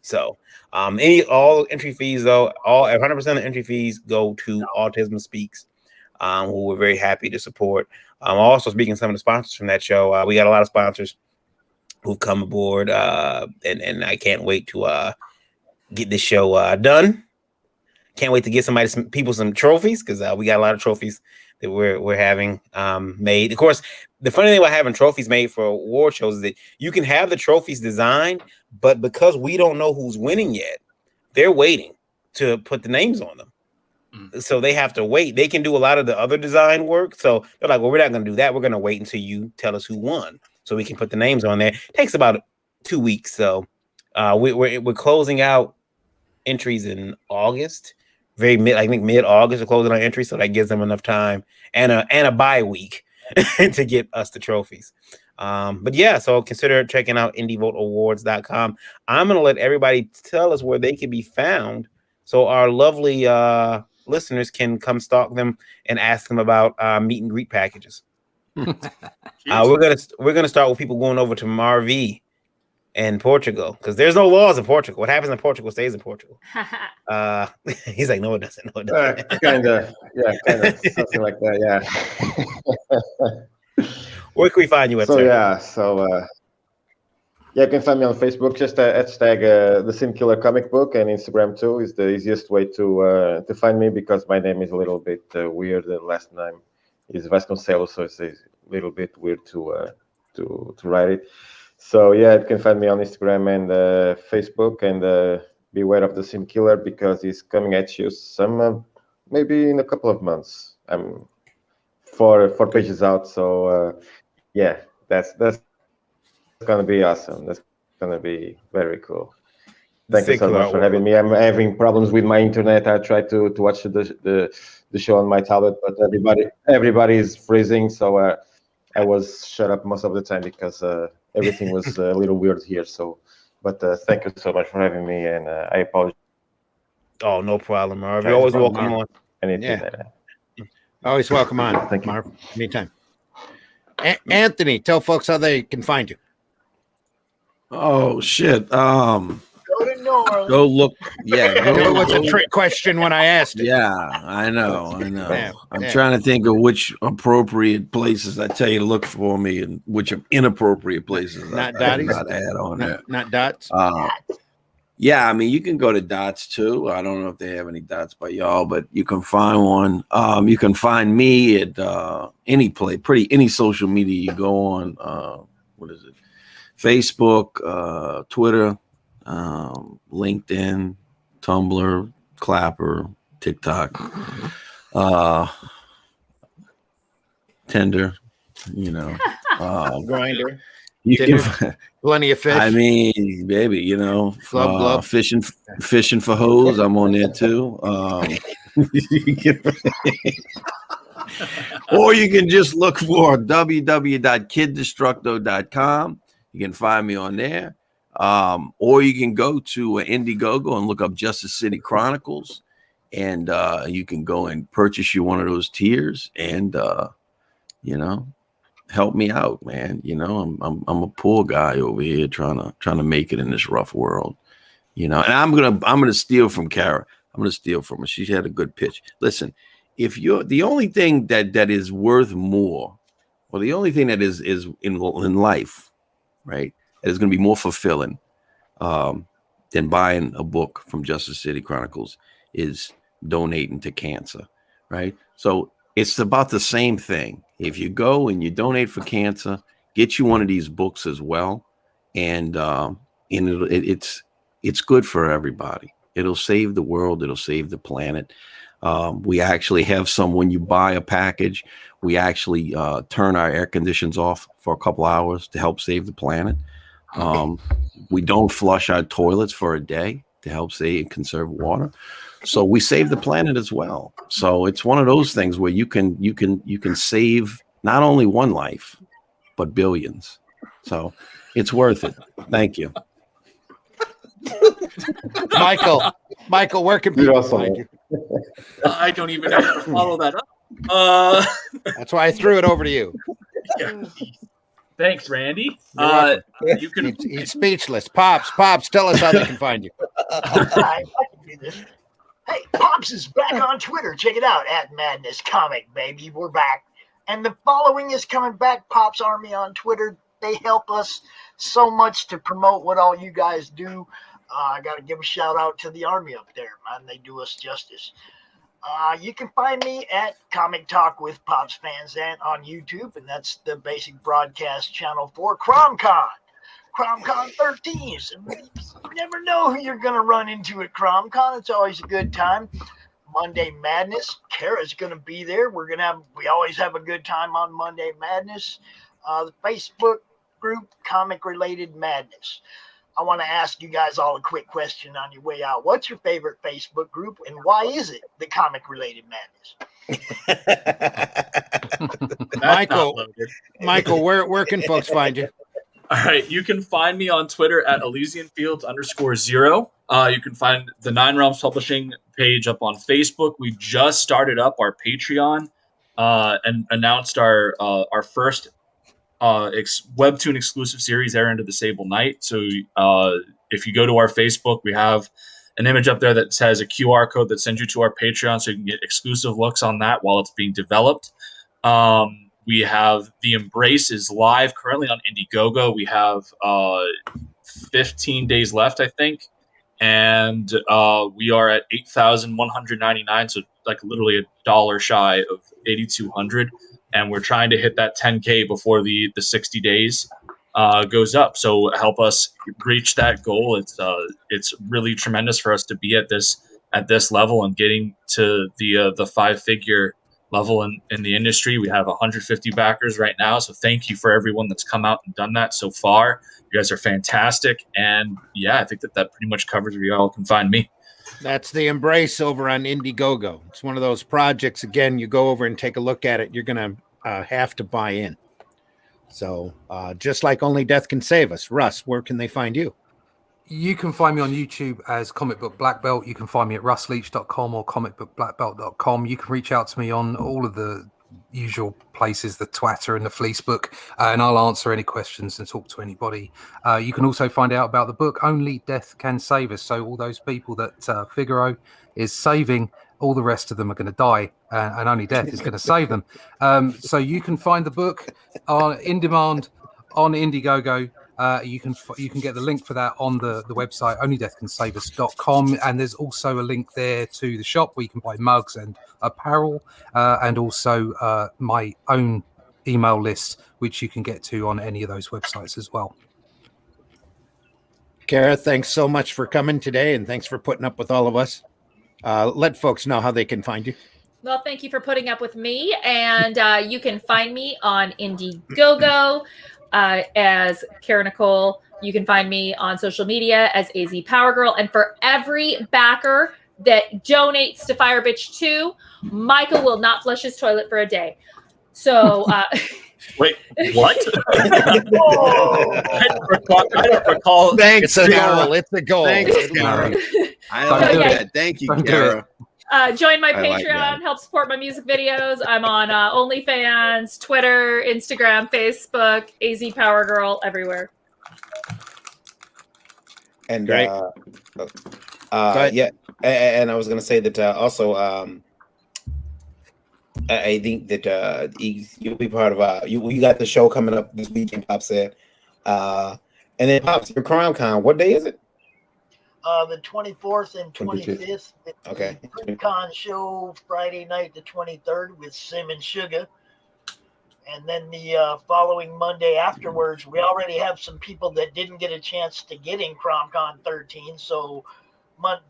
So all entry fees though, 100% of the entry fees go to Autism Speaks, who we're very happy to support. Also speaking of some of the sponsors from that show, we got a lot of sponsors who've come aboard, and I can't wait to get this show done. Can't wait to get some people some trophies because we got a lot of trophies that we're having made. Of course, the funny thing about having trophies made for award shows is that you can have the trophies designed, but because we don't know who's winning yet, they're waiting to put the names on them. So they have to wait. They can do a lot of the other design work. So they're like, well, we're not going to do that. We're going to wait until you tell us who won, so we can put the names on there. It takes about 2 weeks. So we're closing out entries in August, I think mid-August. We're closing out entries, so that gives them enough time and a bye week to get us the trophies. But yeah, so consider checking out indievoteawards.com. I'm going to let everybody tell us where they can be found, so our lovely listeners can come stalk them and ask them about meet and greet packages. We're gonna start with people going over to Marvi and Portugal because there's no laws in Portugal. What happens in Portugal stays in Portugal. He's like, no, it doesn't. No, it doesn't. Kind of something like that. Yeah. Where can we find you at? So sir? You can find me on Facebook. Just hashtag the Sim Killer comic book, and Instagram too is the easiest way to find me because my name is a little bit weird. The last name is Vasconcelos, so it's a little bit weird to write it. So yeah, you can find me on Instagram and Facebook, and beware of the Sim Killer because he's coming at you maybe in a couple of months. I'm 4 pages out, so yeah, that's gonna be awesome. That's gonna be very cool. Thank you so much for having me. I'm having problems with my internet. I tried to watch the show on my tablet, but everybody is freezing. So I was shut up most of the time because everything was a little weird here. So, but thank you so much for having me, and I apologize. Oh, no problem, Marv. You're always welcome on. Always welcome on. Thank you, Marv. Anytime. Anthony, tell folks how they can find you. Oh shit. Go to North. Go look. Yeah. I knew it was a trick question when I asked it. Yeah, I know. Yeah, I'm trying to think of which appropriate places I tell you to look for me and which inappropriate places not I not add on there. Not dots. Yeah, I mean you can go to Dots too. I don't know if they have any Dots by y'all, but you can find one. You can find me at any social media you go on. What is it? Facebook, Twitter, LinkedIn, Tumblr, Clapper, TikTok, Tinder, Grinder. You can plenty of fish. I mean, baby, Flub. fishing for hoes. I'm on there too. Or you can just look for www.kiddestructo.com. You can find me on there. Or you can go to Indiegogo and look up Justice City Chronicles, and you can go and purchase you one of those tiers and help me out, man. I'm a poor guy over here trying to make it in this rough world. And I'm gonna steal from Cara. I'm gonna steal from her. She had a good pitch. Listen, if you're the only thing that is worth more, or the only thing that is in life, right, that is going to be more fulfilling than buying a book from Justice City Chronicles is donating to cancer, right? So it's about the same thing. If you go and you donate for cancer, get you one of these books as well, and it's good for everybody. It'll save the world. It'll save the planet. We actually have some, when you buy a package, we actually turn our air conditions off for a couple hours to help save the planet. We don't flush our toilets for a day to help save and conserve water. So we save the planet as well. So it's one of those things where you can save not only one life, but billions. So it's worth it. Thank you. Michael, where can people find you? I don't even know how to follow that up. That's why I threw it over to you. Yeah. Thanks, Randy. You can. He's speechless. Pops, tell us how they can find you. I can do this. Hey, Pops is back on Twitter. Check it out, @MadnessComic, baby. We're back. And the following is coming back, Pops Army on Twitter. They help us so much to promote what all you guys do. I got to give a shout out to the Army up there, man. They do us justice. You can find me at Comic Talk with Pops Fans on YouTube, and that's the basic broadcast channel for CromCon. CromCon 13. So you never know who you're going to run into at CromCon. It's always a good time. Monday Madness. Kara's going to be there. We always have a good time on Monday Madness. The Facebook group, Comic Related Madness. I want to ask you guys all a quick question on your way out. What's your favorite Facebook group, and why is it the Comic Related Madness? Michael, where can folks find you? All right, you can find me on Twitter at ElysianFields_0. You can find the Nine Realms Publishing page up on Facebook. We just started up our Patreon and announced our first Webtoon exclusive series, Errand of the Sable Knight. So if you go to our Facebook, we have an image up there that says a QR code that sends you to our Patreon, so you can get exclusive looks on that while it's being developed. We have The Embrace is live currently on Indiegogo. We have 15 days left, I think. And we are at 8,199, so like literally $1 shy of 8,200. And we're trying to hit that 10K before the 60 days goes up. So help us reach that goal. It's really tremendous for us to be at this level and getting to the 5-figure level in the industry. We have 150 backers right now. So thank you for everyone that's come out and done that so far. You guys are fantastic. And yeah, I think that pretty much covers where you all can find me. That's The Embrace over on Indiegogo. It's one of those projects. Again, you go over and take a look at it. You're going to have to buy in. So just like Only Death Can Save Us. Russ, where can they find you? You can find me on YouTube as Comic Book Black Belt. You can find me at russleach.com or comicbookblackbelt.com. You can reach out to me on all of the usual places, the Twitter and the Fleecebook, and I'll answer any questions and talk to anybody. You can also find out about the book Only Death Can Save Us. So all those people that Figaro is saving, all the rest of them are going to die, and only death is going to save them. So you can find the book in demand on Indiegogo. You can get the link for that on the website onlydeathcansaveus.com, and there's also a link there to the shop where you can buy mugs and apparel, and also my own email list, which you can get to on any of those websites as well. Cara, thanks so much for coming today, and thanks for putting up with all of us. Let folks know how they can find you. Well, thank you for putting up with me, and you can find me on Indiegogo as Cara Nicole. You can find me on social media as AZ Power Girl, and for every backer that donates to Fire Bitch 2, Michael will not flush his toilet for a day. So wait, what? I don't recall. Thanks, Cara. It's a goal. Thanks, Cara. I love that. Thank you, Cara. Join my Patreon, help support my music videos. I'm on OnlyFans, Twitter, Instagram, Facebook, AZ Power Girl, everywhere. And yeah, and I was gonna say that also I think that you'll be part of you got the show coming up this weekend, Pop said. And then Pops, your CromCon, what day is it? The 24th and 25th. Okay. Con show Friday night, the 23rd, with Zimm and Sugar. And then the following Monday afterwards, we already have some people that didn't get a chance to get in CromCon 13. So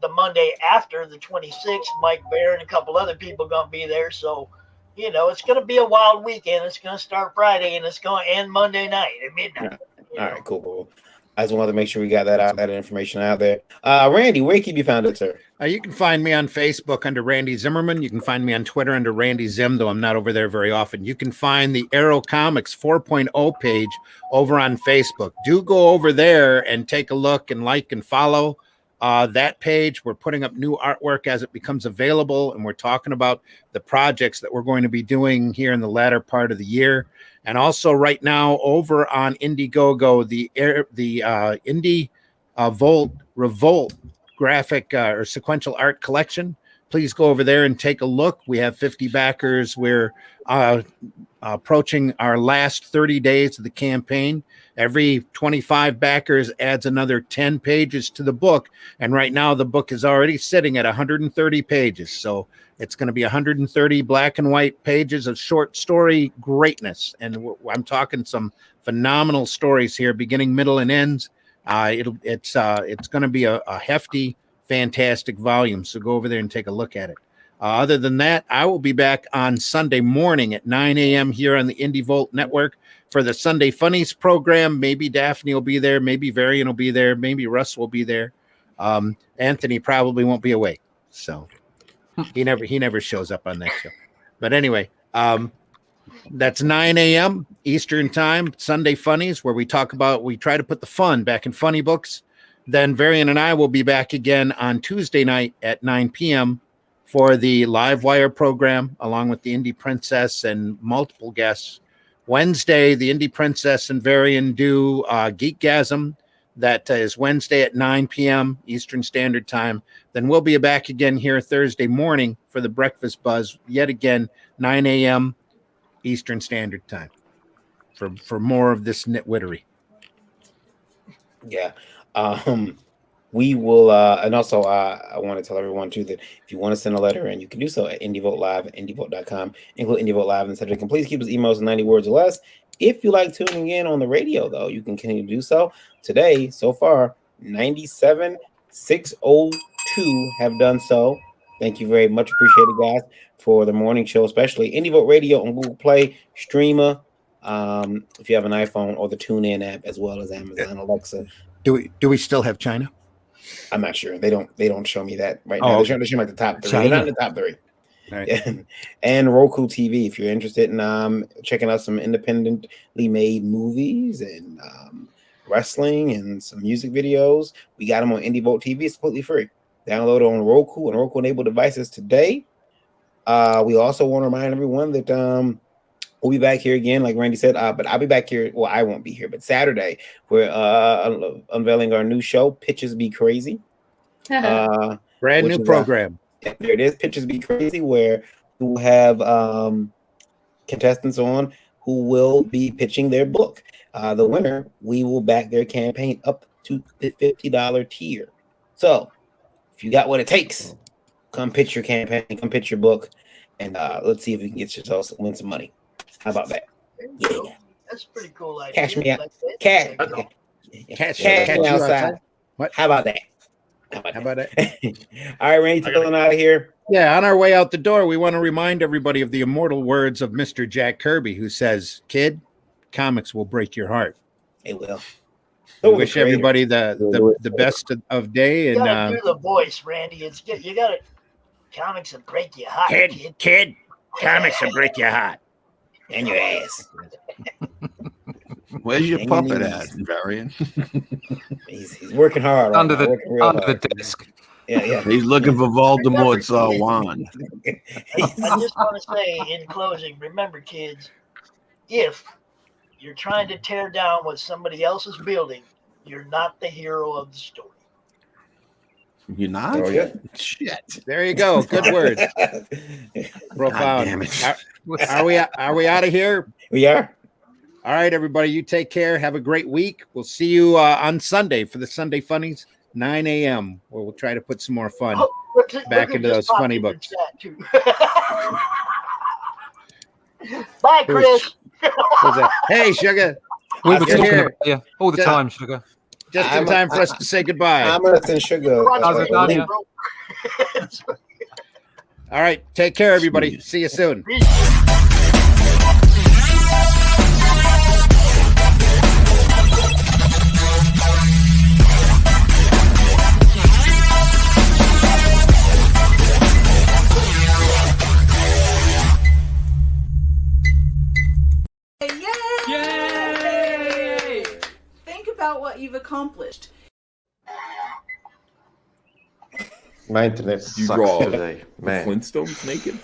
the Monday after, the 26th, Mike Bear and a couple other people going to be there. So, you know, it's going to be a wild weekend. It's going to start Friday and it's going to end Monday night at midnight. All right, cool. I just wanted to make sure we got that information out there. Randy, where can you find it, sir? You can find me on Facebook under Randy Zimmerman. You can find me on Twitter under Randy Zimm, though I'm not over there very often. You can find the Arrow Comics 4.0 page over on Facebook. Do go over there and take a look and like and follow that page. We're putting up new artwork as it becomes available, and we're talking about the projects that we're going to be doing here in the latter part of the year. And also right now over on Indiegogo, the Indie Revolt graphic or sequential art collection. Please go over there and take a look. We have 50 backers. We're approaching our last 30 days of the campaign. Every 25 backers adds another 10 pages to the book. And right now the book is already sitting at 130 pages. So it's going to be 130 black and white pages of short story greatness. And I'm talking some phenomenal stories here, beginning, middle, and ends. It's going to be a hefty, fantastic volume. So go over there and take a look at it. Other than that, I will be back on Sunday morning at 9 a.m. here on the Indie Volt Network for the Sunday Funnies program. Maybe Daphne will be there. Maybe Varian will be there. Maybe Russ will be there. Anthony probably won't be awake. So he never shows up on that show. But anyway, that's 9 a.m. Eastern time, Sunday Funnies, where we try to put the fun back in funny books. Then Varian and I will be back again on Tuesday night at 9 p.m. for the Live Wire program, along with the Indie Princess and multiple guests. Wednesday, the Indie Princess and Varian do Geekgasm. That is Wednesday at 9 p.m. Eastern Standard Time. Then we'll be back again here Thursday morning for the Breakfast Buzz, yet again, 9 a.m. Eastern Standard Time for more of this nitwittery. Yeah. We will, and also I want to tell everyone too that if you want to send a letter in, you can do so at IndieVoteLive at IndieVote.com. Include IndieVote Live in the subject, and please keep his emails to 90 words or less. If you like tuning in on the radio, though, you can continue to do so. Today, so far, 97,602 have done so. Thank you very much. Appreciate it, guys, for the morning show, especially IndieVote Radio on Google Play, Streamer, if you have an iPhone, or the TuneIn app, as well as Amazon Alexa. Do we still have China? I'm not sure. They don't show me that right now. Okay. They're showing like the top 3. China. They're not in the top 3. Right. Yeah. And Roku TV, if you're interested in checking out some independently made movies and wrestling and some music videos, we got them on IndieVote TV. It's completely free. Download it on Roku and Roku-enabled devices today. We also want to remind everyone that we'll be back here again, like Randy said, but I'll be back here. Well, I won't be here, but Saturday, we're unveiling our new show, Pitches Be Crazy. Brand new program. There it is, Pitches Be Crazy, where we will have contestants on who will be pitching their book. The winner, we will back their campaign up to the $50 tier. So if you got what it takes, come pitch your campaign, come pitch your book, and let's see if we can get yourself win some money. How about that? Yeah. That's a pretty cool idea. Cash me out. Like Cash me outside. What? How about that? How about that? All right, Randy, pulling out of here. Yeah, on our way out the door, we want to remind everybody of the immortal words of Mr. Jack Kirby, who says, "Kid, comics will break your heart." It will. We wish everybody the best of day. You And gotta do the voice, Randy. You got to comics will break your heart, kid, comics will break your heart. And your ass. Where's your puppet at, Varian? He's working hard. Under the desk. Yeah. He's looking for Voldemort's wand. I just want to say in closing, remember, kids, if you're trying to tear down what somebody else is building, you're not the hero of the story. You're not? Oh, yeah. Shit. There you go. Good words. Profound. Damn it. Are we out of here? We are. All right, everybody. You take care. Have a great week. We'll see you on Sunday for the Sunday Funnies. 9 a.m. where we'll try to put some more fun Look back into those funny books. Bye, Chris. Hey, Sugar. We were talking about you all the time, Sugar. Just in time for us to say goodbye. I'm Earth and Sugar. All right. Take care, everybody. See you soon. Yay! Think about what you've accomplished. My internet sucks today, man. Flintstones naked?